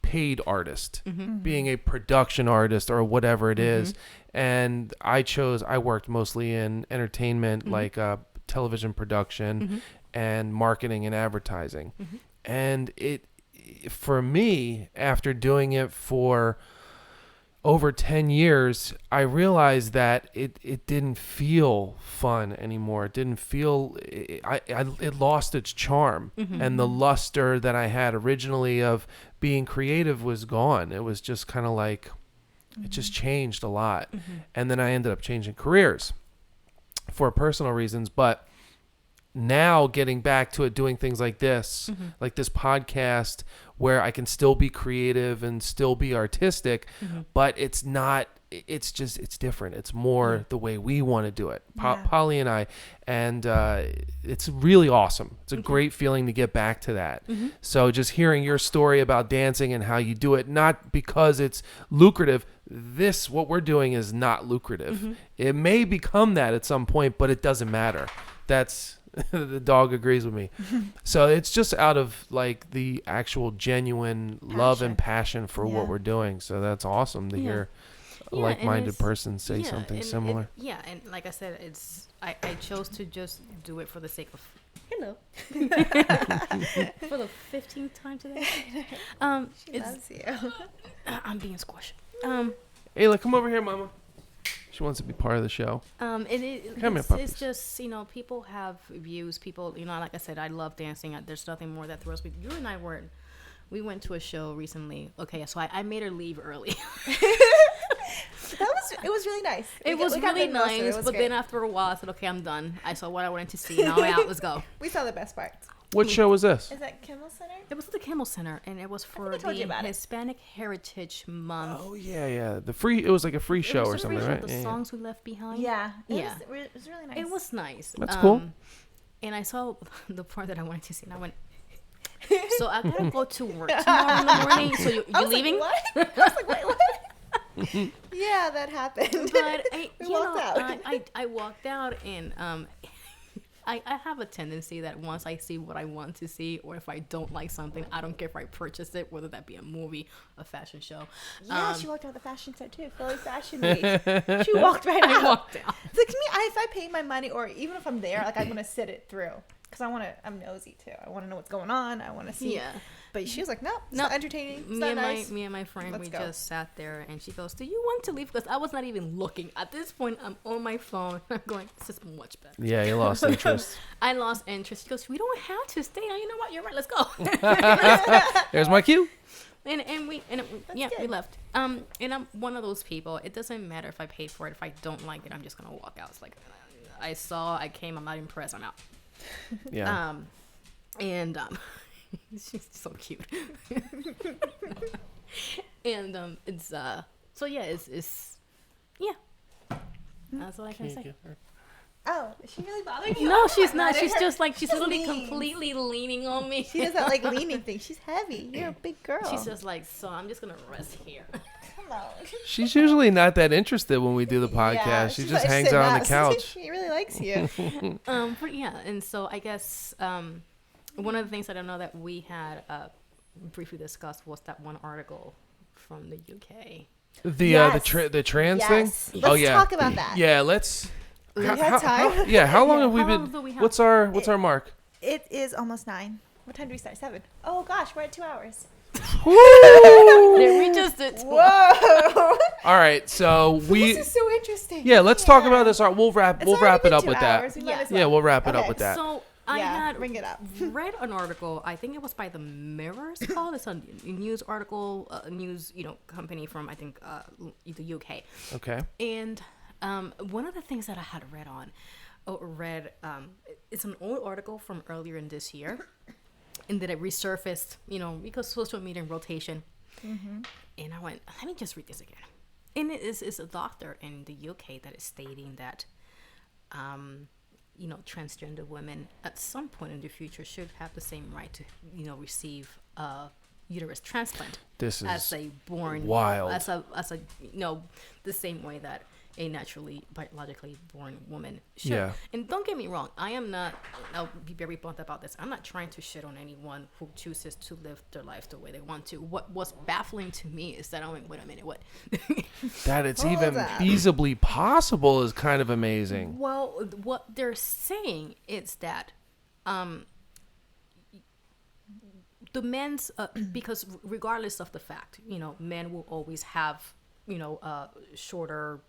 paid artist, being a production artist or whatever it is. And I worked mostly in entertainment, like television production and marketing and advertising. And for me, after doing it for over 10 years, I realized that it didn't feel fun anymore. It didn't feel, it lost its charm. And the luster that I had originally of being creative was gone. It was just kind of like, it just changed a lot. And then I ended up changing careers for personal reasons. But now getting back to it, doing things like this podcast, where I can still be creative and still be artistic, but it's different. It's more the way we want to do it, Polly and I, and it's really awesome. It's a great feeling to get back to that. So just hearing your story about dancing and how you do it, not because it's lucrative. What we're doing is not lucrative. It may become that at some point, but it doesn't matter. That's the dog agrees with me. So it's just out of like the actual genuine love and passion for what we're doing. So that's awesome to hear a like-minded person say something similar. And like I said, I chose to just do it for the sake of hello for the 15th time today. She loves you. I'm being squished. Ayla, come over here, mama. She wants to be part of the show. It's just, people have views. People, like I said, I love dancing. There's nothing more that thrills me. You and I we went to a show recently. Okay, so I made her leave early. It was really nice. It was really nice, but then after a while, I said, okay, I'm done. I saw what I wanted to see. Now I'm out. Let's go. We saw the best parts. What show was this? Is that Kimmel Center? It was at the Kimmel Center, and it was for the Hispanic Heritage Month. Oh yeah. It was like a free show or something, right? The songs we left behind. Yeah. It was really nice. It was nice. That's cool. And I saw the part that I wanted to see, and I went. So I gotta go to work tomorrow in the morning. So you're leaving? Like, what? I was like, wait, what? Yeah, that happened. But we walked out. I walked out, and I have a tendency that once I see what I want to see, or if I don't like something, I don't care if I purchase it, whether that be a movie, a fashion show. Yeah, she walked out of the fashion show too. Philly Fashion Week. She walked right out. I walked out. It's like to me, if I pay my money, or even if I'm there, like I'm gonna sit it through because I'm nosy too. I want to know what's going on. I want to see. Yeah. But she was like, nope, it's not entertaining. It's not nice. Me and my friend, Let's we go. just sat there, and she goes, "Do you want to leave?" Because I was not even looking. At this point, I'm on my phone. I'm going, "This is much better." Yeah, you lost interest. I lost interest. She goes, "We don't have to stay. Now you know what? You're right. Let's go." There's my cue. We left. And I'm one of those people. It doesn't matter if I paid for it. If I don't like it, I'm just gonna walk out. It's like, I came. I'm not impressed. I'm out. Yeah. She's so cute. And it's so yeah, it's yeah. That's all I can say. Oh, is she really bothering you? No, Oh she's my not. God, She's just like she's just literally leans. completely leaning on me. She does that like leaning thing. She's heavy. You're a big girl. She's just like, so I'm just gonna rest here. Come on. She's usually not that interested when we do the podcast. Yeah, she she's just like hangs sitting out on out. the couch. She really likes you. But yeah, and so I guess one of the things that I know that we had briefly discussed was that one article from the UK. The trans Yes. thing. Let's talk about that. Yeah, let's. We had time. How long have we How long been? do we have? What's our mark? It is almost 9. What time do we start? 7. Oh gosh, we're at 2 hours. We just did. Whoa. All right, so This is so interesting. Yeah, let's talk about this. We'll wrap It's already it been up 2 with hours. that. We might as Yeah. Yeah, well. we'll wrap it up Okay. with that. So I had bring it up. read an article. I think it was by the Mirror. It's called. It's a news article, news company from I think the UK. Okay. And one of the things that I had it's an old article from earlier in this year, and that it resurfaced, because social media in rotation. Mm-hmm. And I went, let me just read this again. And it's a doctor in the UK that is stating that, transgender women at some point in the future should have the same right to, receive a uterus transplant. This is as a born wild. As a the same way that a naturally biologically born woman should. Yeah. And don't get me wrong, I'll be very blunt about this. I'm not trying to shit on anyone who chooses to live their life the way they want to. What's baffling to me is that wait a minute, what? That it's Hold even up. feasibly possible is kind of amazing. Well, what they're saying is that the men's because regardless of the fact, men will always have shorter,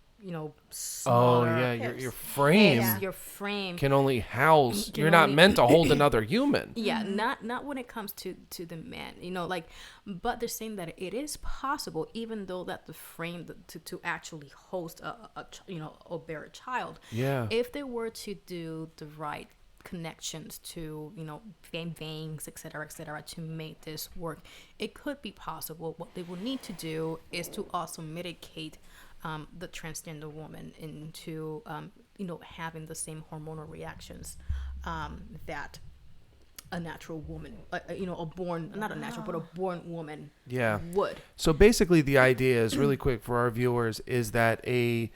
smaller Oh yeah, hips. your frame Yeah. your frame can only house. Can You're not only- meant to hold another human. yeah, not when it comes to the man, but they're saying that it is possible, even though that the frame to actually host or bear a child, Yeah. if they were to do the right connections to veins, etc., to make this work, it could be possible. What they will need to do is to also mitigate the transgender woman into having the same hormonal reactions that a natural woman, a born, not a natural, but a born woman Yeah. would. So basically, the idea is really quick for our viewers is that a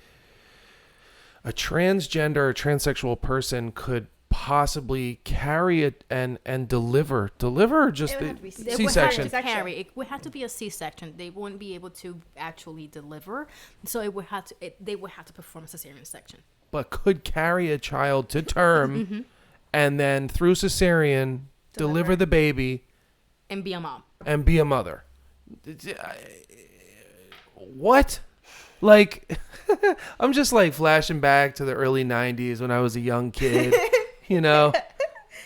transgender or transsexual person could possibly carry it and deliver or just It would the have to be C-section. It would have to carry. It would have to be a C-section. They wouldn't be able to actually deliver, so it would have to. They would have to perform a cesarean section. But could carry a child to term and then through cesarean deliver the baby And be a mom. and be a mother. What? Like, I'm just like flashing back to the early 90s when I was a young kid,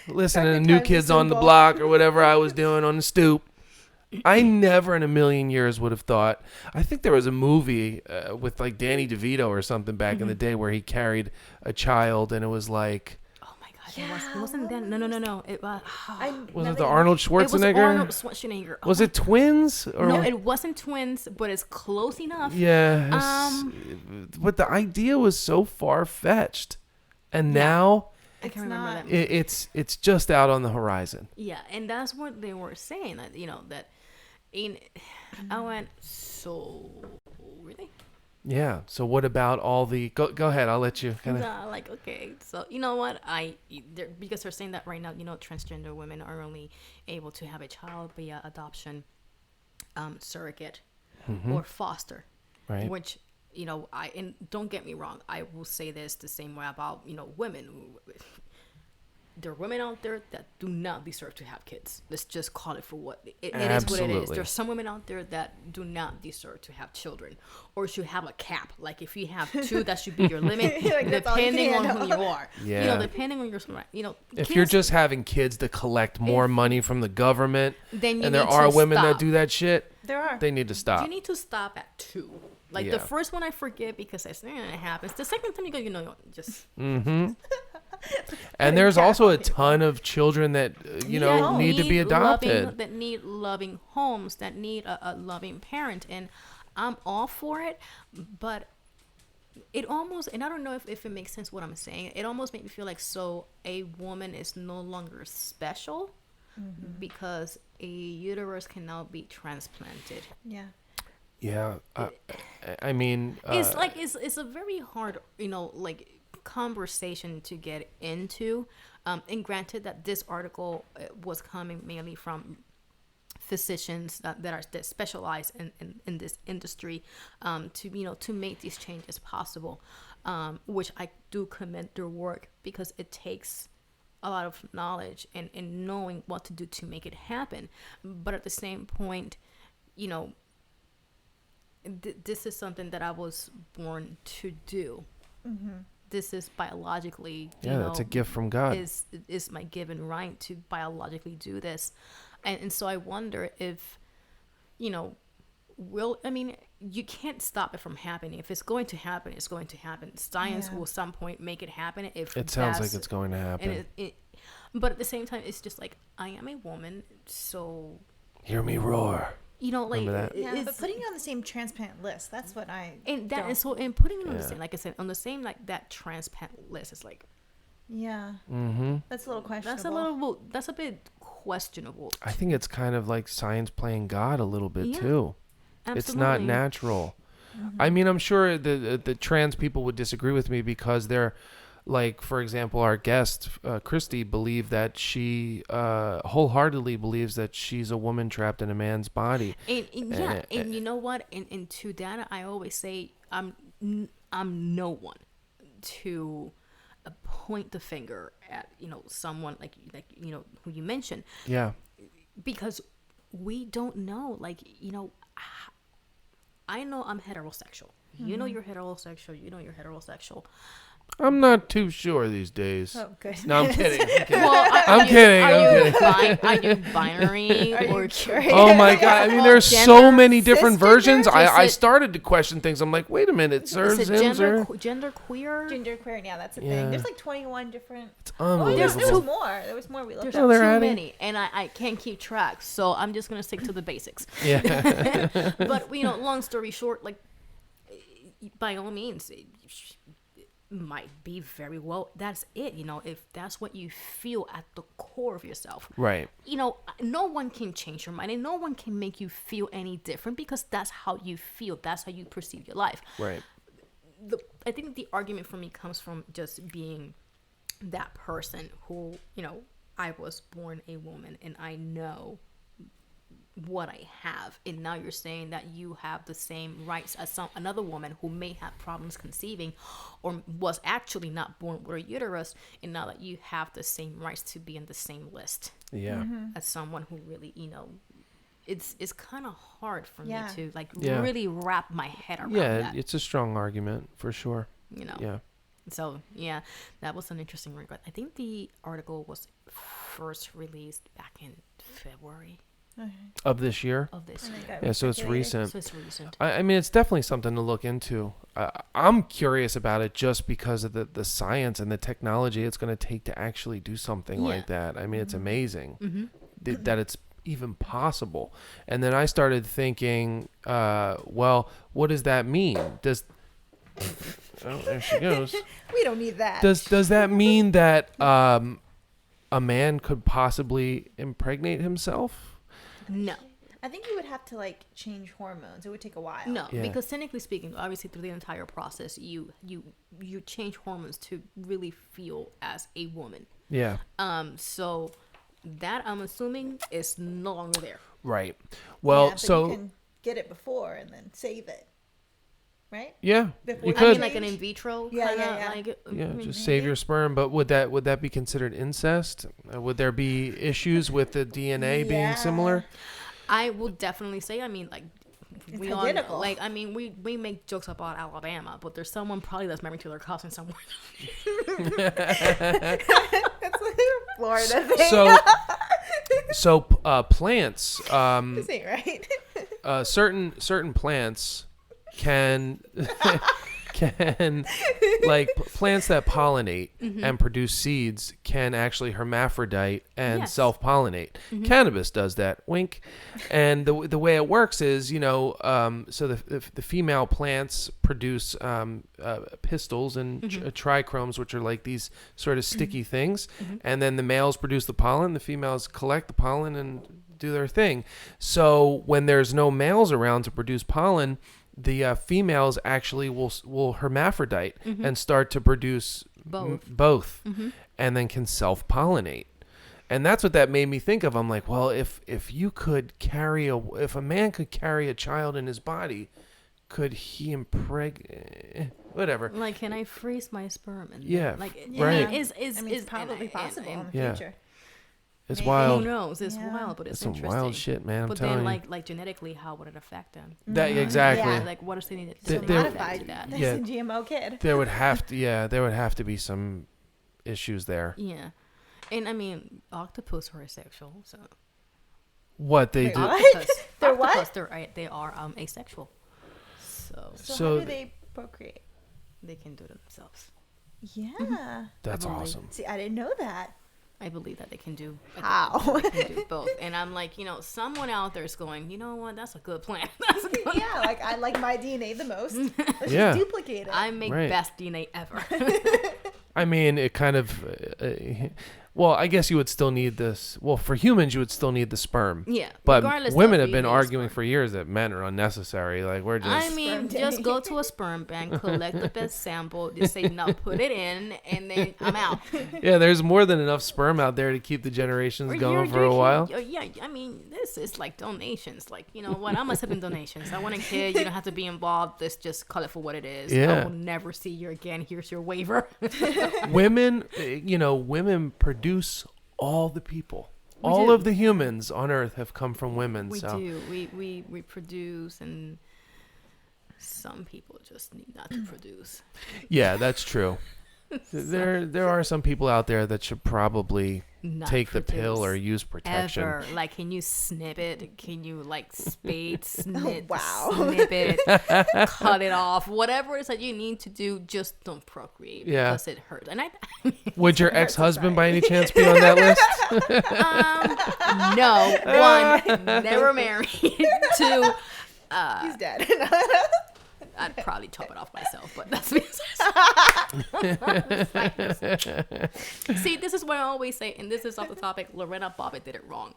listening to New times Kids are on the simple. Block or whatever I was doing on the stoop. I never in a million years would have thought. I think there was a movie with like Danny DeVito or something back in the day where he carried a child and it was like, Oh my God! It wasn't then. No. It was. was it the Arnold It was Schwarzenegger? Arnold Schwarzenegger. Was it twins? Or No, it wasn't twins, but it's close enough. Yeah. But the idea was so far fetched, and now I It's can remember not- that. it's just out on the horizon. Yeah, and that's what they were saying. That I went, so really. Yeah. So what about all the go ahead, I'll let you kind of. Like, okay, so you know what, because they're saying that right now, transgender women are only able to have a child via adoption, surrogate, or foster, Right. which, and don't get me wrong, I will say this the same way about, women. There are women out there that do not deserve to have kids. Let's just call it for what it is. What it is. Absolutely. There's some women out there that do not deserve to have children, or should have a cap. Like if you have two, that should be your limit, Like, that's all you can depending on handle. who you are. Yeah. Depending on your, If you're just having kids to collect more money from the government, then you and there need are to women that stop. do that shit, There are. they need to stop. You need to stop at 2. Like Yeah. the first one I forget because it happens. The second time you go, just And there's also a ton of children that need to be adopted. that need loving homes, that need a loving parent, and I'm all for it. But it almost, and I don't know if it makes sense what I'm saying, it almost makes me feel like so a woman is no longer special because a uterus can now be transplanted. Yeah. Yeah. I mean, It's like it's a very hard conversation to get into, and granted that this article was coming mainly from physicians that specialize in this industry, to make these changes possible, which I do commend their work, because it takes a lot of knowledge and knowing what to do to make it happen. But at the same point, this is something that I was born to do. This is biologically, that's a gift from God. Is my given right to biologically do this, and so I wonder if, you can't stop it from happening. If it's going to happen, it's going to happen. Science will some point make it happen. If it sounds like it's going to happen. And but at the same time, it's just like, I am a woman, so hear me roar. Like that? Yeah, but putting you on the same transplant list, that's what I and that don't. is so, and putting it on the same, like I said, on the same, like that transplant list is like, Yeah. That's a little questionable. That's a bit questionable. I think it's kind of like science playing God a little bit Yeah, too. It's not absolutely. natural. I mean, I'm sure the trans people would disagree with me, because they're like, for example, our guest, Christy, believe that she wholeheartedly believes that she's a woman trapped in a man's body. And you know what? And to that, I always say I'm no one to point the finger at someone like who you mentioned. Yeah. Because we don't know. I know I'm heterosexual. You know you're heterosexual. You know you're heterosexual. I'm not too sure these days. Oh, good. No, I'm kidding. Well, I'm kidding. Are you binary or curious? Oh my God. I mean, there's so Gender, many different cisgender? versions. I Is it- started to question things. I'm like, wait a minute, sir. is it Zim, gender queer? Gender queer, yeah, that's a Yeah. thing. There's like 21 different. It's Oh, there unbelievable. was more. There was more we looked There's up. Oh, they're too adding- many, and I can't keep track, so I'm just gonna stick to the basics. Yeah. But long story short, like, by all means, it might be very well. That's it. If that's what you feel at the core of yourself, Right. no one can change your mind, and no one can make you feel any different, because that's how you feel. That's how you perceive your life. Right. I think the argument for me comes from just being that person who, I was born a woman and I know what I have, and now you're saying that you have the same rights as another woman who may have problems conceiving, or was actually not born with a uterus, and now that you have the same rights to be in the same list Yeah. as someone who really, it's kind of hard for Yeah. me to Yeah. really wrap my head around Yeah. that. It's a strong argument for sure. Yeah. So yeah, that was an interesting regret. I think the article was first released back in February Of this year. of this And it year. got Yeah. So it's recirculated. recent. So it's recent. I mean, it's definitely something to look into. I'm curious about it just because of the science and the technology it's going to take to actually do something Yeah. like that. I mean, it's amazing Mm-hmm. that it's even possible. And then I started thinking, well, what does that mean? Oh, there she goes. We don't need that. Does that mean that a man could possibly impregnate himself? No. I think you would have to like change hormones. It would take a while. No, Yeah. because technically speaking, obviously through the entire process, you change hormones to really feel as a woman. Yeah. So that I'm assuming is no longer there. Right. Well, Yeah, but so you can get it before and then save it, right? yeah, Before you you could. I mean, like an in vitro Yeah, kind of yeah, yeah. like. Yeah, I mean, just save maybe. your sperm. But would that be considered incest? Would there be issues with the DNA being Yeah. similar? I would definitely say. I mean, like. It's We all identical. like. I mean, we make jokes about Alabama, but there's someone probably that's married to their cousin somewhere. That's like a Florida thing. So plants, This ain't right. certain plants can like plants that pollinate and produce seeds can actually hermaphrodite and Yes. self-pollinate. Cannabis does that. Wink. And the way it works is, so the female plants produce pistils and trichromes, which are like these sort of sticky things, and then the males produce the pollen. The females collect the pollen and do their thing. So when there's no males around to produce pollen, the females actually will hermaphrodite and start to produce both and then can self-pollinate. And that's what that made me think of. I'm like, well, if you could if a man could carry a child in his body, could he whatever? Like, can I freeze my sperm? And Yeah, like, right. I mean, is it's probably possible in the Yeah. future. It's Maybe. wild. Who knows? It's Yeah. wild, but it's It's some interesting. wild shit, man. I'm But telling then, you. like genetically, how would it affect them? That exactly. Yeah. Like, what is the need They- to they- Modified. that? That's Yeah. a GMO kid. There would have to be some issues there. Yeah, and I mean, octopus are asexual, so What they Wait, do? what? octopus, They're what? octopus, they are asexual, so So how do they procreate? they can do it themselves. Yeah. That's I believe. awesome. See, I didn't know that. I believe that they can do. How? They can do both, and I'm like, someone out there is going, you know what? That's a good plan. That's a good Yeah, like I like my DNA the most. Let's Yeah. just duplicate it. I make Right. best DNA ever. I mean, it kind of. Well, I guess you would still need this. Well, for humans, you would still need the sperm. Yeah, But regardless women of have been female arguing sperm. for years that men are unnecessary. Like we're just. I mean, Sperm just day. go to a sperm bank, collect the best sample, just say no, put it in, and then I'm out. Yeah, there's more than enough sperm out there to keep the generations Or going you're- for a you're- while. Yeah, I mean, this is like donations. Like, you know what? I'm accepting donations. I want a kid. You don't have to be involved. Let's just call it for what it is. Yeah. I will never see you again. Here's your waiver. Women, women produce all the people. All do. of the humans on Earth have come from women. We so do. We reproduce, and some people just need not to produce. yeah, that's true. There are some people out there that should probably Not take the pill produce. or use protection. Ever. Like, can you snip it? Can you, like, spade, snip, wow. snip it, cut it off? Whatever it is that you need to do, just don't procreate Yeah. because it hurts. And Would your ex-husband by any chance be on that list? no, one, never married. Two, He's dead. I'd probably chop it off myself, but that's me. See, this is what I always say, and this is off the topic. Lorena Bobbitt did it wrong.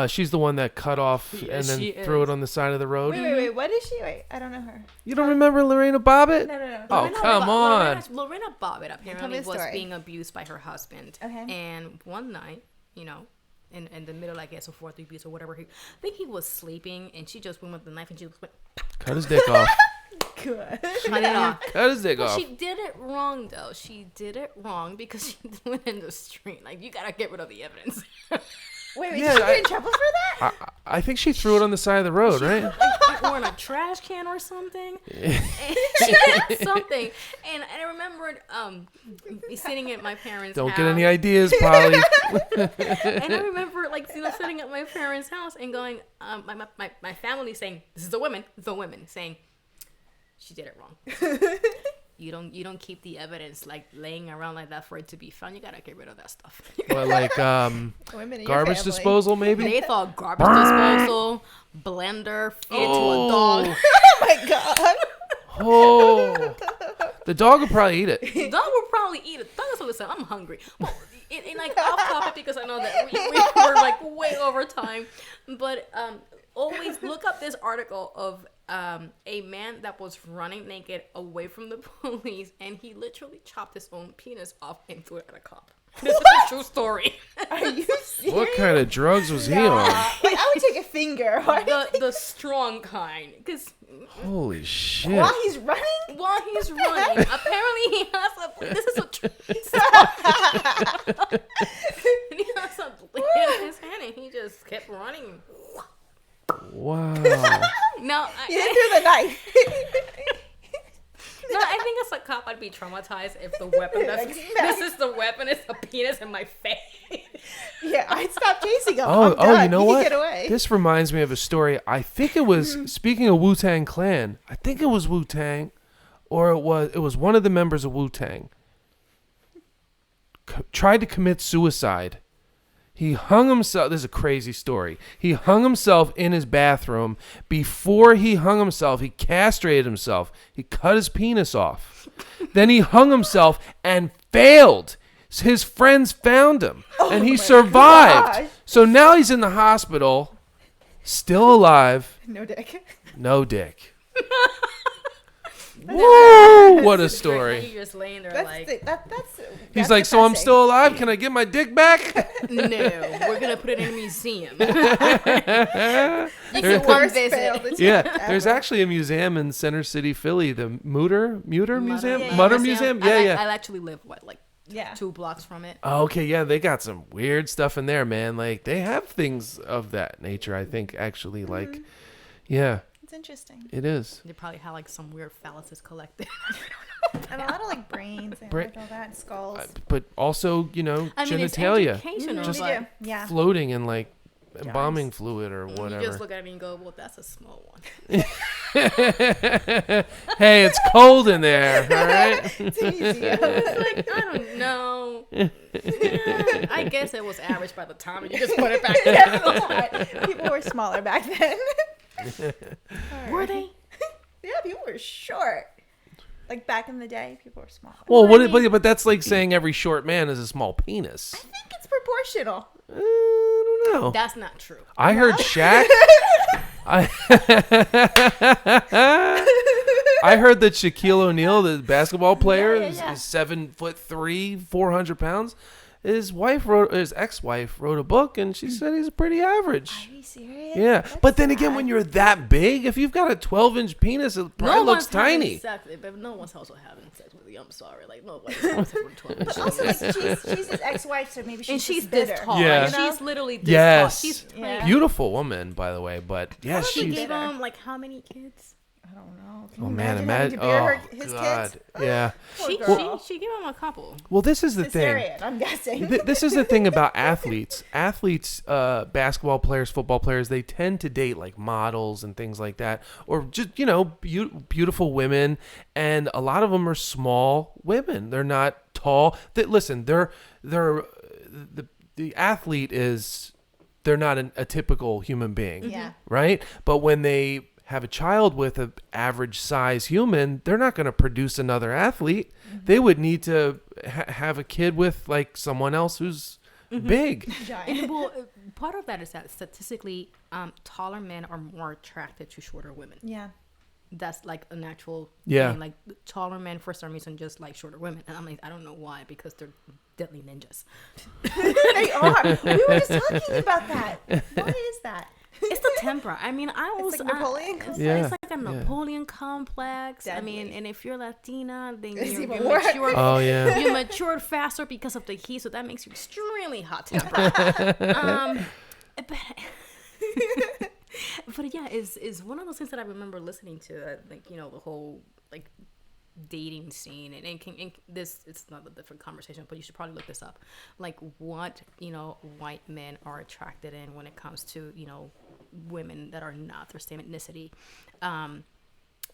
She's the one that cut off and she then threw is. it on the side of the road. Wait. What is she? Wait, I don't know her. You don't remember Lorena Bobbitt? No. Oh, come on. Lorena Bobbitt Tell me apparently the was story. being abused by her husband. Okay. And one night, in the middle, I guess, of fourth abuse or whatever, I think he was sleeping, and she just went with the knife and she just went, Cut his dick off. Good. cut it off. Cut his dick But off. she did it wrong, though. She did it wrong because she threw it in the street. Like, you gotta get rid of the evidence. Wait, Yeah, did she I- get in trouble for that? I think she threw it on the side of the road, right? Or in a trash can or something. And she did something. And I remembered me sitting at my parents' Don't house. get any ideas, Polly. And I remember, sitting at my parents' house and going, my family saying, this is the women saying, she did it wrong. You don't keep the evidence laying around like that for it to be found. You gotta get rid of that stuff. What, like Women in your garbage family. disposal, maybe? They thought garbage disposal, blender, feed it to a dog. Oh my god. Oh, the dog would probably eat it. The dog will probably eat it. Dog is like, listen, I'm hungry. Well, off topic because I know that we were way over time. But always look up this article of a man that was running naked away from the police, and he literally chopped his own penis off and threw it at a cop. This is a true story. Are you serious? What kind of drugs was he on? Like, I would take a finger. The strong kind. Because Holy shit. While he's running? Apparently he has a... This is a... and he has a blade in his hand, and he just kept running. Wow. No, He didn't do the knife. No, I think as a cop, I'd be traumatized if the weapon this is the weapon, it's a penis in my face. Yeah, I'd stop chasing him. Oh, you know He what? can get away. This reminds me of a story. I think it was, speaking of Wu-Tang Clan, I think it was Wu-Tang, or it was one of the members of Wu-Tang. Tried to commit suicide. He hung himself. This is a crazy story. He hung himself in his bathroom. Before he hung himself, he castrated himself. He cut his penis off. Then he hung himself and failed. His friends found him, and he survived. gosh. So now he's in the hospital, still alive, No dick. no dick. Woo! What a story. You're just laying there That's He's like, so I'm still alive? Can I get my dick back? no, we're going to put it in a museum. You the can come worst visit. failed attempt Yeah, there's ever. actually a museum in Center City, Philly, the Mutter Museum? Yeah, Mutter Museum? Yeah. I actually live, 2 blocks from it. Oh, okay, yeah, they got some weird stuff in there, man. Like, they have things of that nature, I think, actually. Like, yeah, It's interesting. it is. They probably have, some weird phalluses collected. And a lot of, brains and Bra- all that, and skulls. But also, I mean, it's genitalia educational. Just but Yeah. floating in, Jars. embalming fluid or you whatever. just look at me and go, well, that's a small one. Hey, it's cold in there, all right? It's a museum. I don't know. I guess it was average by the time you just put it back in. People were smaller back then. Were they? Yeah, people were short. Like back in the day, people were small. Well, but that's like saying every short man is a small penis. I think it's proportional. I don't know. That's not true. I heard Shaq. I heard that Shaquille O'Neal, the basketball player, Yeah. is 7'3", 400 pounds. His ex-wife wrote a book, and she said he's pretty average. Are you serious? Yeah, That's but then again, sad. when you're that big, if you've got a 12-inch penis, it probably looks tiny. Exactly, but no one's also having sex with you. I'm sorry, nobody's having sex with 12 But also, she's his ex-wife, so maybe and she's she's just this bitter. tall. Yeah. Like, she's literally this Yes. tall. She's Yeah. tiny. Beautiful woman, by the way, but yeah, She she's. gave him how many kids? I don't know. Can Oh you man, imagine having imagine! to bear Oh his God, kids? yeah. Poor She girl. gave him a couple. Well, this is the thing. Cesarean, I'm guessing. This is the thing about athletes. Basketball players, football players, they tend to date like models and things like that, or just beautiful women, and a lot of them are small women. They're not tall. Listen, the athlete is. They're not a typical human being, Yeah. right? But when they have a child with an average size human, they're not going to produce another athlete. Mm-hmm. They would need to have a kid with like someone else who's big. Giant. And, well, part of that is that statistically, taller men are more attracted to shorter women. Yeah. That's like a natural Yeah. thing. Like taller men for some reason just like shorter women. And I'm like, I don't know why, because they're deadly ninjas. They are. We were just talking about that. Why is that? It's the temper. I mean, It's like Napoleon complex. Yeah. It's like a Napoleon complex. I mean, Deadly. and if you're Latina, then It's you're even worse. mature. Oh yeah. You matured faster because of the heat, so that makes you extremely hot tempered. But yeah, is one of those things that I remember listening to, the whole like dating scene, and this, it's not a different conversation, but you should probably look this up, like what white men are attracted in when it comes to women that are not their same ethnicity,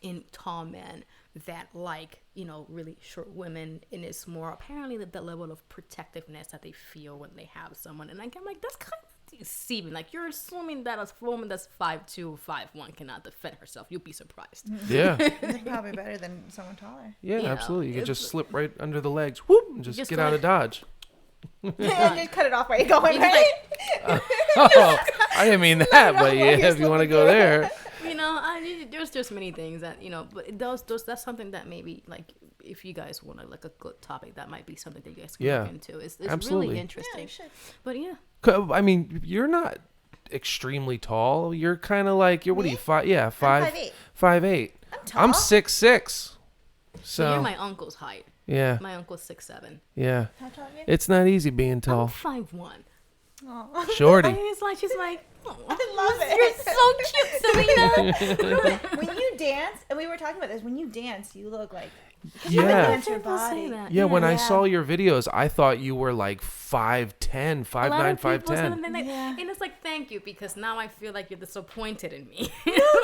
in tall men that like really short women, and it's more apparently the level of protectiveness that they feel when they have someone, and I'm like, that's kind of deceiving. Like, you're assuming that a woman that's 5'2", 5'1" cannot defend herself. You'll be surprised. Yeah. It's probably better than someone taller. Yeah, You know, absolutely. You could it's- just slip right under the legs, whoop, and just Just get go out of Dodge. And just cut it off where you're going, It's right? Oh, I didn't mean that, but yeah, if you want to go there. You know, there's just many things that, you know, but those that's something that maybe, like, if you guys want to, like, a good topic, that might be something that you guys can look into. It's absolutely. really interesting. Yeah, you should. But yeah. I mean, you're not extremely tall. You're kind of like, what are you, 5? Yeah, 5'8". I'm tall. I'm 6'6". So You're my uncle's height. yeah. My uncle's 6'7". Yeah. How tall are you? It's not easy being I'm tall. 5'1". Aw. Shorty. And it's like, she's like, oh, I love you're so cute, Selena. When you dance, and we were talking about this, when you dance, you look like Yeah. dance your People say body. that. Yeah, when I Yeah. saw your videos, I thought you were like 5'10", 5'9", 5'10". Yeah. And it's like, thank you, because now I feel like you're disappointed in me.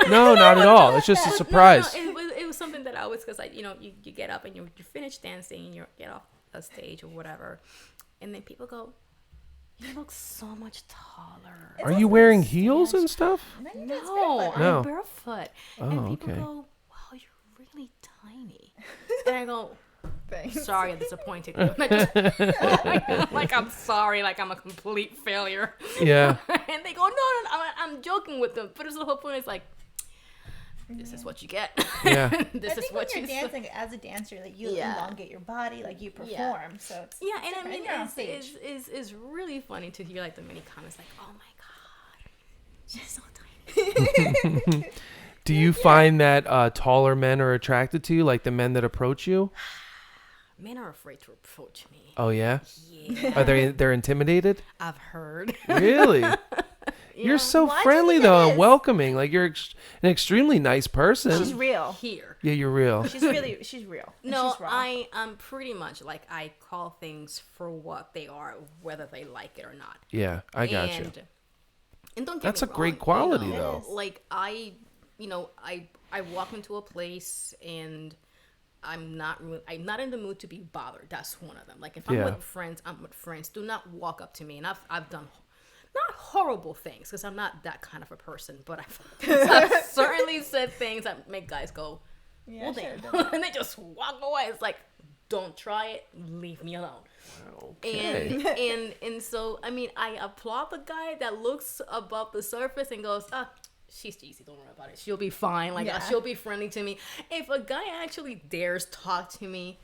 No, not at all. It's just a surprise. No, it was something that I was, because, like, you know, you get up and you finish dancing and you get off a stage or whatever, and then people go, you look so much taller. Are you wearing heels and stuff? No, No. I'm barefoot. Oh, And people okay. go, wow, you're really tiny. And I go, Thanks. sorry, I disappointed you. I just, like, I'm sorry, like, I'm a complete failure. Yeah. And they go, no, I'm joking with them. But it's the whole point is like, this is what you get. Yeah. This I is think what when you you're dancing as a dancer, like you Yeah. elongate your body, like you perform. Yeah. So it's Yeah, and I different. mean, You're on stage. it's really funny to hear, like, the many comments like, oh my god, she's so tiny. Do you find that taller men are attracted to you, like the men that approach you? Men are afraid to approach me. Oh yeah. Yeah, Are they're intimidated? I've heard. Really? Yeah. You're so Why do you friendly think though, that and is? welcoming. Like you're an extremely nice person. She's real. Here. Yeah, you're real. She's real. And No, she's raw. I'm pretty much like, I call things for what they are, whether they like it or not. Yeah, I got you. And don't get That's me a great wrong, quality, you know, though. Like, I walk into a place and I'm not in the mood to be bothered. That's one of them. Like, if I'm Yeah. with friends, I'm with friends. Do not walk up to me. And I've done not horrible things, because I'm not that kind of a person, but I've certainly said things that make guys go, Yeah, well, I should've damn. done that. And they just walk away. It's like, don't try it. Leave me alone. Okay. And so, I mean, I applaud the guy that looks above the surface and goes, she's easy, don't worry about it. She'll be fine. Like, Yeah. she'll be friendly to me. If a guy actually dares talk to me,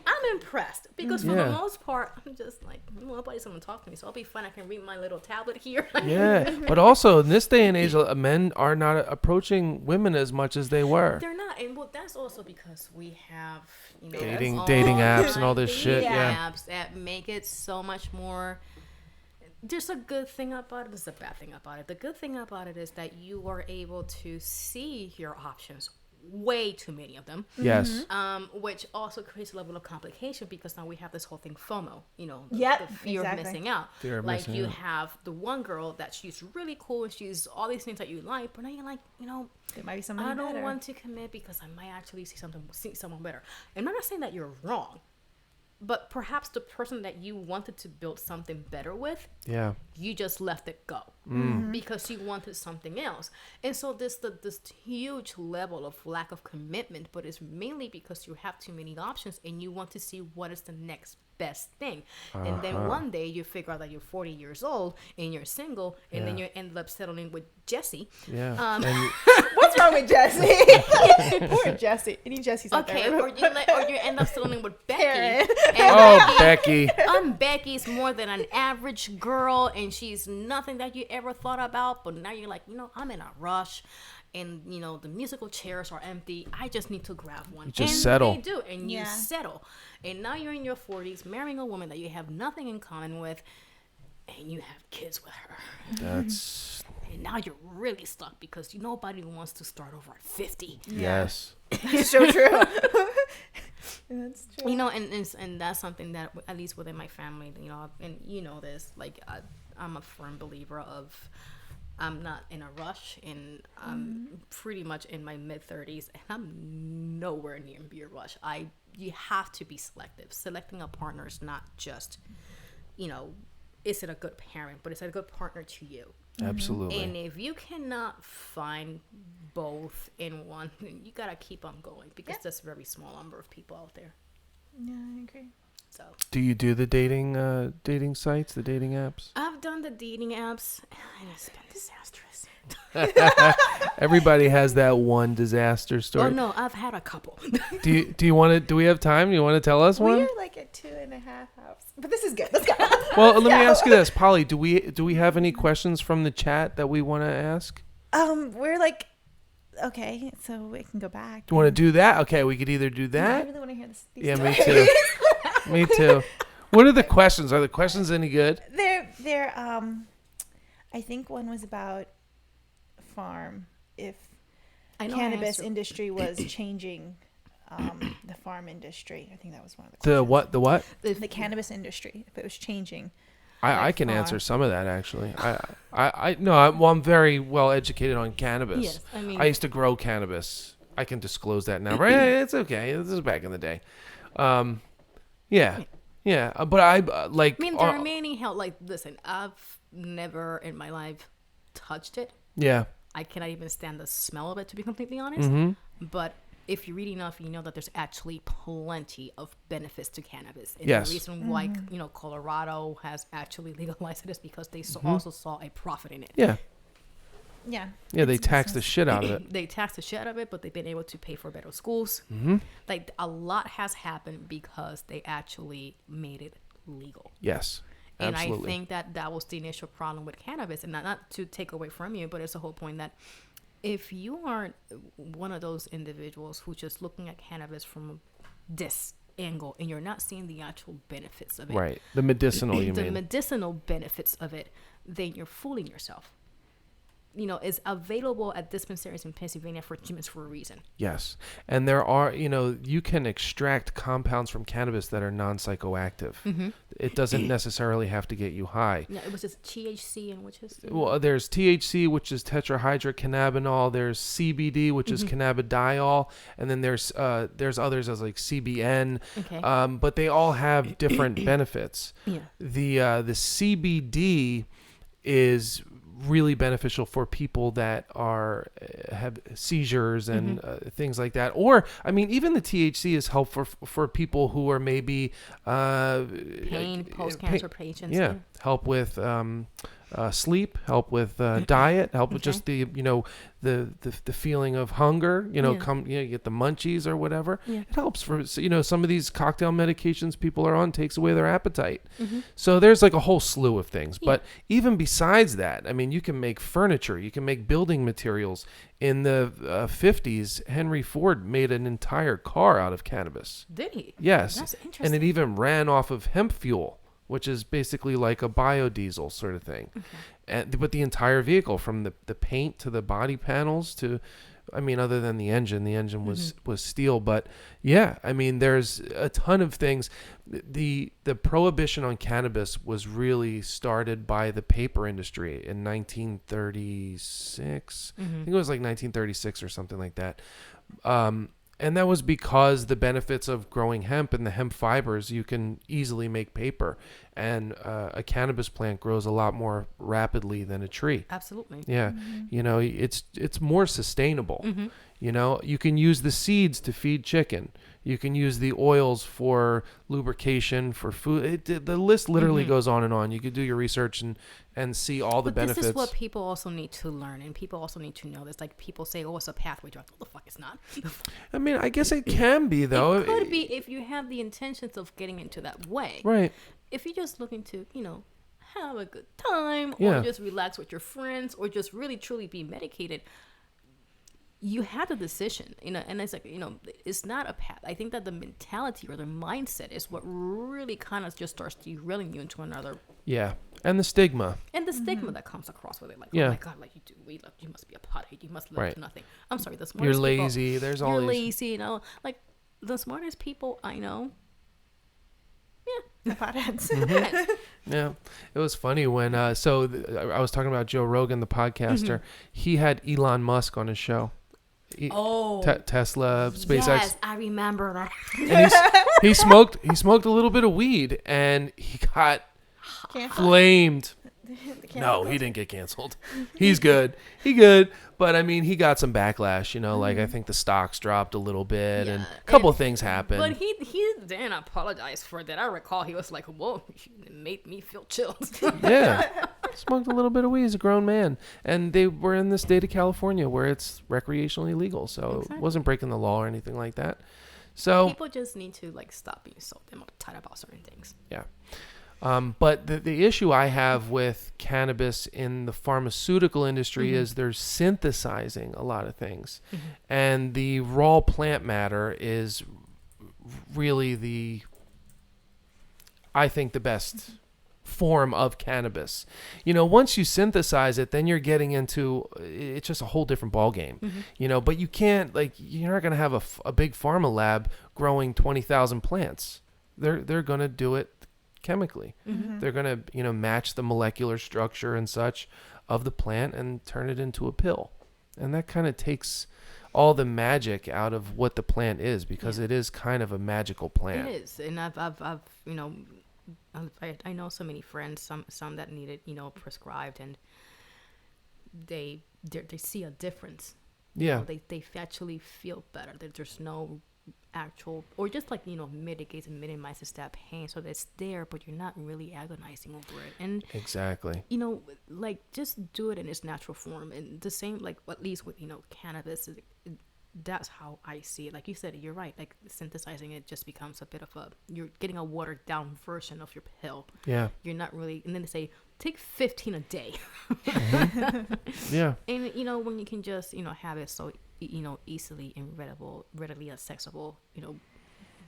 I'm impressed, because for Yeah. the most part, I'm just like, nobody's gonna talk to me, so I'll be fine. I can read my little tablet here. Yeah, but also in this day and age, men are not approaching women as much as they were. They're not, and well, that's also because we have, you know, Dating apps and all this dating shit. Yeah. apps that make it so much more. There's a good thing about it. There's a bad thing about it. The good thing about it is that you are able to see your options. Way too many of them. Yes. Which also creates a level of complication, because now we have this whole thing FOMO, you know, Yep, the fear exactly. of missing out. Fear of like missing you out. have the one girl that she's really cool and she's all these things that you like, but now you're like, you know, There might be somebody I don't better. want to commit because I might actually see someone better. I'm not saying that you're wrong, but perhaps the person that you wanted to build something better with, Yeah. you just let it go because you wanted something else. And so this huge level of lack of commitment, but it's mainly because you have too many options and you want to see what is the next best thing. And then one day you figure out that you're 40 years old and you're single, and then you end up settling with Jesse. Yeah. And What's wrong with Jesse? Poor Jesse. Any Jesse's out Okay, there? or you end up settling with Becky. Karen. oh, Becky. Becky's more than an average girl, and she's nothing that you ever thought about, but now you're like, you know, I'm in a rush, and you know the musical chairs are empty. I just need to grab one. just and settle. They do, and you Yeah. settle. And now you're in your 40s, marrying a woman that you have nothing in common with, and you have kids with her. That's And now you're really stuck because nobody wants to start over at 50. yes. It's so true. That's true. You know, and that's something that, at least within my family, you know, and you know this, like, I'm a firm believer of, I'm not in a rush, and I'm pretty much in my mid-30s, and I'm nowhere near be a rush. You have to be selective. Selecting a partner is not just, you know, is it a good parent, but it's a good partner to you. Absolutely. And if you cannot find both in one, then you gotta keep on going, because Yeah. there's a very small number of people out there. Yeah, I agree. So Do you do the dating sites, the dating apps? I've done the dating apps, and it's been disastrous. Everybody has that one disaster story. Oh no, I've had a couple. Do you want to? Do we have time? You want to tell us one? We're like at 2.5 hours, but this is good. Let's go. Well, let me ask you this, Polly. Do we have any questions from the chat that we want to ask? We're like, okay, so we can go back. Do you want to do that? Okay, we could either do that. I really want to hear this. Yeah, me too. Me too. What are the questions? Are the questions any good? They're I think one was about if cannabis industry was changing the farm industry. I think that was one of the questions. The what? The cannabis industry, if it was changing. I can answer some of that actually. I'm very well educated on cannabis. Yes, I mean, I used to grow cannabis. I can disclose that now. Right? It's okay. This is back in the day. Yeah. But I like. I mean, the remaining health. Like, listen, I've never in my life touched it. Yeah. I cannot even stand the smell of it, to be completely honest. Mm-hmm. But if you read enough, you know that there's actually plenty of benefits to cannabis. And Yes. the reason why, Colorado has actually legalized it is because they also saw a profit in it. Yeah. Yeah. Yeah, they tax the shit out of it. They tax the shit out of it, but they've been able to pay for better schools. Mm-hmm. Like, a lot has happened because they actually made it legal. Yes. And Absolutely. I think that was the initial problem with cannabis. And not to take away from you, but it's the whole point that if you aren't one of those individuals who's just looking at cannabis from this angle and you're not seeing the actual benefits of it. Right. The medicinal, you the mean. medicinal benefits of it, then you're fooling yourself. It's available at dispensaries in Pennsylvania for humans for a reason. Yes. And there are, you can extract compounds from cannabis that are non-psychoactive. Mm-hmm. It doesn't necessarily have to get you high. Yeah, it was just THC and which is... Well, there's THC, which is tetrahydrocannabinol. There's CBD, which is cannabidiol. And then there's others as like CBN. Okay. But they all have different benefits. Yeah. The CBD is really beneficial for people that have seizures and things like that. Or, I mean, even the THC is helpful for people who are maybe pain, post-cancer patients. Yeah, help with sleep, help with diet, help with just the feeling of hunger. You get the munchies or whatever. Yeah. It helps for some of these cocktail medications people are on takes away their appetite. Mm-hmm. So there's like a whole slew of things. But even besides that, I mean, you can make furniture, you can make building materials. In the 50s, Henry Ford made an entire car out of cannabis. Did he? Yes. That's interesting. And it even ran off of hemp fuel, which is basically like a biodiesel sort of thing. Okay. But the entire vehicle, from the paint to the body panels to, I mean, other than the engine was steel. But yeah, I mean, there's a ton of things. The prohibition on cannabis was really started by the paper industry in 1936. I think it was like 1936 or something like that. And that was because the benefits of growing hemp and the hemp fibers, you can easily make paper. And a cannabis plant grows a lot more rapidly than a tree. Absolutely. Yeah. It's more sustainable. You can use the seeds to feed chicken. You can use the oils for lubrication, for food. The list literally goes on and on. You could do your research and see all the benefits. This is what people also need to learn, and people also need to know this. Like, people say, oh, it's a pathway drug. What the fuck, it's not. I mean, I guess it can be, though. It could be if you have the intentions of getting into that way. Right. If you're just looking to, have a good time, or just relax with your friends, or just really, truly be medicated, you have the decision, and it's like, it's not a path. I think that the mentality or the mindset is what really kind of just starts derailing you into another. Yeah. And the stigma. And the stigma that comes across with it. Like, oh my God, like, you do weed, like, you must be a pothead, you must live to nothing. I'm sorry, the smartest You're lazy. People, There's all these. You're lazy, like, the smartest people I know. The potheads. Yeah, it was funny when I was talking about Joe Rogan, the podcaster. He had Elon Musk on his show. Tesla, SpaceX. Yes, I remember that. And he smoked a little bit of weed, and he got flamed. No, he didn't get canceled. He's good. He good. But I mean, he got some backlash, like I think the stocks dropped a little bit and a couple of things happened. But he didn't apologize for that. I recall he was like, whoa, it made me feel chilled. Yeah. Smoked a little bit of weed. He's a grown man. And they were in the state of California where it's recreationally legal. So it wasn't breaking the law or anything like that. So people just need to stop being so damn uptight about certain things. Yeah. But the issue I have with cannabis in the pharmaceutical industry is they're synthesizing a lot of things. And the raw plant matter is really I think the best form of cannabis. Once you synthesize it, then you're getting into, it's just a whole different ball game. But you can't, you're not going to have a big pharma lab growing 20,000 plants. They're going to do it chemically. They're going to match the molecular structure and such of the plant and turn it into a pill, and that kind of takes all the magic out of what the plant is, because it is kind of a magical plant. It is. And I've I know so many friends, some that need it prescribed, and they see a difference. They actually feel better. There's no actual, or just mitigates and minimizes that pain, so that's there, but you're not really agonizing over it. And exactly, just do it in its natural form. And the same, at least with cannabis, that's how I see it. Like you said, you're right. Synthesizing it just becomes a bit of you're getting a watered down version of your pill. Yeah, you're not really. And then they say take 15 a day. Yeah, and when you can just have it so easily and readily accessible,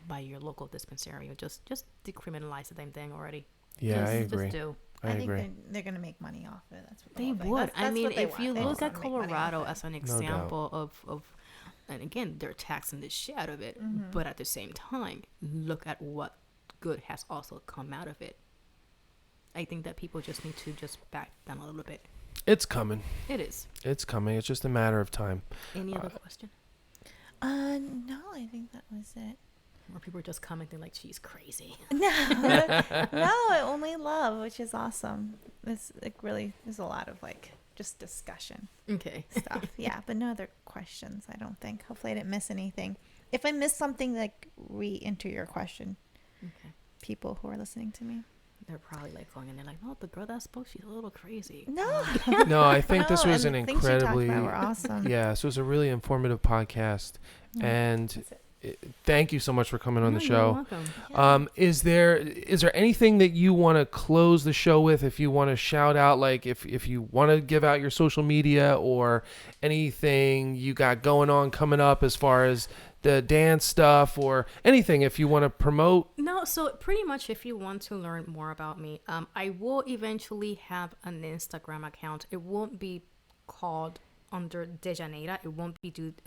by your local dispensary, or just decriminalize the damn thing already. Yeah, I agree. Just do. I think they're going to make money off it. That's what they would. I mean, if you look at Colorado as an example of, and again, they're taxing the shit out of it, but at the same time, look at what good has also come out of it. I think that people just need to just back down a little bit. It's coming. It is. It's coming. It's just a matter of time. Any other question? No, I think that was it. Or people are just commenting like she's crazy. No, only love, which is awesome. It's really, there's a lot of just discussion. Okay. Stuff. Yeah, but no other questions, I don't think. Hopefully I didn't miss anything. If I missed something, re-enter your question. Okay. People who are listening to me. They're probably going in there no, the girl that spoke, she's a little crazy. No. No, I think this was an things you incredibly, talked about were awesome. Yeah, this was a really informative podcast. And thank you so much for coming on the show. You're welcome. Is there anything that you want to close the show with? If you want to shout out, if you want to give out your social media or anything you got going on coming up as far as the dance stuff or anything, if you want to promote? No, so pretty much if you want to learn more about me, I will eventually have an Instagram account. It won't be called under Dellaneira. I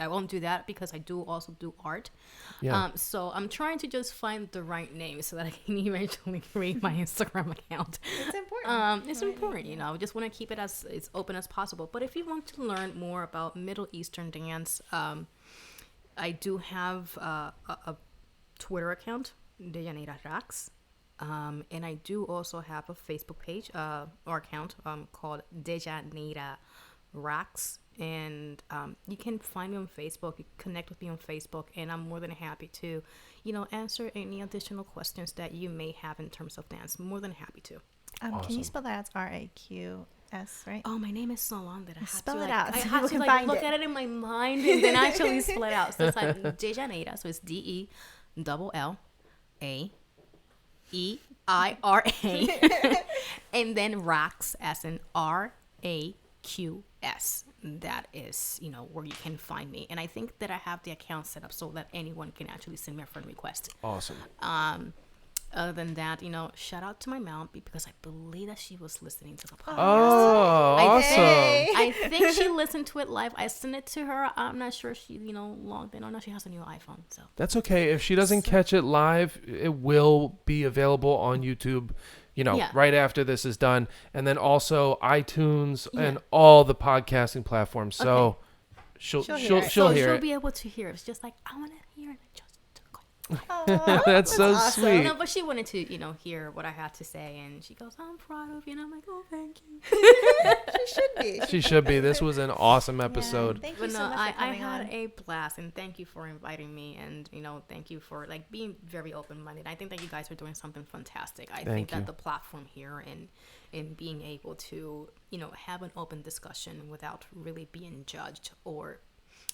won't do that because I do also do art. Yeah. So I'm trying to just find the right name so that I can eventually create my Instagram account. It's important. It's important, I just want to keep it as open as possible. But if you want to learn more about Middle Eastern dance, I do have a Twitter account, Dellaneira Racks. And I do also have a Facebook page or account called Dellaneira Racks. And you can find me on Facebook. You can connect with me on Facebook, and I'm more than happy to, answer any additional questions that you may have in terms of dance. More than happy to. Awesome. Can you spell that? It's RAQS, right? Oh, my name is so long that I have spell to it out. I have to look at it in my mind and then actually spell it out. So it's Dellaneira. So it's DELLAEIRA, and then Racks as in RAQS. That is, where you can find me. And I think that I have the account set up so that anyone can actually send me a friend request. Awesome. Other than that, shout out to my mom because I believe that she was listening to the podcast. Oh, awesome. I think she listened to it live. I sent it to her. I'm not sure if she, logged in or not. She has a new iPhone, so. That's okay. If she doesn't catch it live, it will be available on YouTube, right after this is done. And then also iTunes and all the podcasting platforms. So she'll hear it. She'll be able to hear it. It's just I want to hear it. Oh, That's so awesome. sweet. No, but she wanted to, hear what I had to say, and she goes, "I'm proud of you," and I'm like, "Oh, thank you." She should be. She should be. This was an awesome episode. Yeah, thank you But so no, much I for coming had on. a blast, and thank you for inviting me, and thank you for like being very open-minded. I think that you guys are doing something fantastic. I think you. that the platform here and being able to have an open discussion without really being judged or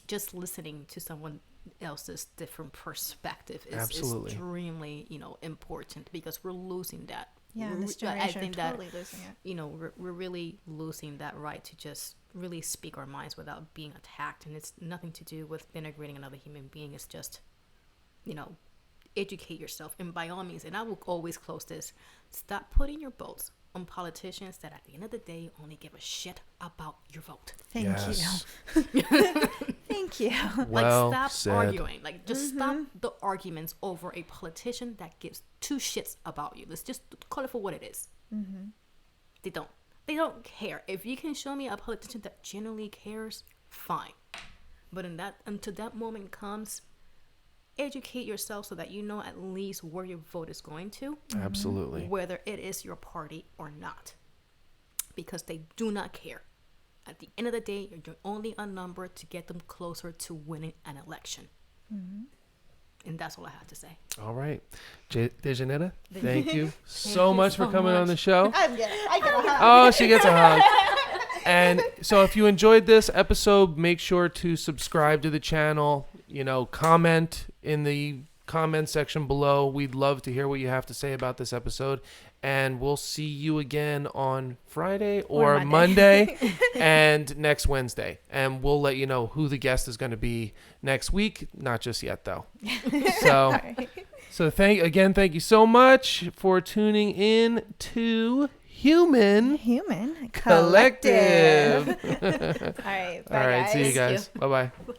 just listening to someone else's different perspective is Absolutely. extremely important, because we're losing that. Yeah, this I generation think totally that losing it. we're really losing that right to just really speak our minds without being attacked, and it's nothing to do with denigrating another human being. It's just educate yourself, and by all means, and I will always close this, stop putting your votes on politicians that at the end of the day only give a shit about your vote. Thank Yes. you. Thank you. Well Stop said. arguing. Just stop the arguments over a politician that gives two shits about you. Let's just call it for what it is. They don't care. If you can show me a politician that genuinely cares, fine. But until that moment comes, educate yourself so that you know at least where your vote is going to, Absolutely. whether it is your party or not, because they do not care. At the end of the day, you're only a number to get them closer to winning an election. And that's all I have to say. All right. Dejanetta, thank you so much for coming on the show. I get a hug. Oh, she gets a hug. And so if you enjoyed this episode, make sure to subscribe to the channel, comment in the comment section below. We'd love to hear what you have to say about this episode. And we'll see you again on Friday or Monday and next Wednesday. And we'll let you know who the guest is going to be next week. Not just yet, though. So, thank you so much for tuning in to Human Collective. Collective. All right. Bye, All right. guys. See you Thank guys. you. Bye-bye.